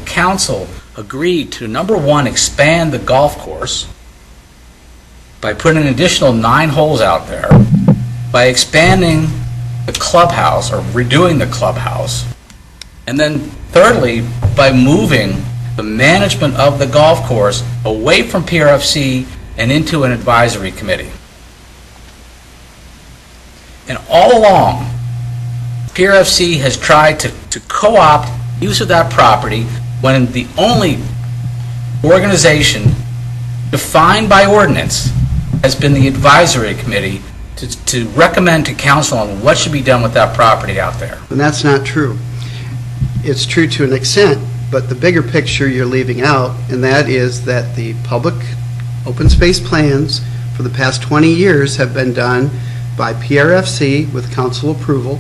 council agreed to, number one, expand the golf course by putting an additional 9 holes out there, by expanding the clubhouse or redoing the clubhouse, and then thirdly, by moving the management of the golf course away from PRFC and into an advisory committee. And all along, PRFC has tried to co-opt use of that property when the only organization defined by ordinance has been the advisory committee to recommend to council on what should be done with that property out there. And that's not true. It's true to an extent, but the bigger picture you're leaving out, and that is that the public open space plans for the past 20 years have been done by PRFC with council approval,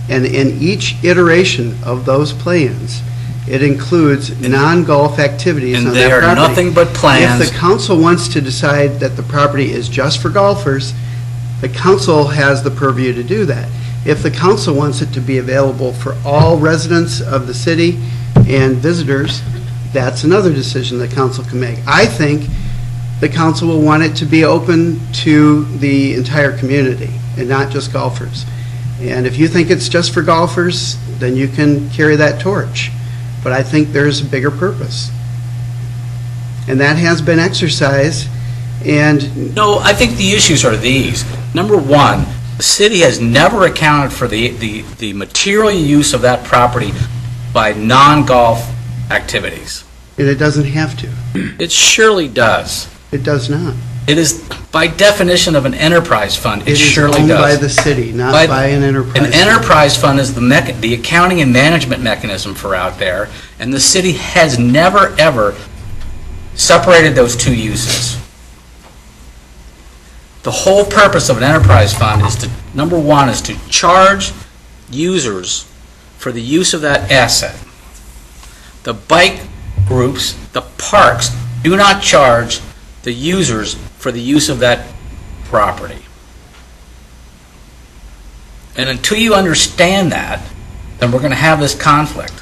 and in each iteration of those plans, it includes non-golf activities And on they that are property. nothing but plans. If the council wants to decide that the property is just for golfers, the council has the purview to do that. If the council wants it to be available for all residents of the city and visitors, that's another decision the council can make. I think the council will want it to be open to the entire community and not just golfers. And if you think it's just for golfers, then you can carry that torch. But I think there's a bigger purpose. And that has been exercised, and No, I think the issues are these. Number one, the city has never accounted for the material use of that property by non-golf activities. and it doesn't have to. It surely does. It does not. It is, by definition of an enterprise fund, it surely is owned does. by the city, not by an enterprise. An enterprise fund is the accounting and management mechanism for out there, and the city has never, ever separated those two uses. The whole purpose of an enterprise fund is to, number one, is to charge users for the use of that asset. The bike groups, the parks, do not charge the users for the use of that property. And until you understand that, then we're going to have this conflict.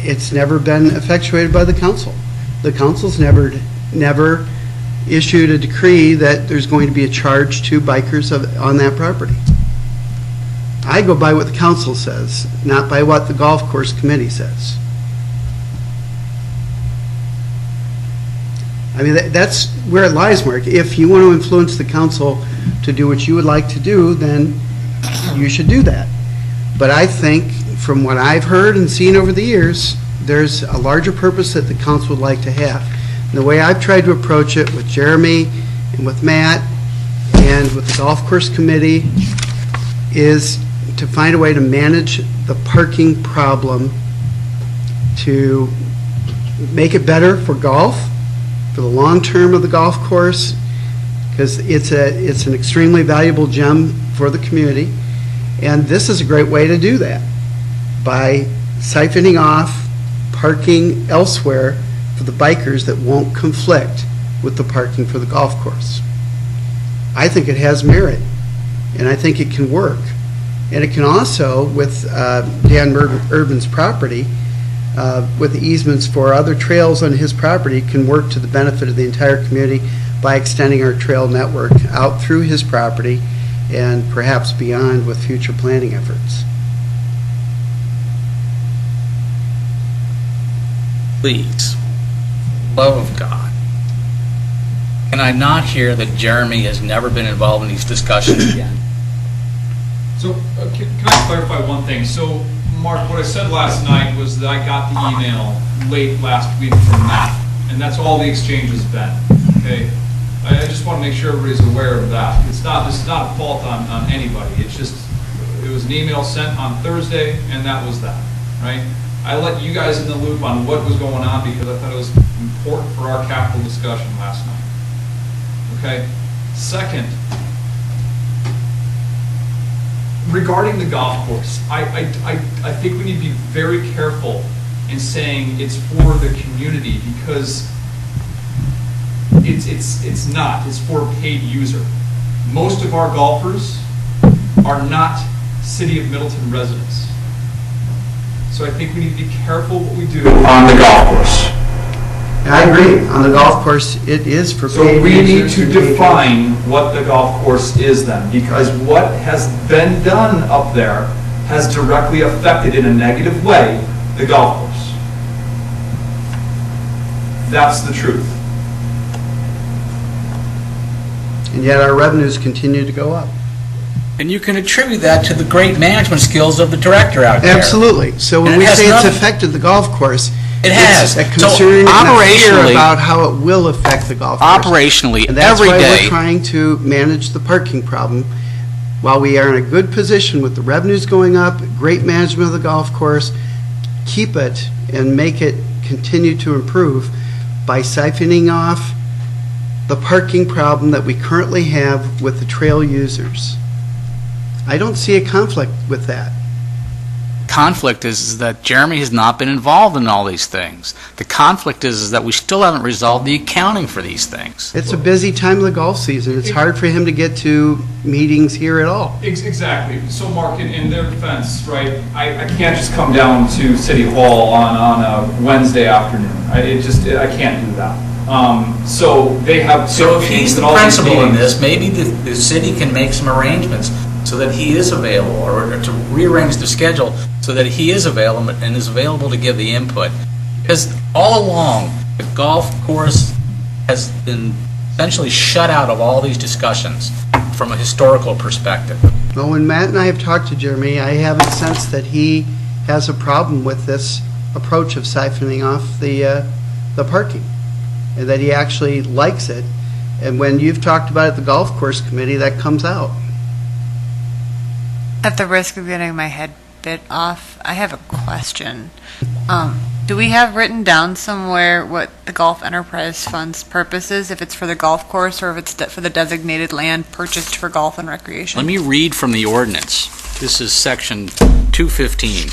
It's never been effectuated by the council. The council's never issued a decree that there's going to be a charge to bikers on that property. I go by what the council says, not by what the golf course committee says. I mean, that's where it lies, Mark. If you want to influence the council to do what you would like to do, then you should do that. But I think, from what I've heard and seen over the years, there's a larger purpose that the council would like to have. And the way I've tried to approach it with Jeremy and with Matt and with the golf course committee is to find a way to manage the parking problem to make it better for golf, for the long term of the golf course, because it's an extremely valuable gem for the community. And this is a great way to do that by siphoning off parking elsewhere for the bikers that won't conflict with the parking for the golf course. I think it has merit, and I think it can work. And it can also, with Dan Urban's property, with the easements for other trails on his property, can work to the benefit of the entire community by extending our trail network out through his property and perhaps beyond with future planning efforts. Please, love of God, can I not hear that Jeremy has never been involved in these discussions again? So can I clarify one thing? So Mark, what I said last night was that I got the email late last week from Matt, and that's all the exchange has been, okay? I just want to make sure everybody's aware of that. This is not a fault on anybody. It's just, it was an email sent on Thursday, and that was that, right? I let you guys in the loop on what was going on because I thought it was important for our capital discussion last night, okay? Second, regarding the golf course, I think we need to be very careful in saying it's for the community because it's not. It's for a paid user. Most of our golfers are not City of Middleton residents. So I think we need to be careful what we do on the golf course. I agree. On the golf course, it is for So paid we need users to define what the golf course is then, because what has been done up there has directly affected in a negative way the golf course. That's the truth. And yet our revenues continue to go up. And you can attribute that to the great management skills of the director out there. Absolutely. So when And we it has say it's nothing- affected the golf course, It has. it's a So concern and a fear operationally- about how it will affect the golf course. Operationally, And that's every why day. we're trying to manage the parking problem. While we are in a good position with the revenues going up, great management of the golf course, keep it and make it continue to improve by siphoning off the parking problem that we currently have with the trail users. I don't see a conflict with that. Conflict is that Jeremy has not been involved in all these things. The conflict is that we still haven't resolved the accounting for these things. It's a busy time of the golf season. It's hard for him to get to meetings here at all. Exactly. So Mark, in their defense, right, I can't just come down to City Hall on a Wednesday afternoon. I can't do that. So they have. So if he's the principal in this, maybe the city can make some arrangements so that he is available, or to rearrange the schedule so that he is available and is available to give the input. Because all along, the golf course has been essentially shut out of all these discussions from a historical perspective. Well, when Matt and I have talked to Jeremy, I haven't sensed that he has a problem with this approach of siphoning off the parking, and that he actually likes it. And when you've talked about it at the golf course committee, that comes out. At the risk of getting my head bit off, I have a question. Do we have written down somewhere what the Golf Enterprise Fund's purpose is, if it's for the golf course or if it's for the designated land purchased for golf and recreation? Let me read from the ordinance. This is section 215.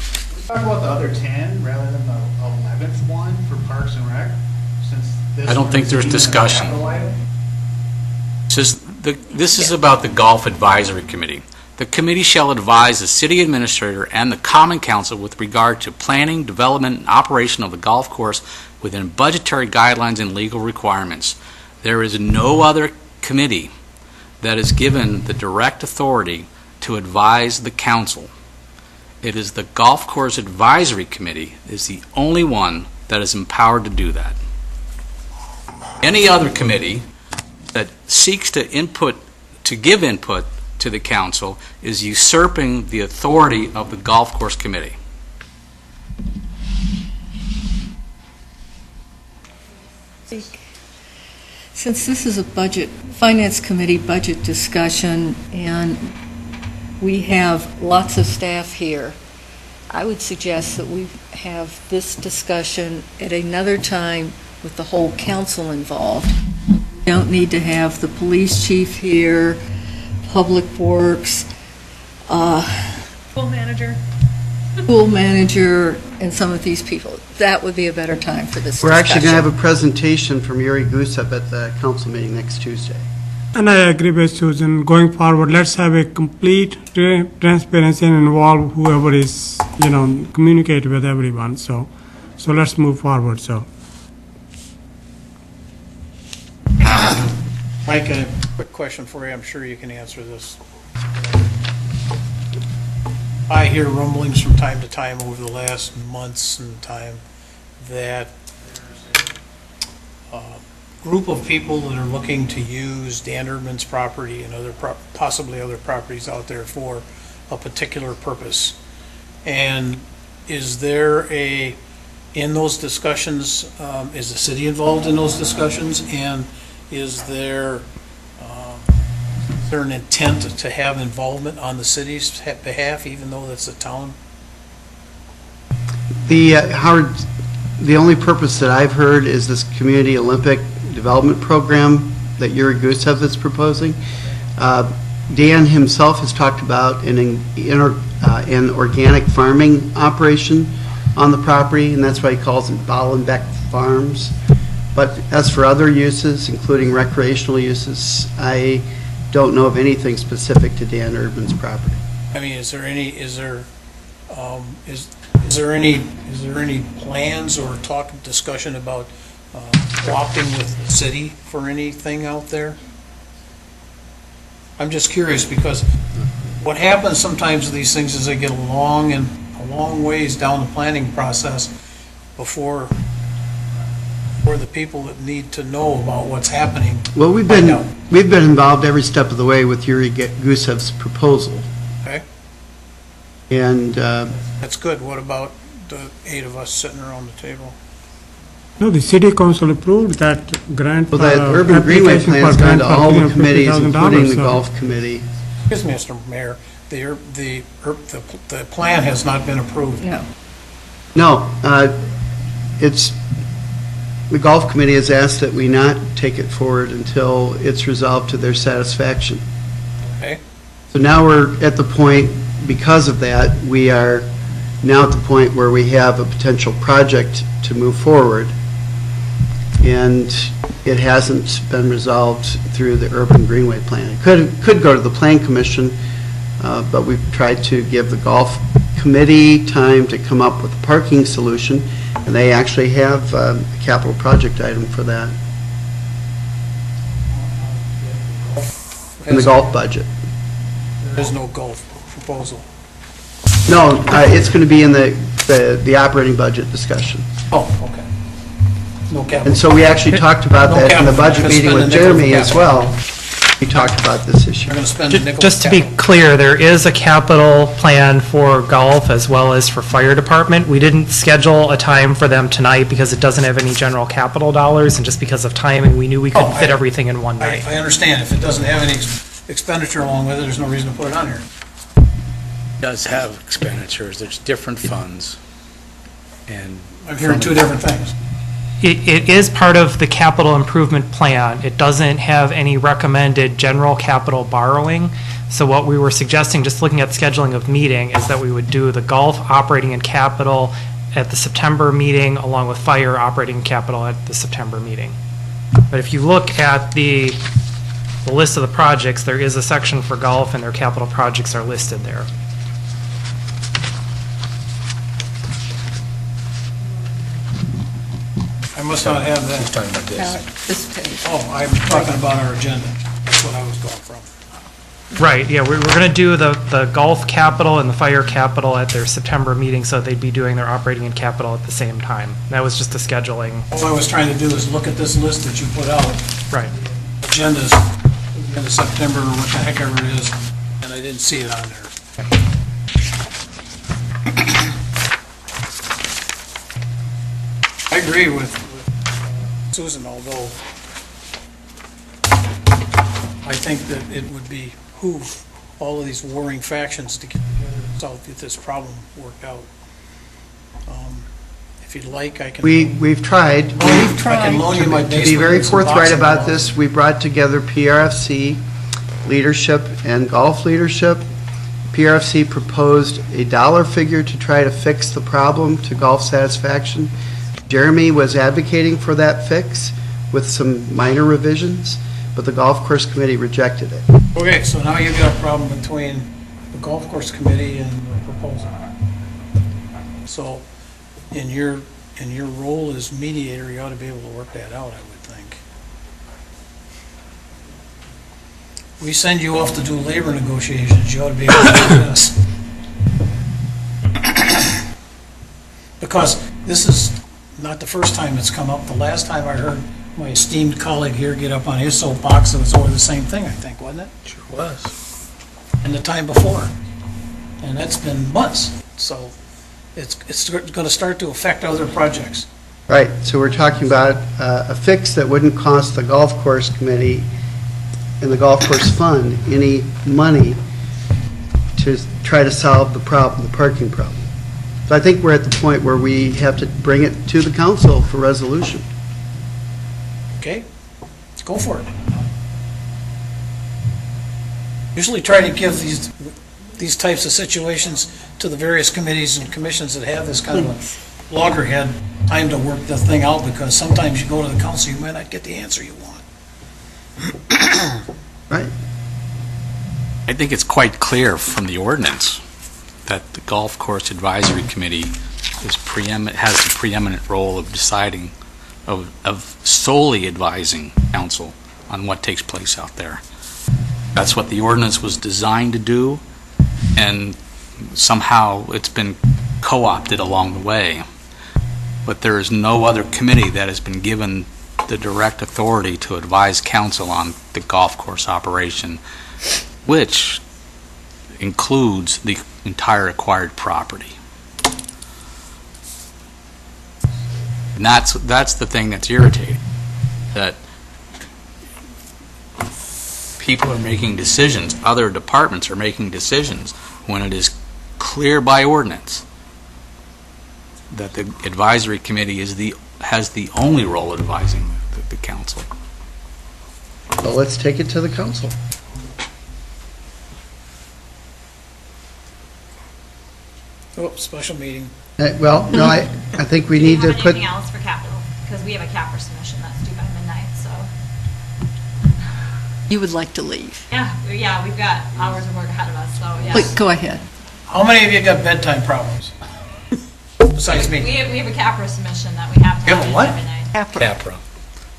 Talk about the other 10 rather than the 11th one for Parks and Rec, since this I don't one think is there's deemed a discussion. capital item? This is about the Golf Advisory Committee. The committee shall advise the city administrator and the common council with regard to planning, development, and operation of the golf course within budgetary guidelines and legal requirements. There is no other committee that is given the direct authority to advise the council. It is the Golf Course Advisory Committee is the only one that is empowered to do that. Any other committee that seeks to give input to the council is usurping the authority of the Golf Course Committee. Since this is a Finance Committee budget discussion, and we have lots of staff here, I would suggest that we have this discussion at another time with the whole council involved. We don't need to have the police chief here, Public Works, Pool manager. pool manager, and some of these people. That would be a better time for this discussion. We're actually going to have a presentation from Yuri Gusev at the council meeting next Tuesday. And I agree with Susan. Going forward, let's have a complete transparency and involve whoever is, communicate with everyone. So let's move forward. So, Mike, a quick question for you. I'm sure you can answer this. I hear rumblings from time to time over the last months and time that there's a group of people that are looking to use Dan Erdman's property and possibly other properties out there for a particular purpose. And is there in those discussions, is the city involved in those discussions? And is there an intent to have involvement on the city's behalf, even though that's a town? Howard, the only purpose that I've heard is this Community Olympic Development Program that Yuri Gusev is proposing. Dan himself has talked about an organic farming operation on the property, and that's why he calls it Ballenbeck Farms. But as for other uses, including recreational uses, I don't know of anything specific to Dan Erdman's property. I mean, is there any plans or discussion about co-opting with the city for anything out there? I'm just curious, because what happens sometimes with these things is they get a long ways down the planning process before the people that need to know about what's happening. Well, we've been involved every step of the way with Yuri Gusev's proposal. Okay. And that's good. What about the 8 of us sitting around the table? no, the city council approved that grant. Well, that urban greenway plan has gone to all the committees, including the golf committee. Excuse me, Mr. Mayor, the plan has not been approved. No. The golf committee has asked that we not take it forward until it's resolved to their satisfaction. Okay. So now we're at the point, because of that, we are now at the point where we have a potential project to move forward, and it hasn't been resolved through the urban greenway plan. It could go to the plan commission, but we've tried to give the golf committee time to come up with a parking solution, and they actually have a capital project item for that in the golf budget. There is no golf proposal. No, it's going to be in the operating budget discussion. Oh, okay. No capital. And so we actually talked about No that in the capital. budget We're gonna meeting spend with the nickel for Jeremy as capital. well. We talked about this issue. We're going to spend a nickel. Just to be clear, there is a capital plan for golf as well as for fire department. We didn't schedule a time for them tonight because it doesn't have any general capital dollars, and just because of timing, we knew we couldn't fit everything in one night. I understand. If it doesn't have any expenditure along with it, there's no reason to put it on here. It does have expenditures, there's different funds, and I'm hearing two different things. It is part of the capital improvement plan. It doesn't have any recommended general capital borrowing. So what we were suggesting, just looking at scheduling of meeting, is that we would do the golf operating and capital at the September meeting, along with fire operating and capital at the September meeting. But if you look at the list of the projects, there is a section for golf, and their capital projects are listed there. I must not have that. He's talking about this. This page. Oh, I'm talking about our agenda. That's what I was going from. Right, yeah, we're going to do the golf capital and the fire capital at their September meeting, so they'd be doing their operating and capital at the same time. That was just a scheduling. All I was trying to do is look at this list that you put out, Right. agendas, in September, or what the heck ever it is, and I didn't see it on there. I agree with Susan, although I think that it would behoove all of these warring factions to get together to get this problem worked out. If you'd like, I can. We've tried. I can loan you my To basement. be very and some forthright boxing about gloves. this, we brought together PRFC leadership and golf leadership. PRFC proposed a dollar figure to try to fix the problem to golf satisfaction. Jeremy was advocating for that fix with some minor revisions, but the golf course committee rejected it. Okay, so now you've got a problem between the golf course committee and the proposal. So, in your role as mediator, you ought to be able to work that out, I would think. We send you off to do labor negotiations, you ought to be able to do this. Because this is not the first time it's come up. The last time I heard my esteemed colleague here get up on his soapbox, it was over the same thing, I think, wasn't it? Sure was. And the time before. And that's been months, so it's going to start to affect other projects. Right, so we're talking about a fix that wouldn't cost the golf course committee and the golf course fund any money to try to solve the problem, the parking problem. So I think we're at the point where we have to bring it to the council for resolution. Okay, go for it. Usually try to give these types of situations to the various committees and commissions that have this kind of a loggerhead time to work the thing out, because sometimes you go to the council, you might not get the answer you want. Right. I think it's quite clear from the ordinance that the Golf Course Advisory Committee has the preeminent role of deciding, of solely advising council on what takes place out there. That's what the ordinance was designed to do, and somehow it's been co-opted along the way. But there is no other committee that has been given the direct authority to advise council on the golf course operation, which includes the entire acquired property. And that's the thing that's irritating, that people are making decisions, other departments are making decisions when it is clear by ordinance that the advisory committee has the only role of advising the council. Well, let's take it to the council. Oh, special meeting. Well, no, I think we need to Do you have put, anything else for capital? Because we have a capper submission that's due by midnight, so. You would like to leave. Yeah, we've got hours of work ahead of us, so yeah. Please, go ahead. How many of you got bedtime problems? Besides me. We have a capper submission that we have to You have a have what? by midnight. CAPRA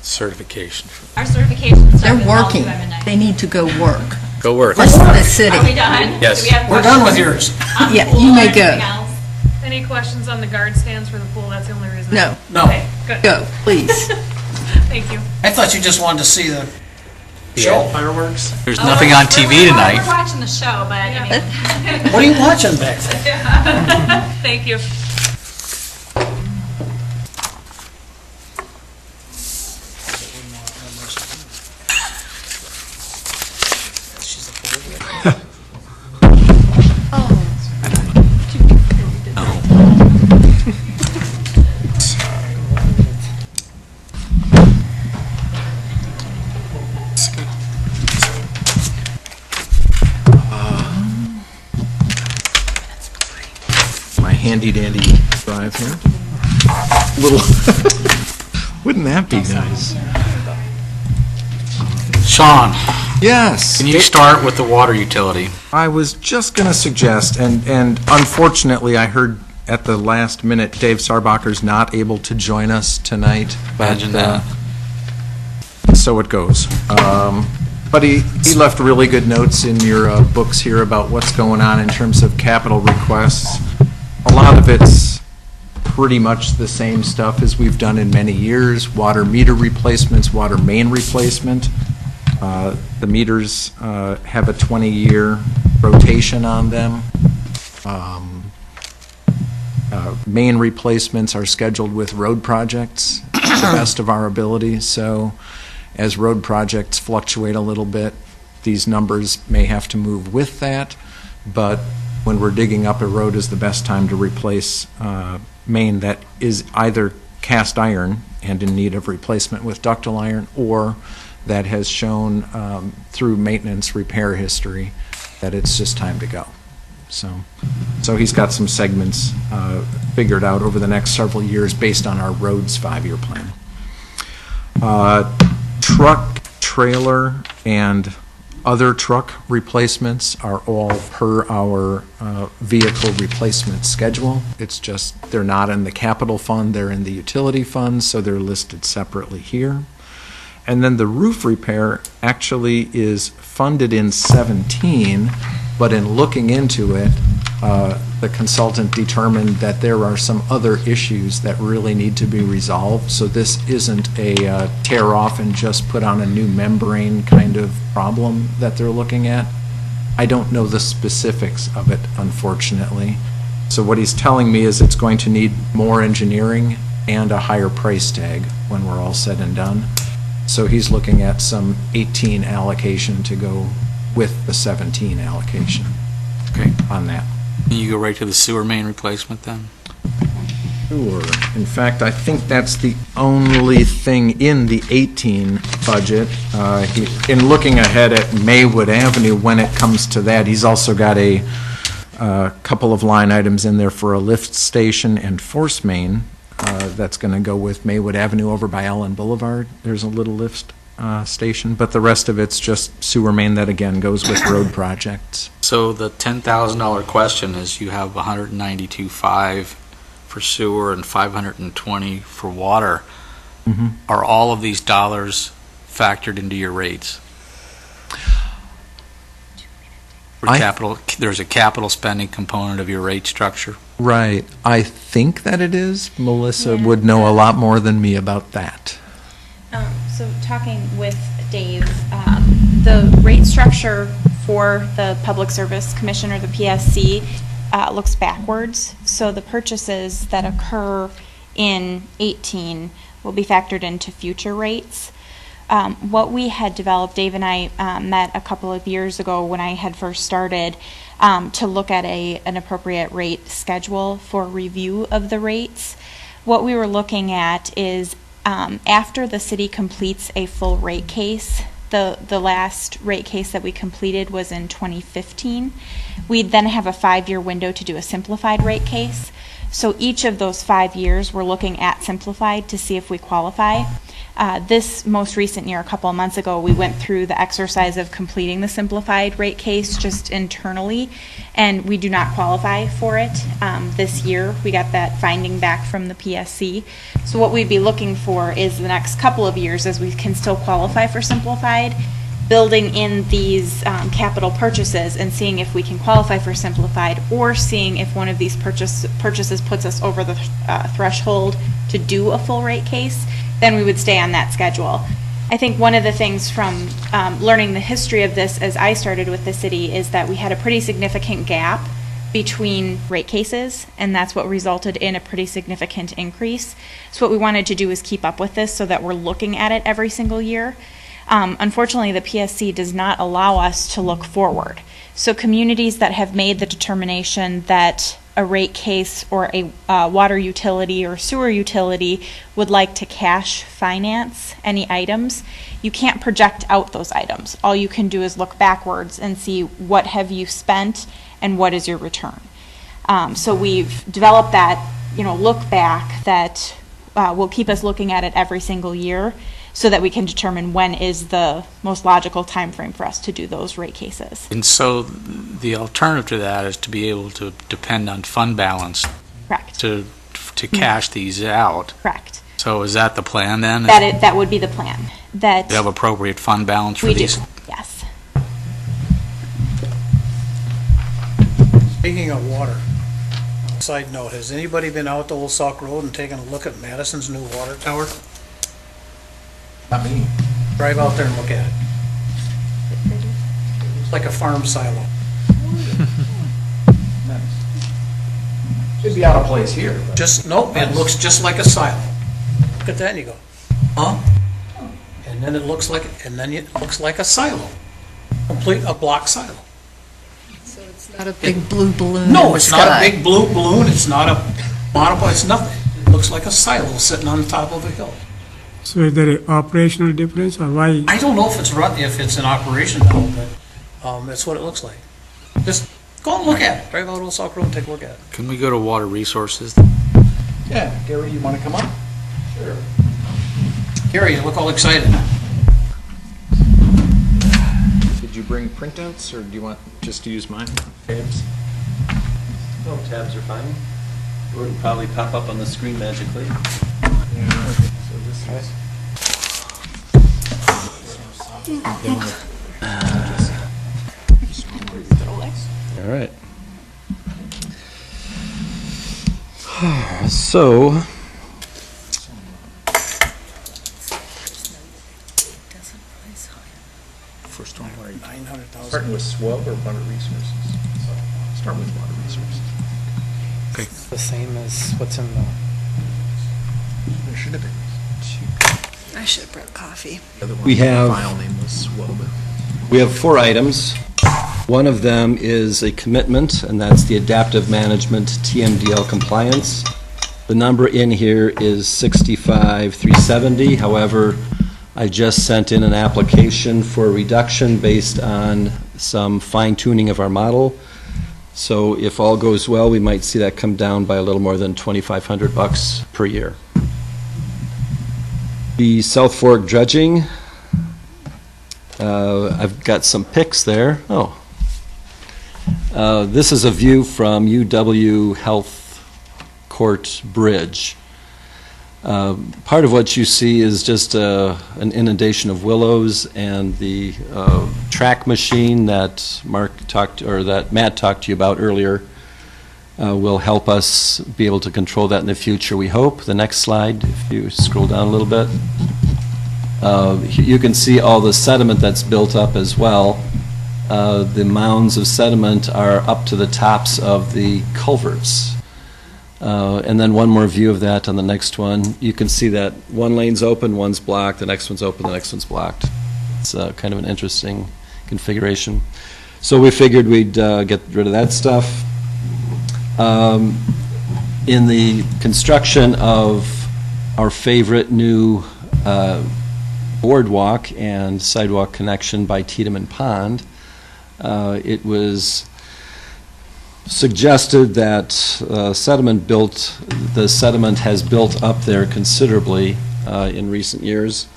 certification. Our certifications They're are all due working. by midnight. They need to go work. Go work. Listen to the city. Are we done? Yes. Do we have We're done with questions yours. on the Yeah, pool you or may go. anything else? Any questions on the guard stands for the pool? That's the only reason. No. No. Okay, good. Go, please. Thank you. I thought you just wanted to see the show. Fireworks? There's nothing on TV We're tonight. watching the show, but I mean. What are you watching back there? Thank you. My handy dandy drive here. Little, wouldn't that be nice? Sean, Yes. can you start with the water utility? I was just going to suggest, and unfortunately, I heard at the last minute, Dave Sarbacher's not able to join us tonight. Imagine that. So it goes. But he left really good notes in your books here about what's going on in terms of capital requests. A lot of it's pretty much the same stuff as we've done in many years. Water meter replacements, water main replacement. The meters have a 20-year rotation on them. Main replacements are scheduled with road projects to the best of our ability. So as road projects fluctuate a little bit, these numbers may have to move with that. But when we're digging up a road is the best time to replace main that is either cast iron and in need of replacement with ductile iron, or that has shown through maintenance repair history that it's just time to go. So he's got some segments figured out over the next several years based on our roads 5-year plan. Truck, trailer, and other truck replacements are all per our vehicle replacement schedule. It's just they're not in the capital fund, they're in the utility fund, so they're listed separately here. And then the roof repair actually is funded in 17, but in looking into it, the consultant determined that there are some other issues that really need to be resolved. So this isn't a tear off and just put on a new membrane kind of problem that they're looking at. I don't know the specifics of it, unfortunately. So what he's telling me is it's going to need more engineering and a higher price tag when we're all said and done. So he's looking at some 18 allocation to go with the 17 allocation. Okay. On that. Can you go right to the sewer main replacement then? Sure. In fact, I think that's the only thing in the 18 budget. In looking ahead at Maywood Avenue, when it comes to that, he's also got a couple of line items in there for a lift station and force main. That's going to go with Maywood Avenue over by Allen Boulevard. There's a little lift station, but the rest of it's just sewer main that again goes with road projects. So the $10,000 question is you have 192.5 for sewer and 520 for water. Mm-hmm. Are all of these dollars factored into your rates? There's a capital spending component of your rate structure. Right. I think that it is. Melissa would know a lot more than me about that. So talking with Dave, the rate structure for the Public Service Commission or the PSC looks backwards. So the purchases that occur in 18 will be factored into future rates. What we had developed, Dave and I met a couple of years ago when I had first started to look at an appropriate rate schedule for review of the rates. What we were looking at is after the city completes a full rate case, the last rate case that we completed was in 2015. We'd then have a 5-year window to do a simplified rate case. So each of those 5 years, we're looking at simplified to see if we qualify. This most recent year, a couple of months ago, we went through the exercise of completing the simplified rate case just internally, and we do not qualify for it this year. We got that finding back from the PSC. So what we'd be looking for is the next couple of years, as we can still qualify for simplified, building in these capital purchases and seeing if we can qualify for simplified, or seeing if one of these purchases puts us over the threshold to do a full rate case, then we would stay on that schedule. I think one of the things from learning the history of this as I started with the city is that we had a pretty significant gap between rate cases, and that's what resulted in a pretty significant increase. So what we wanted to do is keep up with this so that we're looking at it every single year. Unfortunately, the PSC does not allow us to look forward. So communities that have made the determination that a rate case or a water utility or sewer utility would like to cash finance any items, you can't project out those items. All you can do is look backwards and see what have you spent and what is your return. So we've developed that, look back that will keep us looking at it every single year, so that we can determine when is the most logical time frame for us to do those rate cases. And so the alternative to that is to be able to depend on fund balance Correct. to cash these out. Correct. So is that the plan then? That would be the plan. That You have appropriate fund balance for we these? do, yes. Speaking of water, side note, has anybody been out to Old Sauk Road and taken a look at Madison's new water tower? Not me. Drive out there and look at it. It's like a farm silo. Should be out of place here. Just, nope, it looks just like a silo. Look at that and you go, huh? And then it looks like a silo. A block silo. So it's not a big blue balloon in No, the it's not a sky. big blue balloon, it's not a monopole, it's nothing. It looks like a silo sitting on top of a hill. So is there an operational difference or why? I don't know if it's in operation now, but that's what it looks like. Just go and look at it. Drive out Old Sauk Road and take a look at it. Can we go to water resources? Yeah, Gary, you want to come up? Sure. Gary, you look all excited. Did you bring printouts, or do you want just to use mine? Tabs? No, tabs are fine. It would probably pop up on the screen magically. All right. So, First one, where 900,000. Starting with SWUB or water resources? Start with water resources. Okay. It's the same as what's in the. There should have been. I should have brought coffee. The other one, We have- the file name was SWUB. we have 4 items. One of them is a commitment, and that's the adaptive management TMDL compliance. The number in here is 65,370. However, I just sent in an application for a reduction based on some fine-tuning of our model. So if all goes well, we might see that come down by a little more than $2,500 per year. The South Fork dredging, I've got some pics there. Oh. This is a view from UW Health Court Bridge. Part of what you see is just an inundation of willows, and the track machine that Matt talked to you about earlier will help us be able to control that in the future, we hope. The next slide, if you scroll down a little bit. You can see all the sediment that's built up as well. The mounds of sediment are up to the tops of the culverts. And then one more view of that on the next one. You can see that one lane's open, one's blocked, the next one's open, the next one's blocked. It's kind of an interesting configuration. So we figured we'd get rid of that stuff. In the construction of our favorite new boardwalk and sidewalk connection by Tiedemann Pond, it was suggested that the sediment has built up there considerably in recent years.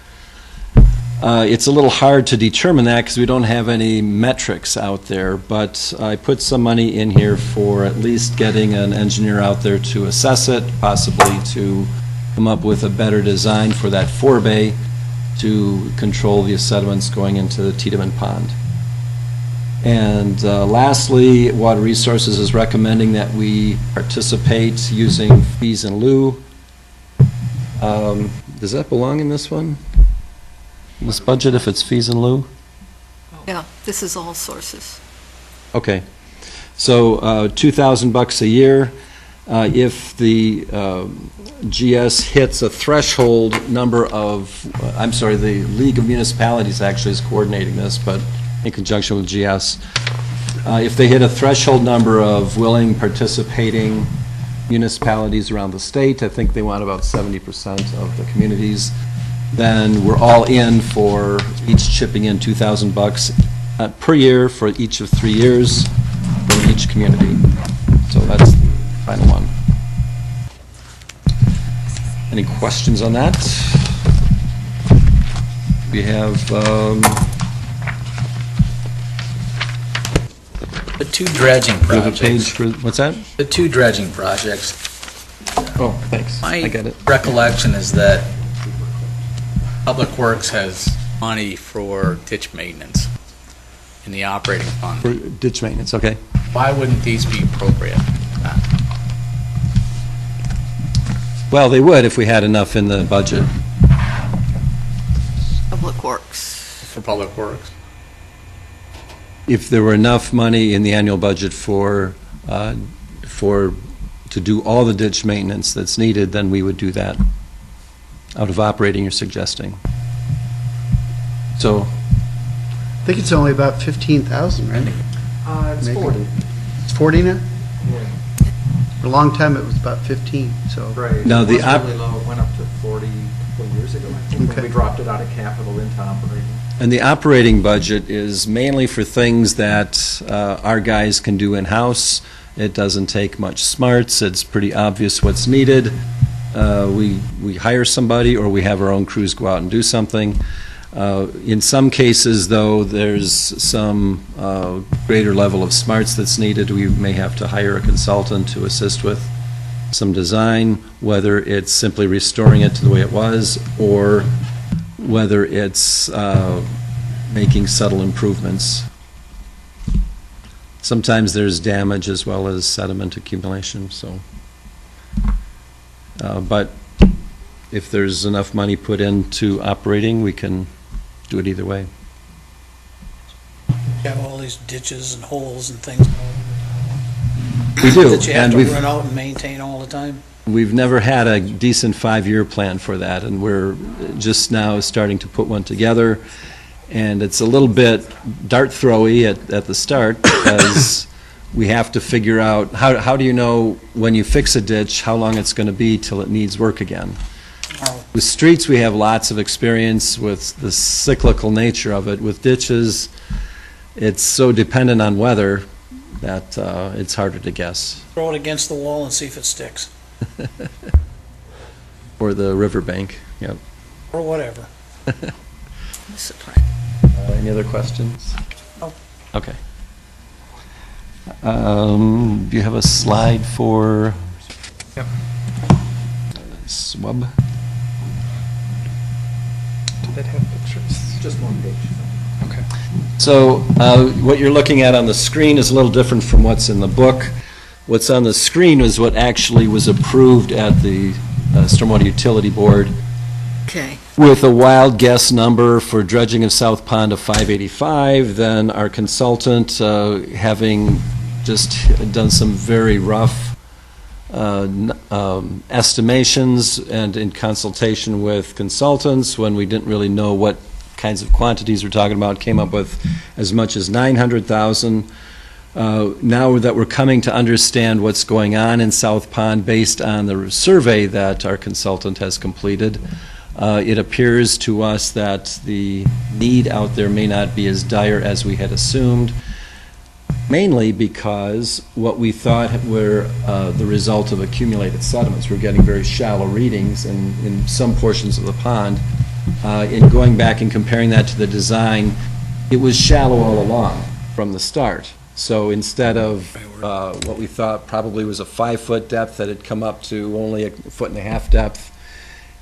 It's a little hard to determine that because we don't have any metrics out there, but I put some money in here for at least getting an engineer out there to assess it, possibly to come up with a better design for that forebay to control the sediments going into the Tiedemann Pond. And lastly, Water Resources is recommending that we participate using fees in lieu. Does that belong in this one? In this budget, if it's fees in lieu? Yeah, this is all sources. Okay. So $2,000 a year. If the GS hits a threshold number of, the League of Municipalities actually is coordinating this, but in conjunction with GS. If they hit a threshold number of willing participating municipalities around the state, I think they want about 70% of the communities, then we're all in for each chipping in $2,000 per year for each of 3 years from each community. So that's the final one. Any questions on that? We have The 2 dredging we have a projects. page for, what's that? The 2 dredging projects. Oh, thanks. My I get it. recollection is that Public Works has money for ditch maintenance in the operating fund. For ditch maintenance, okay. Why wouldn't these be appropriate? Well, they would if we had enough in the budget. Public Works. For Public Works? If there were enough money in the annual budget to do all the ditch maintenance that's needed, then we would do that. Out of operating, you're suggesting. So, I think it's only about 15,000, right? It's Maybe. 40. It's 40 now? Yeah. For a long time, it was about 15, so. Right. Now, It the was really low. It went up to 40 a couple of years ago, I think, when Okay. we dropped it out of capital into operating. and the operating budget is mainly for things that our guys can do in-house. It doesn't take much smarts. It's pretty obvious what's needed. We hire somebody, or we have our own crews go out and do something. In some cases, though, there's some greater level of smarts that's needed. We may have to hire a consultant to assist with some design, whether it's simply restoring it to the way it was, or whether it's making subtle improvements. Sometimes there's damage as well as sediment accumulation, so. But if there's enough money put into operating, we can do it either way. You have all these ditches and holes and things We do, that you have and to we've, run out and maintain all the time. we've never had a decent 5-year plan for that, and we're just now starting to put one together. And it's a little bit dart throwy at the start, because we have to figure out, how do you know when you fix a ditch, how long it's going to be till it needs work again? With streets, we have lots of experience with the cyclical nature of it. With ditches, it's so dependent on weather that it's harder to guess. Throw it against the wall and see if it sticks, Or the riverbank, yep. or whatever. Any other questions? No. Okay. Do you have a slide for Yep. SWUB? Did it have pictures? Just one page. Okay. So what you're looking at on the screen is a little different from what's in the book. What's on the screen is what actually was approved at the Stormwater Utility Board, Okay. with a wild guess number for dredging of South Pond of 585. Then our consultant, having just done some very rough estimations and in consultation with consultants, when we didn't really know what kinds of quantities we're talking about, came up with as much as 900,000. Now that we're coming to understand what's going on in South Pond based on the survey that our consultant has completed, it appears to us that the need out there may not be as dire as we had assumed, mainly because what we thought were the result of accumulated sediments. We're getting very shallow readings in some portions of the pond. In going back and comparing that to the design, it was shallow all along from the start. So instead of what we thought probably was a 5-foot depth that had come up to only a 1.5 depth,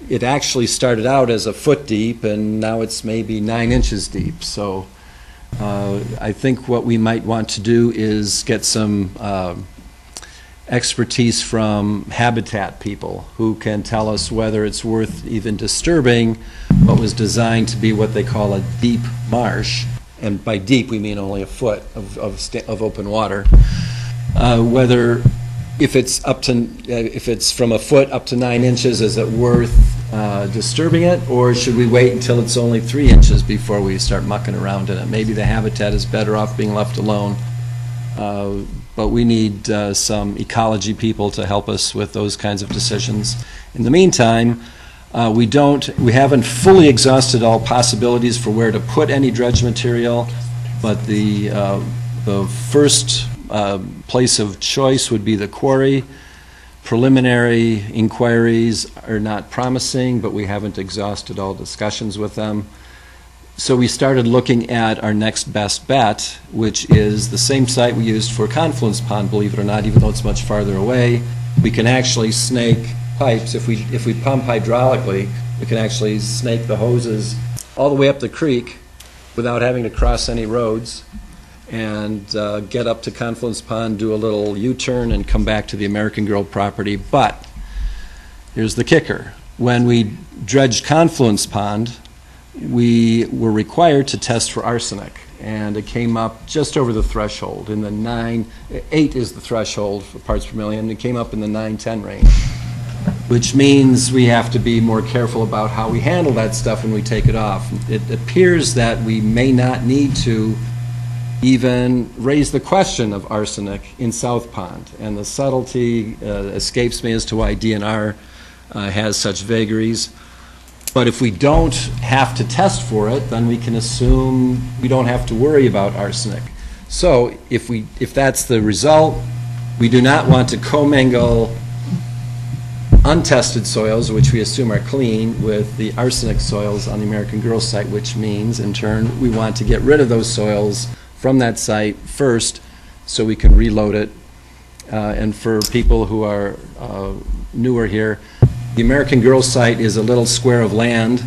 it actually started out as a foot deep, and now it's maybe 9 inches deep. So I think what we might want to do is get some expertise from habitat people who can tell us whether it's worth even disturbing what was designed to be what they call a deep marsh. And by deep, we mean only a foot of open water. Whether if it's from a foot up to 9 inches, is it worth disturbing it, or should we wait until it's only 3 inches before we start mucking around in it? Maybe the habitat is better off being left alone, but we need some ecology people to help us with those kinds of decisions. In the meantime, we haven't fully exhausted all possibilities for where to put any dredge material, but the first place of choice would be the quarry. Preliminary inquiries are not promising, but we haven't exhausted all discussions with them. So we started looking at our next best bet, which is the same site we used for Confluence Pond, believe it or not, even though it's much farther away. We can actually snake pipes, if we pump hydraulically, we can actually snake the hoses all the way up the creek without having to cross any roads and get up to Confluence Pond, do a little U-turn, and come back to the American Girl property. But here's the kicker. When we dredged Confluence Pond, we were required to test for arsenic, and it came up just over the threshold. 8 is the threshold for parts per million. It came up in the 9-10 range, which means we have to be more careful about how we handle that stuff when we take it off. It appears that we may not need to even raise the question of arsenic in South Pond, and the subtlety escapes me as to why DNR has such vagaries. But if we don't have to test for it, then we can assume we don't have to worry about arsenic. So if that's the result, we do not want to commingle untested soils, which we assume are clean, with the arsenic soils on the American Girl site, which means, in turn, we want to get rid of those soils from that site first so we can reload it. And for people who are newer here, the American Girl site is a little square of land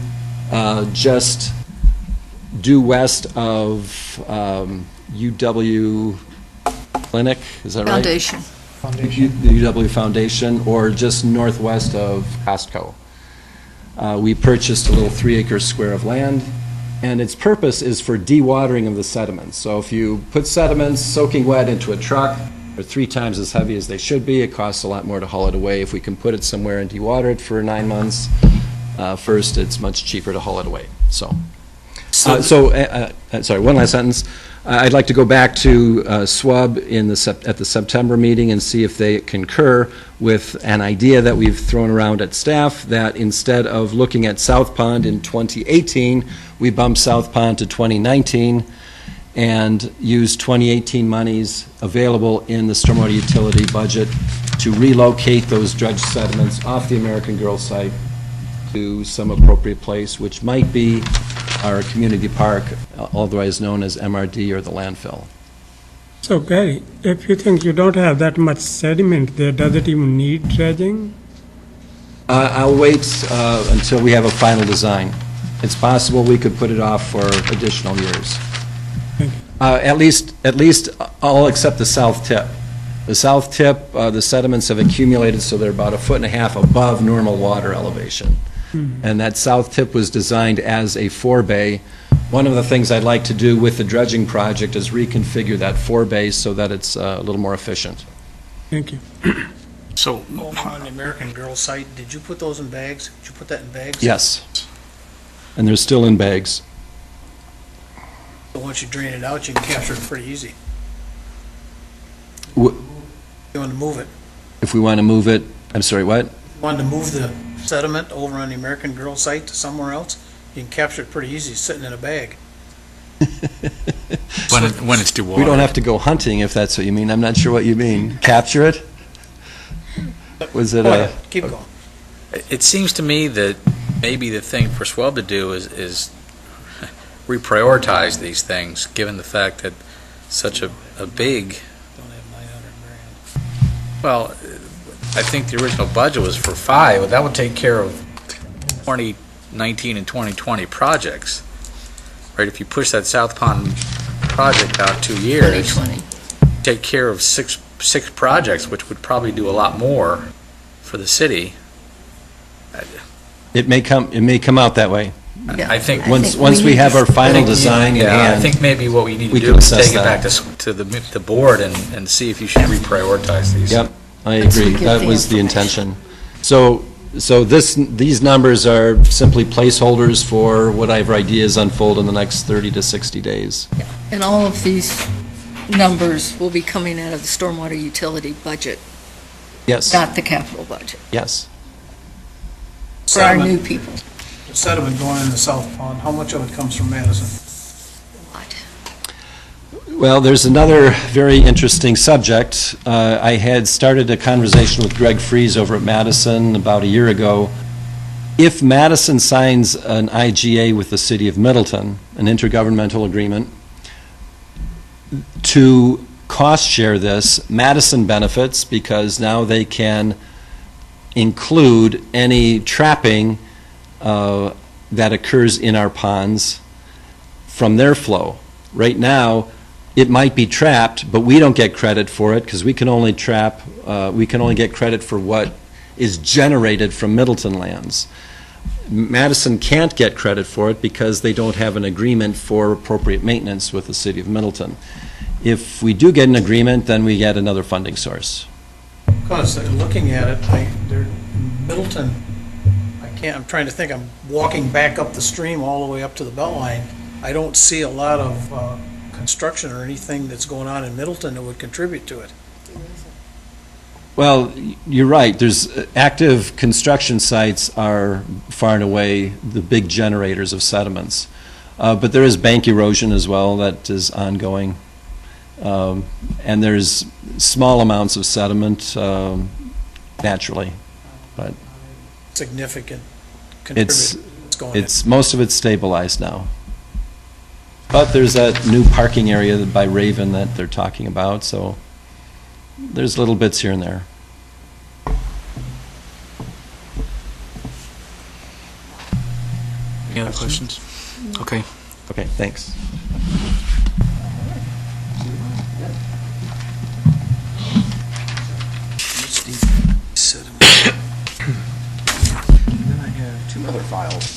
just due west of UW Clinic, is that right? Foundation. The UW Foundation, or just northwest of Costco. We purchased a little 3-acre square of land, and its purpose is for dewatering of the sediments. So if you put sediments soaking wet into a truck, they're 3 times as heavy as they should be. It costs a lot more to haul it away. If we can put it somewhere and dewater it for 9 months, first, it's much cheaper to haul it away. Sorry, one last sentence. I'd like to go back to SWUB at the September meeting and see if they concur with an idea that we've thrown around at staff, that instead of looking at South Pond in 2018, we bump South Pond to 2019 and use 2018 monies available in the stormwater utility budget to relocate those dredged sediments off the American Girl site to some appropriate place, which might be our community park, otherwise known as MRD or the landfill. So Gary, if you think you don't have that much sediment there, does it even need dredging? I'll wait until we have a final design. It's possible we could put it off for additional years. At least all except the south tip. The south tip, the sediments have accumulated, so they're about 1.5 feet above normal water elevation. And that south tip was designed as a forebay. One of the things I'd like to do with the dredging project is reconfigure that forebay so that it's a little more efficient. Thank you. So, on the American Girl site, did you put those in bags? Did you put that in bags? Yes. And they're still in bags. So once you drain it out, you can capture it pretty easy. You want to move it. If we want to move it, I'm sorry, what? You want to move the sediment over on the American Girl site to somewhere else, you can capture it pretty easy sitting in a bag. When it's dewatered. We don't have to go hunting, if that's what you mean. I'm not sure what you mean. Capture it? Was it a... Keep going. It seems to me that maybe the thing for SWUB to do is reprioritize these things, given the fact that such a big... Well, I think the original budget was for 5, but that would take care of 2019 and 2020 projects. Right, if you push that South Pond project out 2 years, 2020. take care of six projects, which would probably do a lot more for the city. It may come out that way. Yeah. I think Once we have our final design in hand, I think maybe what we need to we do can is assess take it back that. to the board and see if you should reprioritize these. Yep, I agree. That was the intention. So these numbers are simply placeholders for whatever ideas unfold in the next 30 to 60 days. And all of these numbers will be coming out of the stormwater utility budget, Yes. not the capital budget, Yes. for our new people. The sediment going in the South Pond, how much of it comes from Madison? Well, there's another very interesting subject. I had started a conversation with Greg Fries over at Madison about a year ago. If Madison signs an IGA with the city of Middleton, an intergovernmental agreement, to cost share this, Madison benefits because now they can include any trapping that occurs in our ponds from their flow. Right now, it might be trapped, but we don't get credit for it because we can only get credit for what is generated from Middleton lands. Madison can't get credit for it because they don't have an agreement for appropriate maintenance with the city of Middleton. If we do get an agreement, then we get another funding source. Because looking at it, Middleton, I'm trying to think, I'm walking back up the stream all the way up to the Beltline. I don't see a lot of construction or anything that's going on in Middleton that would contribute to it. Well, you're right. There's active construction sites are far and away the big generators of sediments. But there is bank erosion as well that is ongoing. And there's small amounts of sediment naturally. But significant contributor that's going in. Most of it's stabilized now. But there's that new parking area by Raven that they're talking about, so there's little bits here and there. Any other questions? Okay. Okay, thanks. And then I have two other files.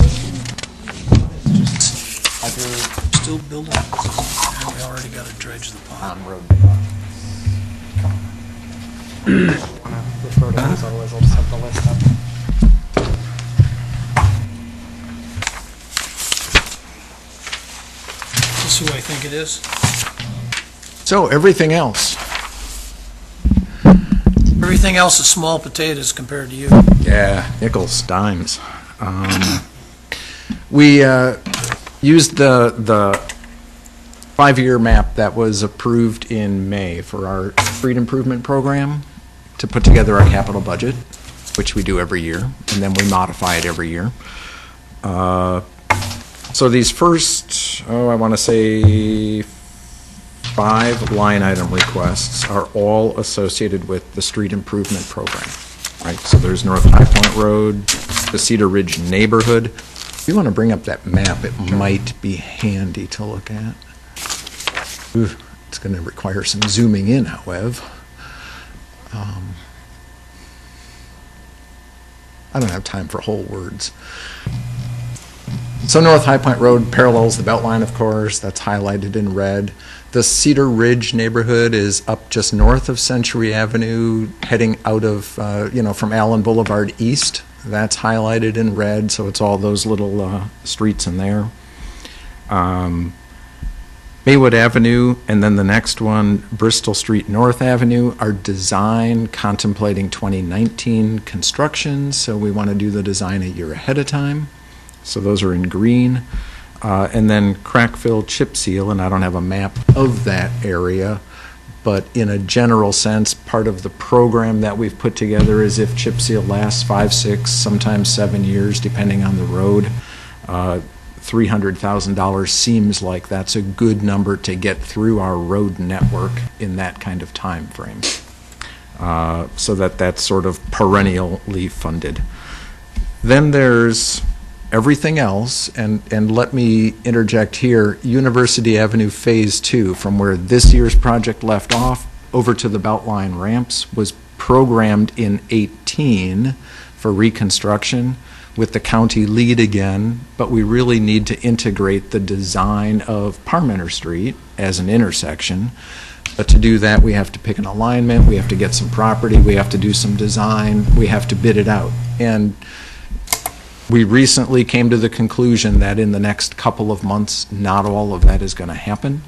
Still building. And we already got to dredge the pond. On road. Want to refer to those, otherwise I'll just have the list up. This is who I think it is. So everything else. Everything else is small potatoes compared to you. Yeah, nickels, dimes. We used the 5-year map that was approved in May for our street improvement program to put together our capital budget, which we do every year, and then we modify it every year. So these first, I want to say 5 line item requests are all associated with the street improvement program, right? So there's North High Point Road, the Cedar Ridge neighborhood. If you want to bring up that map, it might be handy to look at. Ooh, it's going to require some zooming in, however. I don't have time for whole words. So North High Point Road parallels the Beltline, of course. That's highlighted in red. The Cedar Ridge neighborhood is up just north of Century Avenue, heading out of, from Allen Boulevard east. That's highlighted in red, so it's all those little streets in there. Maywood Avenue, and then the next one, Bristol Street North Avenue, are designed contemplating 2019 construction, so we want to do the design a year ahead of time. So those are in green. And then Crackville Chip Seal, and I don't have a map of that area, but in a general sense, part of the program that we've put together is if chip seal lasts 5, 6, sometimes 7 years, depending on the road, $300,000 seems like that's a good number to get through our road network in that kind of time frame. So that's sort of perennially funded. Then there's everything else, and let me interject here, University Avenue Phase 2, from where this year's project left off over to the Beltline ramps, was programmed in 18 for reconstruction with the county lead again, but we really need to integrate the design of Parmenter Street as an intersection. But to do that, we have to pick an alignment, we have to get some property, we have to do some design, we have to bid it out. And we recently came to the conclusion that in the next couple of months, not all of that is going to happen.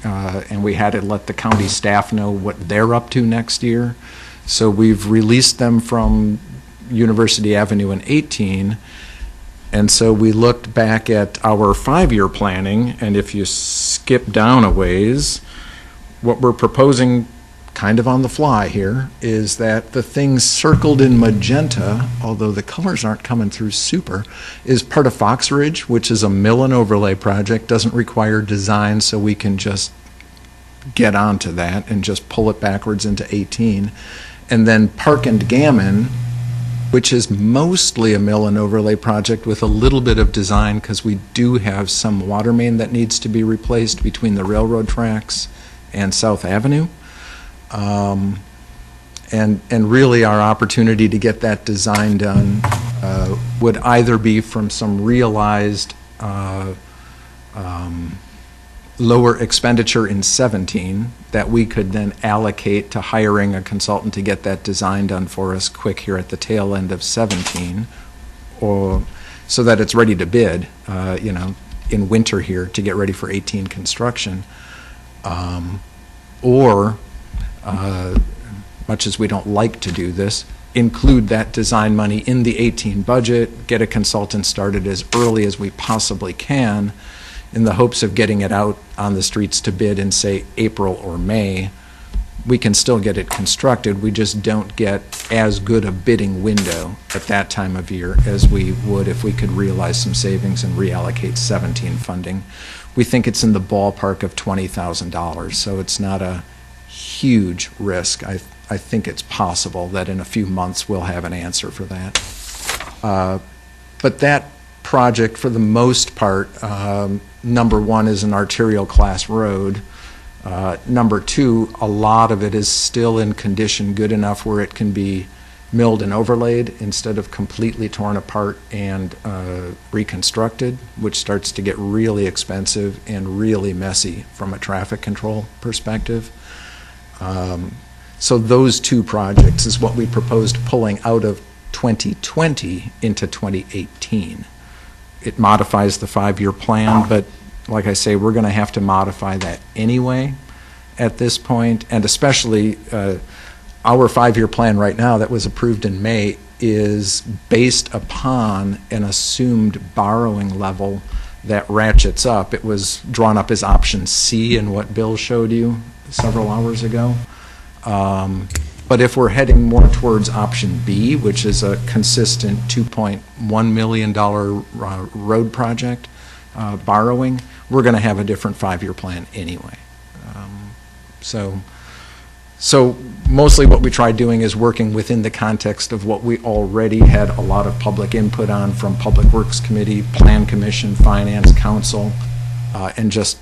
And we had to let the county staff know what they're up to next year. So we've released them from University Avenue in 18. And so we looked back at our 5-year planning, and if you skip down a ways, what we're proposing kind of on the fly here is that the things circled in magenta, although the colors aren't coming through super, is part of Fox Ridge, which is a mill and overlay project, doesn't require design, so we can just get onto that and just pull it backwards into 18. And then Park and Gammon which is mostly a mill and overlay project with a little bit of design, because we do have some water main that needs to be replaced between the railroad tracks and South Avenue. And really our opportunity to get that design done would either be from some realized lower expenditure in 17 that we could then allocate to hiring a consultant to get that design done for us quick here at the tail end of 17, or so that it's ready to bid, in winter here to get ready for 18 construction. Or, much as we don't like to do this, include that design money in the 18 budget, get a consultant started as early as we possibly can, in the hopes of getting it out on the streets to bid in, say, April or May. We can still get it constructed. We just don't get as good a bidding window at that time of year as we would if we could realize some savings and reallocate 17 funding. We think it's in the ballpark of $20,000, so it's not a huge risk. I think it's possible that in a few months we'll have an answer for that. But that project, for the most part, number one, is an arterial class road. Number two, a lot of it is still in condition good enough where it can be milled and overlaid instead of completely torn apart and reconstructed, which starts to get really expensive and really messy from a traffic control perspective. So those two projects is what we proposed pulling out of 2020 into 2018. It modifies the 5-year plan, but like I say, we're going to have to modify that anyway at this point, and especially our 5-year plan right now that was approved in May is based upon an assumed borrowing level that ratchets up. It was drawn up as option C in what Bill showed you several hours ago. But if we're heading more towards option B, which is a consistent $2.1 million road project borrowing, we're going to have a different 5-year plan anyway. So mostly what we tried doing is working within the context of what we already had a lot of public input on from Public Works Committee, Plan Commission, Finance Council, and just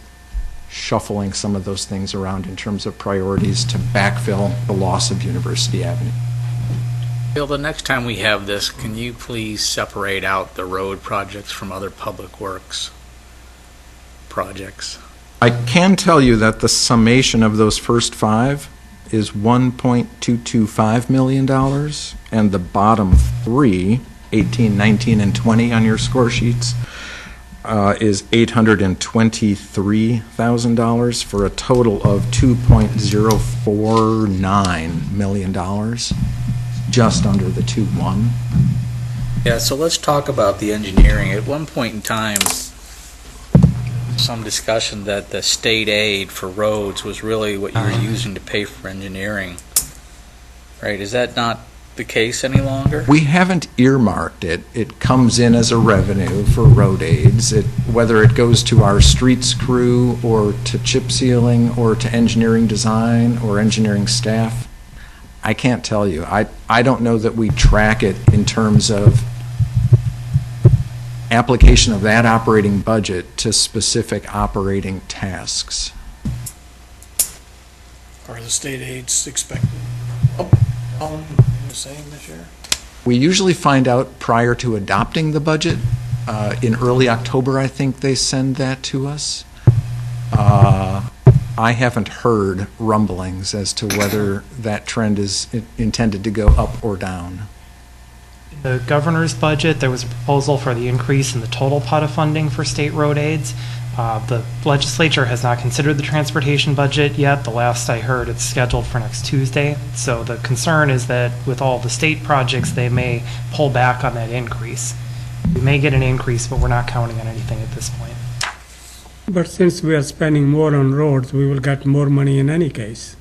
shuffling some of those things around in terms of priorities to backfill the loss of University Avenue. Bill, the next time we have this, can you please separate out the road projects from other public works projects? I can tell you that the summation of those first 5 is $1.225 million, and the bottom 3, 18, 19, and 20 on your score sheets, is $823,000 for a total of $2.049 million, just under the 2.1. Yeah, so let's talk about the engineering. At one point in time, some discussion that the state aid for roads was really what you were using to pay for engineering. Right, is that not the case any longer? We haven't earmarked it. It comes in as a revenue for road aids. Whether it goes to our streets crew or to chip sealing or to engineering design or engineering staff, I can't tell you. I don't know that we track it in terms of application of that operating budget to specific operating tasks. Are the state aids expected? The same this year? We usually find out prior to adopting the budget. In early October, I think they send that to us. I haven't heard rumblings as to whether that trend is intended to go up or down. In the governor's budget, there was a proposal for the increase in the total pot of funding for state road aids. The legislature has not considered the transportation budget yet. The last I heard, it's scheduled for next Tuesday. So the concern is that with all the state projects, they may pull back on that increase. We may get an increase, but we're not counting on anything at this point. But since we are spending more on roads, we will get more money in any case.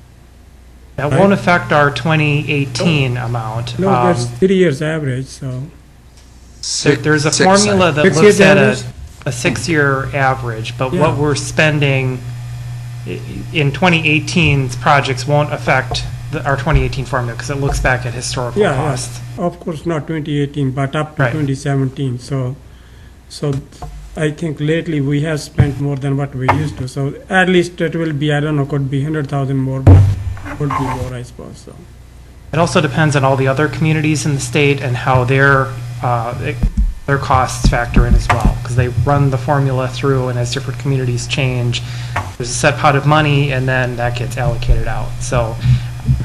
That won't affect our 2018 amount. No, that's 3 years average, so. There's a formula that looks at a 6-year average, but what we're spending in 2018's projects won't affect our 2018 formula, because it looks back at historical Yeah, costs. yeah, of course, not 2018, but up to Right. 2017. So I think lately we have spent more than what we used to. So at least it will be, I don't know, could be 100,000 more, but could be more, I suppose, so. It also depends on all the other communities in the state and how their costs factor in as well, because they run the formula through, and as different communities change, there's a set pot of money, and then that gets allocated out. So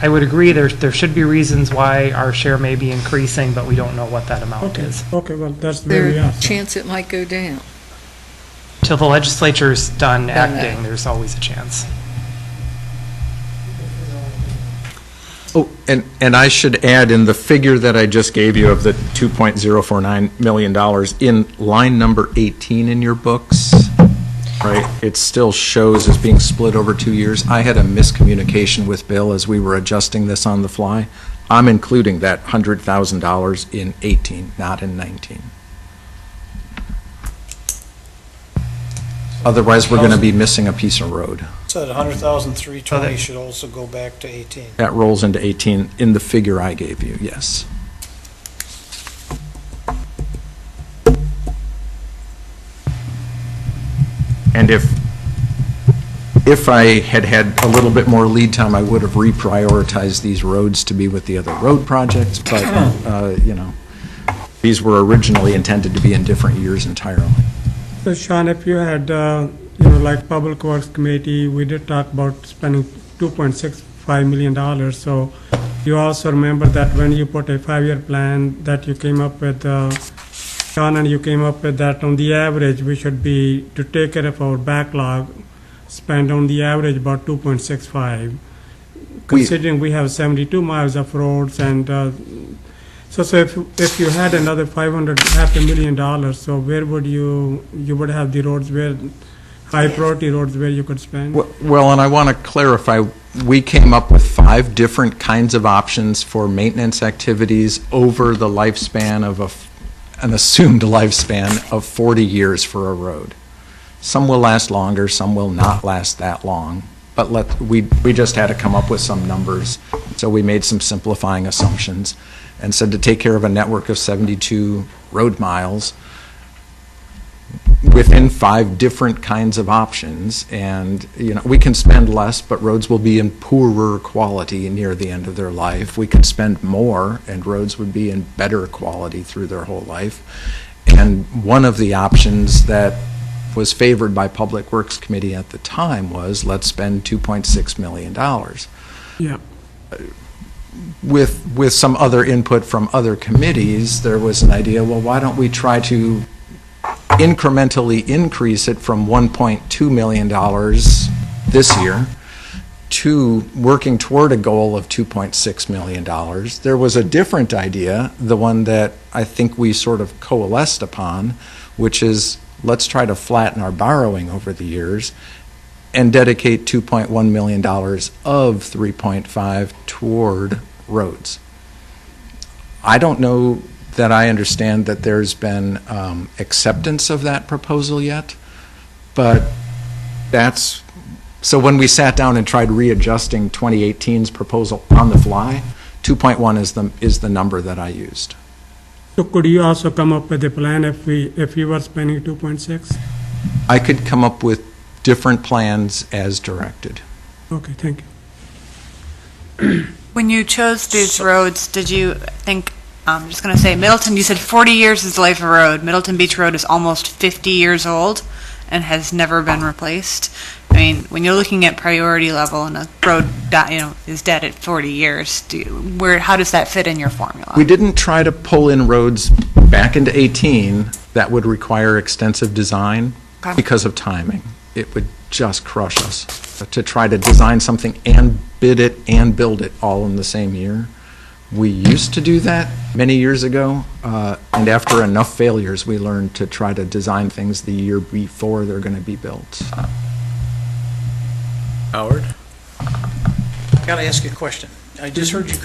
I would agree there should be reasons why our share may be increasing, but we don't know what that amount is. Okay, well, that's very There's a awesome. chance it might go down. Till the legislature's done Done acting, act. there's always a chance. Oh, and I should add, in the figure that I just gave you of the $2.049 million, in line number 18 in your books, right, it still shows as being split over 2 years. I had a miscommunication with Bill as we were adjusting this on the fly. I'm including that $100,000 in 18, not in 19. Otherwise, we're going to be missing a piece of road. So that 100,320 should also go back to 18. That rolls into 18 in the figure I gave you, yes. And if I had had a little bit more lead time, I would have reprioritized these roads to be with the other road projects, but, these were originally intended to be in different years entirely. So Sean, if you had, like Public Works Committee, we did talk about spending $2.65 million. So you also remember that when you put a 5-year plan that you came up with, Sean, and you came up with that on the average, we should be, to take care of our backlog, spend on the average about 2.65. Considering we have 72 miles of roads, and so if you had another $500,000, so where would you would have the roads where, high priority roads where you could spend? Well, and I want to clarify, we came up with 5 different kinds of options for maintenance activities over the lifespan of an assumed lifespan of 40 years for a road. Some will last longer, some will not last that long, but we just had to come up with some numbers. So we made some simplifying assumptions and said to take care of a network of 72 road miles within 5 different kinds of options, and we can spend less, but roads will be in poorer quality near the end of their life. We could spend more, and roads would be in better quality through their whole life. And one of the options that was favored by Public Works Committee at the time was, let's spend $2.6 million. Yeah. With some other input from other committees, there was an idea, well, why don't we try to incrementally increase it from $1.2 million this year to working toward a goal of $2.6 million. There was a different idea, the one that I think we sort of coalesced upon, which is let's try to flatten our borrowing over the years and dedicate $2.1 million of 3.5 toward roads. I don't know that I understand that there's been acceptance of that proposal yet, but so when we sat down and tried readjusting 2018's proposal on the fly, 2.1 is the number that I used. So could you also come up with a plan if you were spending 2.6? I could come up with different plans as directed. Okay, thank you. When you chose these roads, did you think, I'm just going to say, Middleton, you said 40 years is the life of a road. Middleton Beach Road is almost 50 years old and has never been replaced. I mean, when you're looking at priority level and a road is dead at 40 years, how does that fit in your formula? We didn't try to pull in roads back into 18 that would require extensive design because of timing. It would just crush us to try to design something and bid it and build it all in the same year. We used to do that many years ago, and after enough failures, we learned to try to design things the year before they're going to be built. Howard? Got to ask you a question. I just heard you,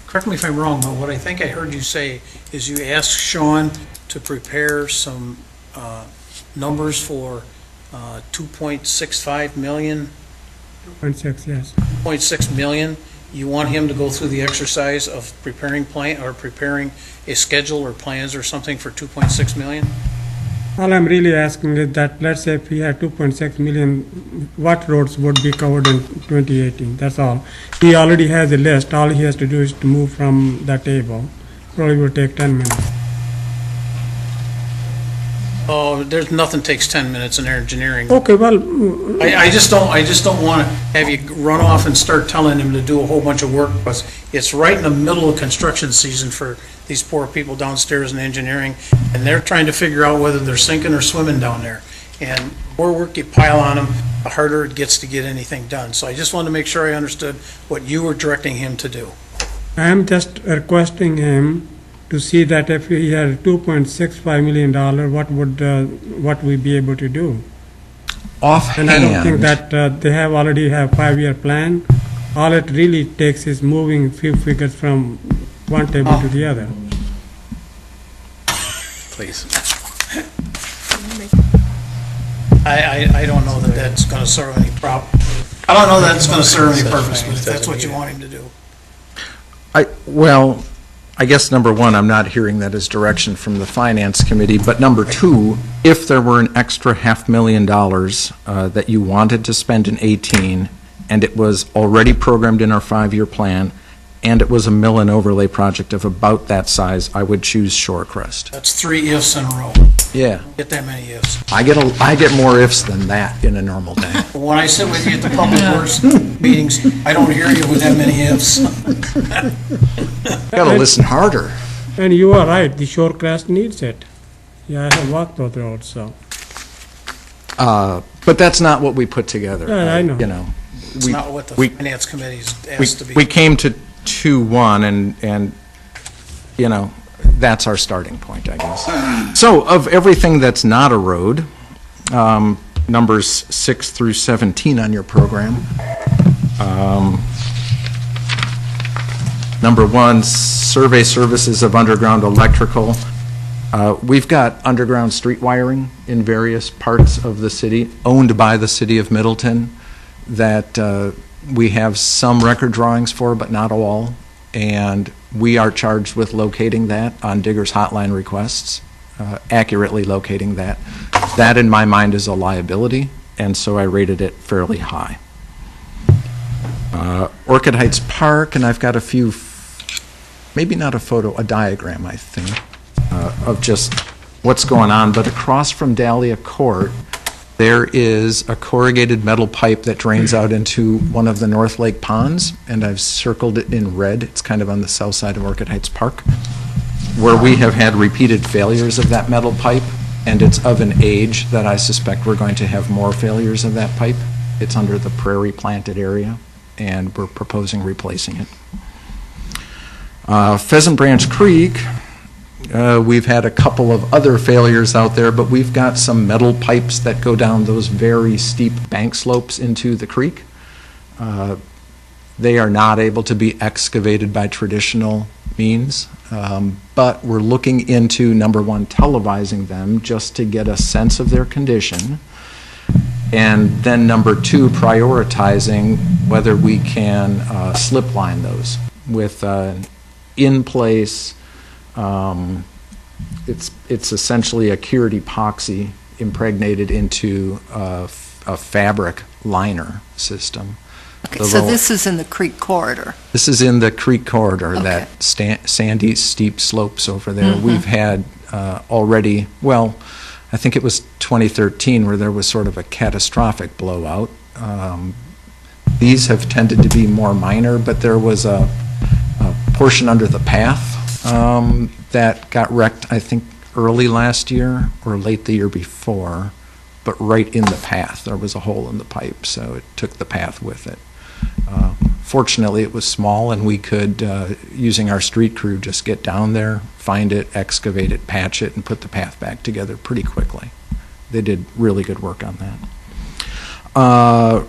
correct me if I'm wrong, but what I think I heard you say is you asked Sean to prepare some numbers for 2.65 million? 2.6, yes. 2.6 million, you want him to go through the exercise of preparing a schedule or plans or something for 2.6 million? All I'm really asking is that, let's say if we had 2.6 million, what roads would be covered in 2018? That's all. He already has a list. All he has to do is to move from the table. Probably will take 10 minutes. Oh, there's nothing takes 10 minutes in engineering. Okay, well, I just don't want to have you run off and start telling him to do a whole bunch of work, because it's right in the middle of construction season for these poor people downstairs in engineering, and they're trying to figure out whether they're sinking or swimming down there. And the more work you pile on them, the harder it gets to get anything done. So I just wanted to make sure I understood what you were directing him to do. I'm just requesting him to see that if he had $2.65 million, what we be able to do. Offhand. And I don't think that they already have 5-year plan. All it really takes is moving few figures from one table to the other. Please. I don't know that that's going to serve any problem. I don't know that it's going to serve any purpose, but if that's what you want him to do. Well, I guess number one, I'm not hearing that as direction from the Finance Committee, but number two, if there were an extra $500,000 that you wanted to spend in 18, and it was already programmed in our 5-year plan, and it was a mill and overlay project of about that size, I would choose Shorecrest. That's 3 ifs in a row. Yeah. Get that many ifs. I get more ifs than that in a normal day. When I sit with you at the public works meetings, I don't hear you with that many ifs. Got to listen harder. And you are right, the Shorecrest needs it. Yeah, I have walked those roads, so. But that's not what we put together. Yeah, I know. You know, It's not what the Finance Committee's asked to be. we came to 2-1, and you know, that's our starting point, I guess. So of everything that's not a road, numbers 6 through 17 on your program. Number 1, survey services of underground electrical. We've got underground street wiring in various parts of the city, owned by the city of Middleton, that we have some record drawings for, but not all. And we are charged with locating that on Digger's hotline requests, accurately locating that. That, in my mind, is a liability, and so I rated it fairly high. Orchid Heights Park, and I've got a few, maybe not a photo, a diagram, I think, of just what's going on. But across from Dahlia Court, there is a corrugated metal pipe that drains out into one of the North Lake ponds, and I've circled it in red. It's kind of on the south side of Orchid Heights Park, where we have had repeated failures of that metal pipe, and it's of an age that I suspect we're going to have more failures of that pipe. It's under the prairie planted area, and we're proposing replacing it. Pheasant Branch Creek, we've had a couple of other failures out there, but we've got some metal pipes that go down those very steep bank slopes into the creek. They are not able to be excavated by traditional means, but we're looking into, number 1, televising them just to get a sense of their condition, and then number 2, prioritizing whether we can slip line those with in-place. It's essentially a cured epoxy impregnated into a fabric liner system. Okay, so this is in the creek corridor. This is in the creek corridor, Okay. that sandy, steep slopes over there. Mhm. We've had already, well, I think it was 2013 where there was sort of a catastrophic blowout. These have tended to be more minor, but there was a portion under the path that got wrecked, I think, early last year or late the year before, but right in the path. There was a hole in the pipe, so it took the path with it. Fortunately, it was small, and we could, using our street crew, just get down there, find it, excavate it, patch it, and put the path back together pretty quickly. They did really good work on that.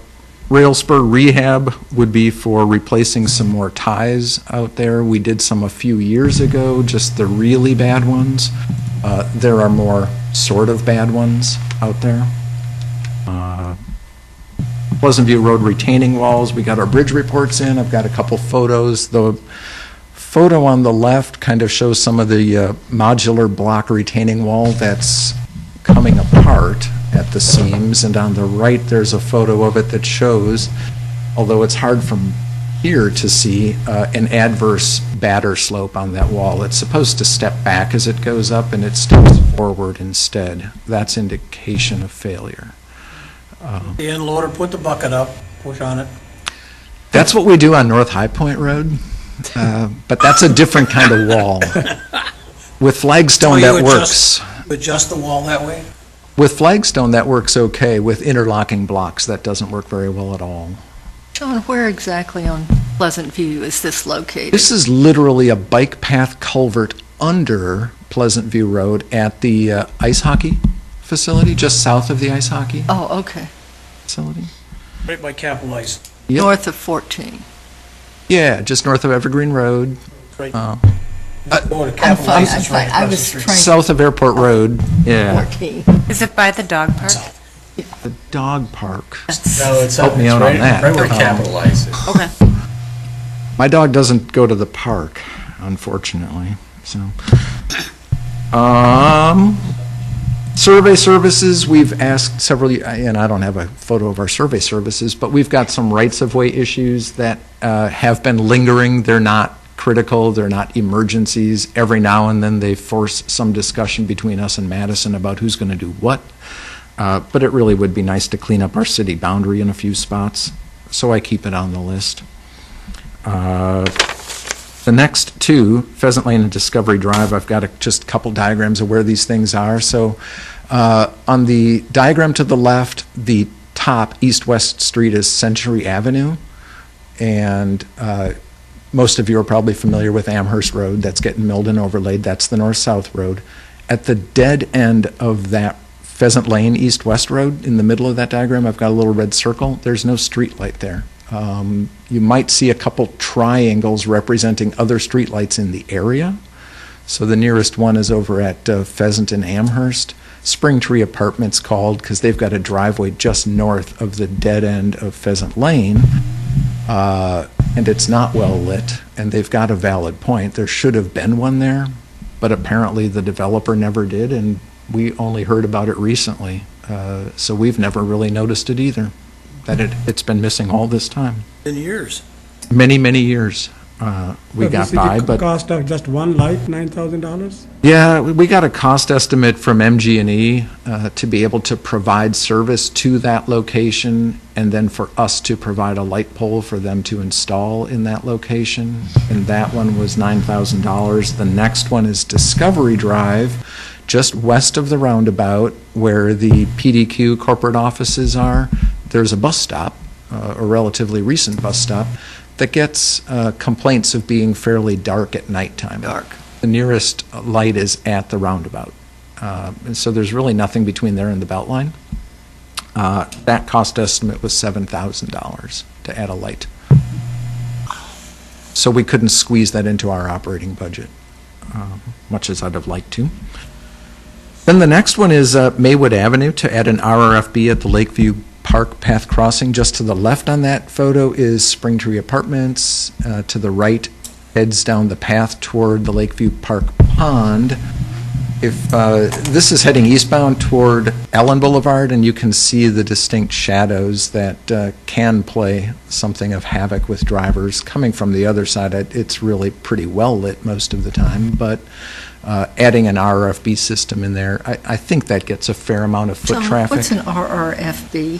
Rail spur rehab would be for replacing some more ties out there. We did some a few years ago, just the really bad ones. There are more sort of bad ones out there. Pleasant View Road retaining walls. We got our bridge reports in. I've got a couple photos. The photo on the left kind of shows some of the modular block retaining wall that's coming apart at the seams, and on the right there's a photo of it that shows, although it's hard from here to see, an adverse batter slope on that wall. It's supposed to step back as it goes up, and it steps forward instead. That's indication of failure. The end loader, put the bucket up, push on it. That's what we do on North High Point Road, but that's a different kind of wall. With flagstone, So you that works. Adjust the wall that way? With flagstone, that works okay. With interlocking blocks, that doesn't work very well at all. John, where exactly on Pleasant View is this located? This is literally a bike path culvert under Pleasant View Road at the ice hockey facility, just south of the ice hockey Oh, okay. facility. Right by Capitol Ice. Yep. North of 14. Yeah, just north of Evergreen Road. Right. Uh, Go to Capitol Ice, it's right I across the was street. trying. South of Airport Road. Yeah. 14. Is it by the dog park? The dog park. No, it's Help me it's out right, on that. right where Capitol Ice is. Okay. My dog doesn't go to the park, unfortunately, so. Survey services, we've asked several, and I don't have a photo of our survey services, but we've got some rights-of-way issues that have been lingering. They're not critical, they're not emergencies. Every now and then they force some discussion between us and Madison about who's going to do what. But it really would be nice to clean up our city boundary in a few spots, so I keep it on the list. The next two, Pheasant Lane and Discovery Drive, I've got just a couple diagrams of where these things are. So on the diagram to the left, the top east-west street is Century Avenue, and most of you are probably familiar with Amherst Road. That's getting milled and overlaid. That's the north-south road. At the dead end of that Pheasant Lane east-west road, in the middle of that diagram, I've got a little red circle. There's no street light there. You might see a couple triangles representing other streetlights in the area. So the nearest one is over at Pheasant and Amherst. Spring Tree Apartments called because they've got a driveway just north of the dead end of Pheasant Lane, and it's not well lit, and they've got a valid point. There should have been one there, but apparently the developer never did, and we only heard about it recently. So we've never really noticed it either, that it's been missing all this time. In years. Many, many years we got by, but Cost of just one light, $9,000? yeah, we got a cost estimate from MG&E to be able to provide service to that location, and then for us to provide a light pole for them to install in that location, and that one was $9,000. The next one is Discovery Drive, just west of the roundabout where the PDQ corporate offices are. There's a bus stop, a relatively recent bus stop, that gets complaints of being fairly dark at nighttime. Dark. The nearest light is at the roundabout. And so there's really nothing between there and the Beltline. That cost estimate was $7,000 to add a light. So we couldn't squeeze that into our operating budget, much as I'd have liked to. Then the next one is Maywood Avenue to add an RRFB at the Lakeview Park Path Crossing. Just to the left on that photo is Spring Tree Apartments. To the right heads down the path toward the Lakeview Park Pond. If this is heading eastbound toward Allen Boulevard, and you can see the distinct shadows that can play something of havoc with drivers. Coming from the other side, it's really pretty well lit most of the time, but adding an RRFB system in there, I think that gets a fair amount of foot John, traffic. what's an RRFB?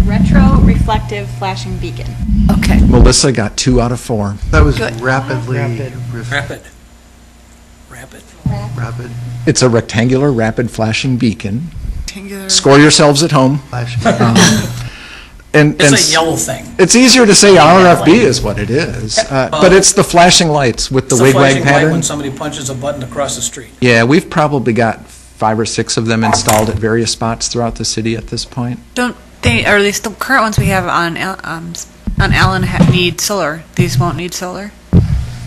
Retro reflective flashing beacon. Okay. Melissa got 2 out of 4. That was Good. rapidly. Rapid. It's a rectangular rapid flashing beacon. Rectangular. Score yourselves at home. And It's a yellow thing. It's easier to say RFB is what it is, but it's the flashing lights with the It's a wig-wag flashing light pattern. when somebody punches a button across the street. Yeah, we've probably got 5 or 6 of them installed at various spots throughout the city at this point. Don't they, or at least the current ones we have on Allen need solar. These won't need solar.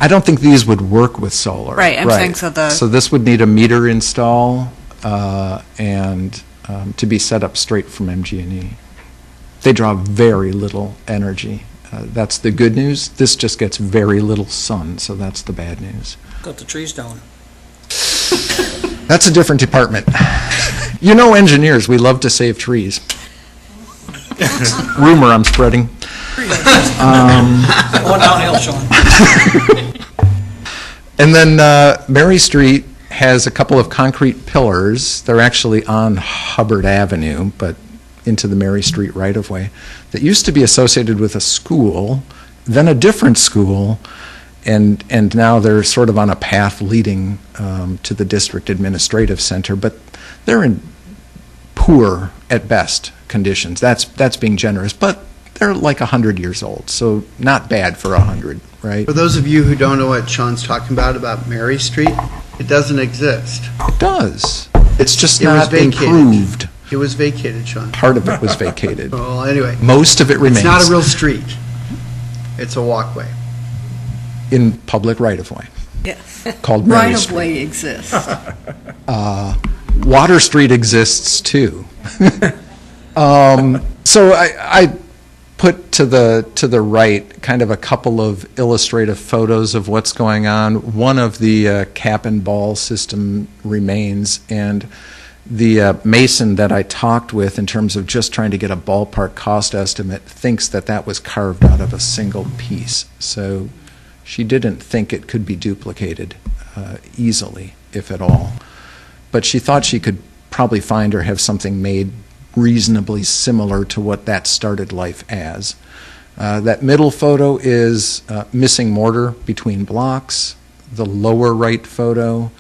I don't think these would work with solar. Right, I'm saying so So this would need a meter install and to be set up straight from MG&E. They draw very little energy. That's the good news. This just gets very little sun, so that's the bad news. Cut the trees down. That's a different department. You know engineers, we love to save trees. Rumor I'm spreading. Going downhill, Sean. And then Mary Street has a couple of concrete pillars. They're actually on Hubbard Avenue, but into the Mary Street right-of-way, that used to be associated with a school, then a different school, and now they're sort of on a path leading to the district administrative center, but they're in poor, at best, conditions. That's being generous, but they're like 100 years old, so not bad for 100, right? For those of you who don't know what Sean's talking about Mary Street, it doesn't exist. It does. It's just It was not vacated. improved. It was vacated, Sean. Part of it was vacated. Well, anyway. Most of it remains. It's not a real street. It's a walkway. In public right-of-way. Yes. Called Mary Right Street. of way exists. Water Street exists too. So I put to the right kind of a couple of illustrative photos of what's going on. One of the cap and ball system remains, and the mason that I talked with in terms of just trying to get a ballpark cost estimate thinks that was carved out of a single piece. So she didn't think it could be duplicated easily, if at all. But she thought she could probably find or have something made reasonably similar to what that started life as. That middle photo is missing mortar between blocks. The lower right photo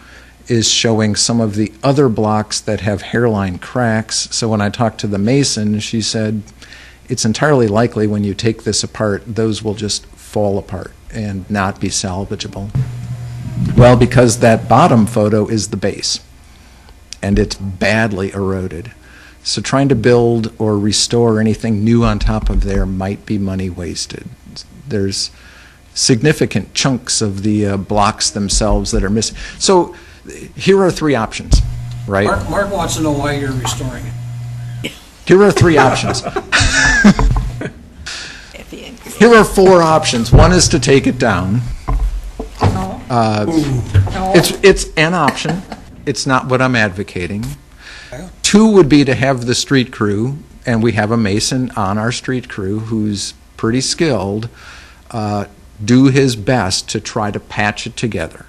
is showing some of the other blocks that have hairline cracks. So when I talked to the mason, she said, it's entirely likely when you take this apart, those will just fall apart and not be salvageable. Well, because that bottom photo is the base, and it's badly eroded. So trying to build or restore anything new on top of there might be money wasted. There's significant chunks of the blocks themselves that are missing. So here are three options, right? Mark wants to know why you're restoring it. Here are three options. Here are four options. One is to take it down. It's an option. It's not what I'm advocating. Two would be to have the street crew, and we have a mason on our street crew who's pretty skilled, do his best to try to patch it together.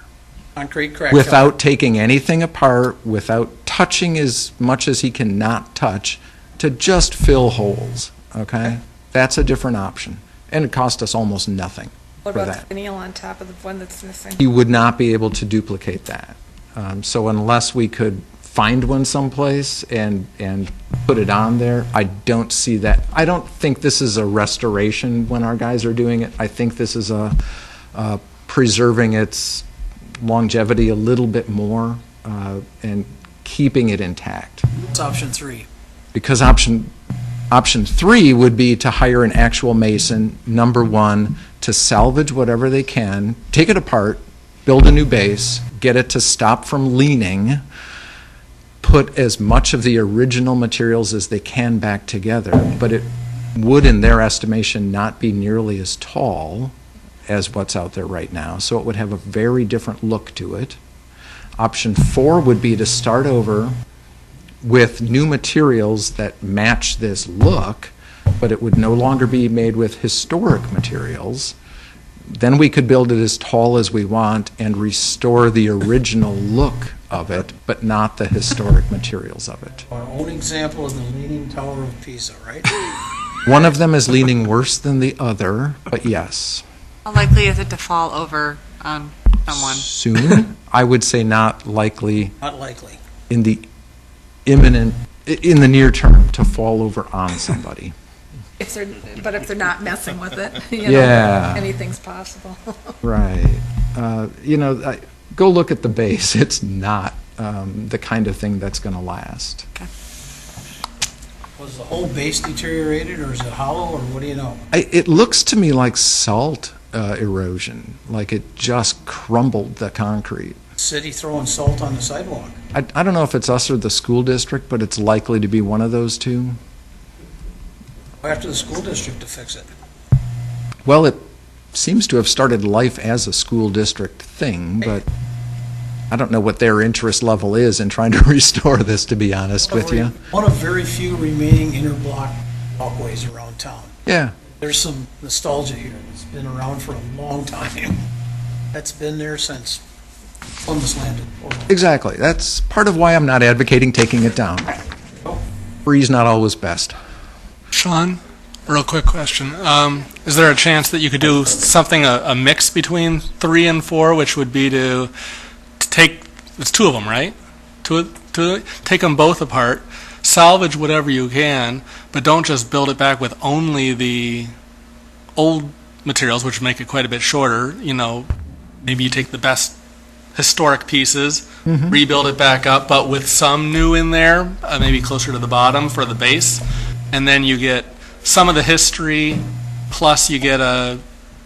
Concrete crack. Without taking anything apart, without touching as much as he can not touch, to just fill holes, okay? That's a different option, and it cost us almost nothing What for about that. the finial on top of the one that's missing? He would not be able to duplicate that. So unless we could find one someplace and put it on there, I don't see that. I don't think this is a restoration when our guys are doing it. I think this is a preserving its longevity a little bit more and keeping it intact. It's option 3. Because option 3 would be to hire an actual mason, number one, to salvage whatever they can, take it apart, build a new base, get it to stop from leaning, put as much of the original materials as they can back together, but it would, in their estimation, not be nearly as tall as what's out there right now, so it would have a very different look to it. Option 4 would be to start over with new materials that match this look, but it would no longer be made with historic materials. Then we could build it as tall as we want and restore the original look of it, but not the historic materials of it. Our own example of the Leaning Tower of Pisa, right? One of them is leaning worse than the other, but yes. How likely is it to fall over on someone? Soon? I would say not likely. Not likely. In the near term, to fall over on somebody. If they're not messing with it, Yeah. anything's possible. Right. Go look at the base. It's not the kind of thing that's going to last. Was the whole base deteriorated, or is it hollow, or what do you know? It looks to me like salt erosion, like it just crumbled the concrete. City throwing salt on the sidewalk. I don't know if it's us or the school district, but it's likely to be one of those two. After the school district to fix it. Well, it seems to have started life as a school district thing, but I don't know what their interest level is in trying to restore this, to be honest with you. One of very few remaining interblock walkways around town. Yeah. There's some nostalgia here. It's been around for a long time. That's been there since Columbus landed. Exactly. That's part of why I'm not advocating taking it down. Free's not always best. Sean, real quick question. Is there a chance that you could do something, a mix between 3 and 4, which would be to take, it's 2 of them, right? To take them both apart, salvage whatever you can, but don't just build it back with only the old materials, which make it quite a bit shorter. You know, maybe you take the best historic pieces, rebuild it back up, but with some new in there, maybe closer to the bottom for the base, and then you get some of the history, plus you get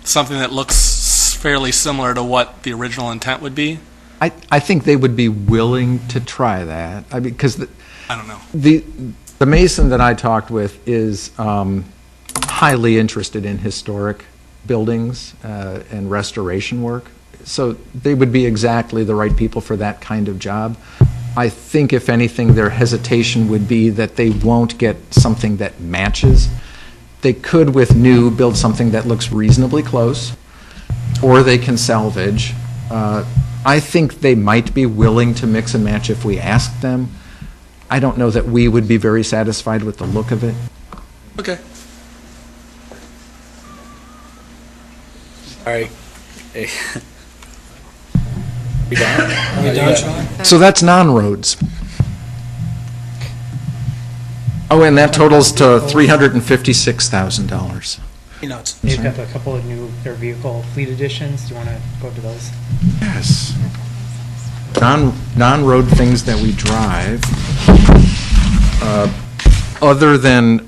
something that looks fairly similar to what the original intent would be. I think they would be willing to try that. I mean, because I don't know. The mason that I talked with is highly interested in historic buildings and restoration work. So they would be exactly the right people for that kind of job. I think, if anything, their hesitation would be that they won't get something that matches. They could, with new, build something that looks reasonably close, or they can salvage. I think they might be willing to mix and match if we asked them. I don't know that we would be very satisfied with the look of it. Okay. All right. Hey. We done? We done, Sean? So that's non-roads. Oh, and that totals to $356,000. Peanuts. They've got a couple of new, their vehicle fleet additions. Do you want to go to those? Yes. Non-road things that we drive, other than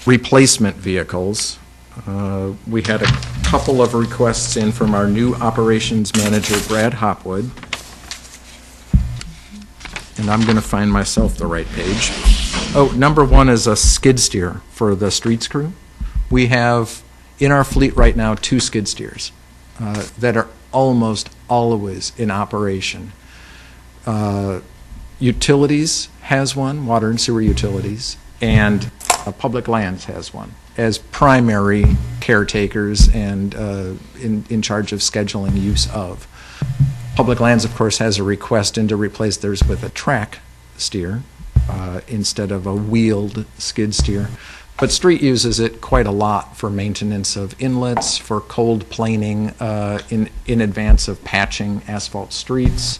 replacement vehicles. We had a couple of requests in from our new operations manager, Brad Hopwood. And I'm going to find myself the right page. Oh, number 1 is a skid steer for the streets crew. We have in our fleet right now 2 skid steers that are almost always in operation. Utilities has one, water and sewer utilities, and Public Lands has one, as primary caretakers and in charge of scheduling use of. Public Lands, of course, has a request in to replace theirs with a track steer instead of a wheeled skid steer. But street uses it quite a lot for maintenance of inlets, for cold planing in advance of patching asphalt streets,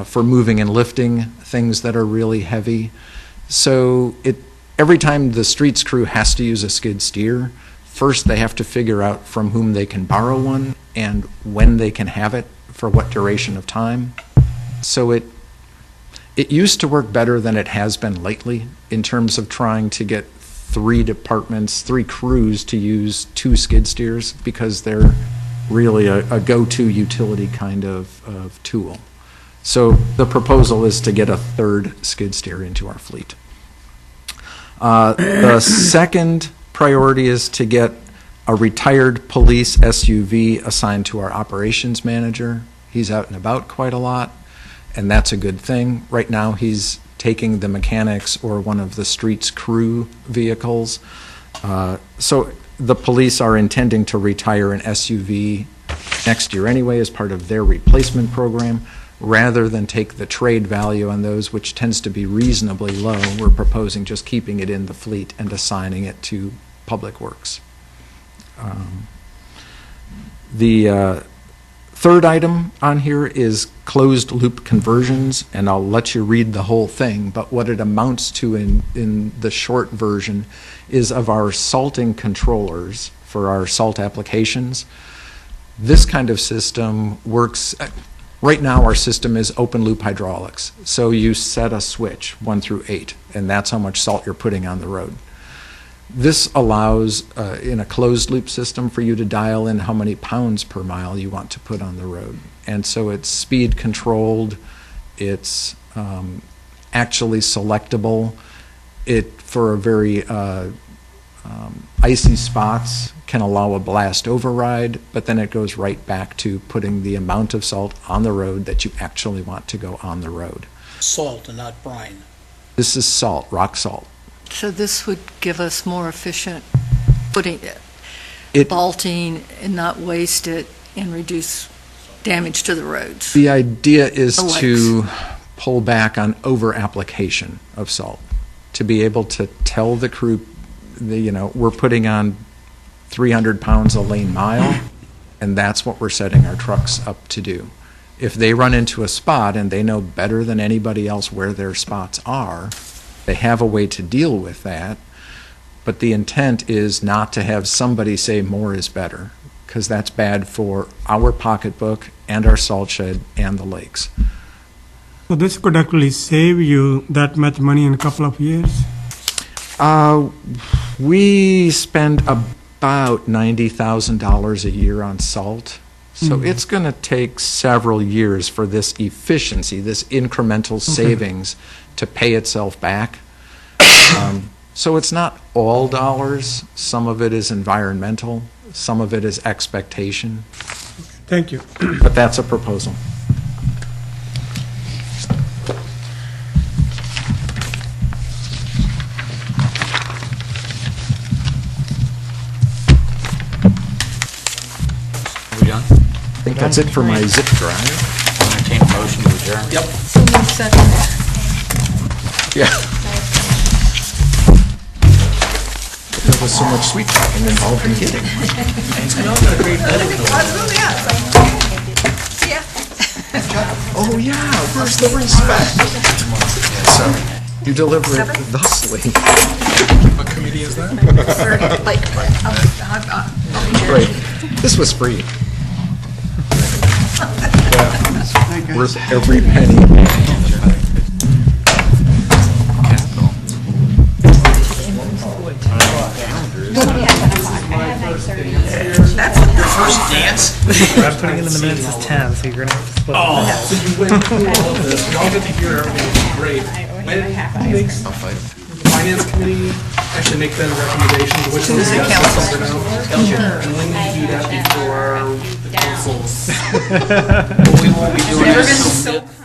for moving and lifting things that are really heavy. So every time the streets crew has to use a skid steer, first they have to figure out from whom they can borrow one and when they can have it for what duration of time. So it used to work better than it has been lately in terms of trying to get 3 departments, 3 crews to use 2 skid steers because they're really a go-to utility kind of tool. So the proposal is to get a 3rd skid steer into our fleet. The second priority is to get a retired police SUV assigned to our operations manager. He's out and about quite a lot, and that's a good thing. Right now, he's taking the mechanics or one of the streets crew vehicles. So the police are intending to retire an SUV next year anyway as part of their replacement program. Rather than take the trade value on those, which tends to be reasonably low, we're proposing just keeping it in the fleet and assigning it to Public Works. The third item on here is closed loop conversions, and I'll let you read the whole thing, but what it amounts to in the short version is of our salting controllers for our salt applications. This kind of system works. Right now, our system is open loop hydraulics. So you set a switch, 1 through 8, and that's how much salt you're putting on the road. This allows, in a closed loop system, for you to dial in how many pounds per mile you want to put on the road. And so it's speed controlled, it's actually selectable, It, for a very icy spots, can allow a blast override, but then it goes right back to putting the amount of salt on the road that you actually want to go on the road. Salt and not brine. This is salt, rock salt. So this would give us more efficient putting It- vaulting and not waste it and reduce damage to the roads. The idea is The to pull back on over-application of salt, to be able to tell the crew, we're putting on 300 pounds a lane mile, and that's what we're setting our trucks up to do. If they run into a spot and they know better than anybody else where their spots are, they have a way to deal with that. But the intent is not to have somebody say more is better, because that's bad for our pocketbook and our salt shed and the lakes. So this could actually save you that much money in a couple of years? We spend about $90,000 a year on salt. So it's going to take several years for this efficiency, this incremental savings to pay itself back. So it's not all dollars. Some of it is environmental. Some of it is expectation. Thank you. But that's a proposal. Are we done? I think that's it for my zip drive. Entertain a motion to adjourn. Yep. So move second. Yeah. There was so much sweet talking involved in kidding. Oh, yeah, where's the respect? So, you deliver it thusly. What committee is that? Great. This was free. Worth every penny. That's your first dance? What I'm putting in the minutes is 10, so you're going to have to split Oh, it. so you went through all of this, we all get to hear everything, great. When makes the finance committee actually make then recommendations, which ones The get council. something out? And when do you do that before the council? We won't be doing it.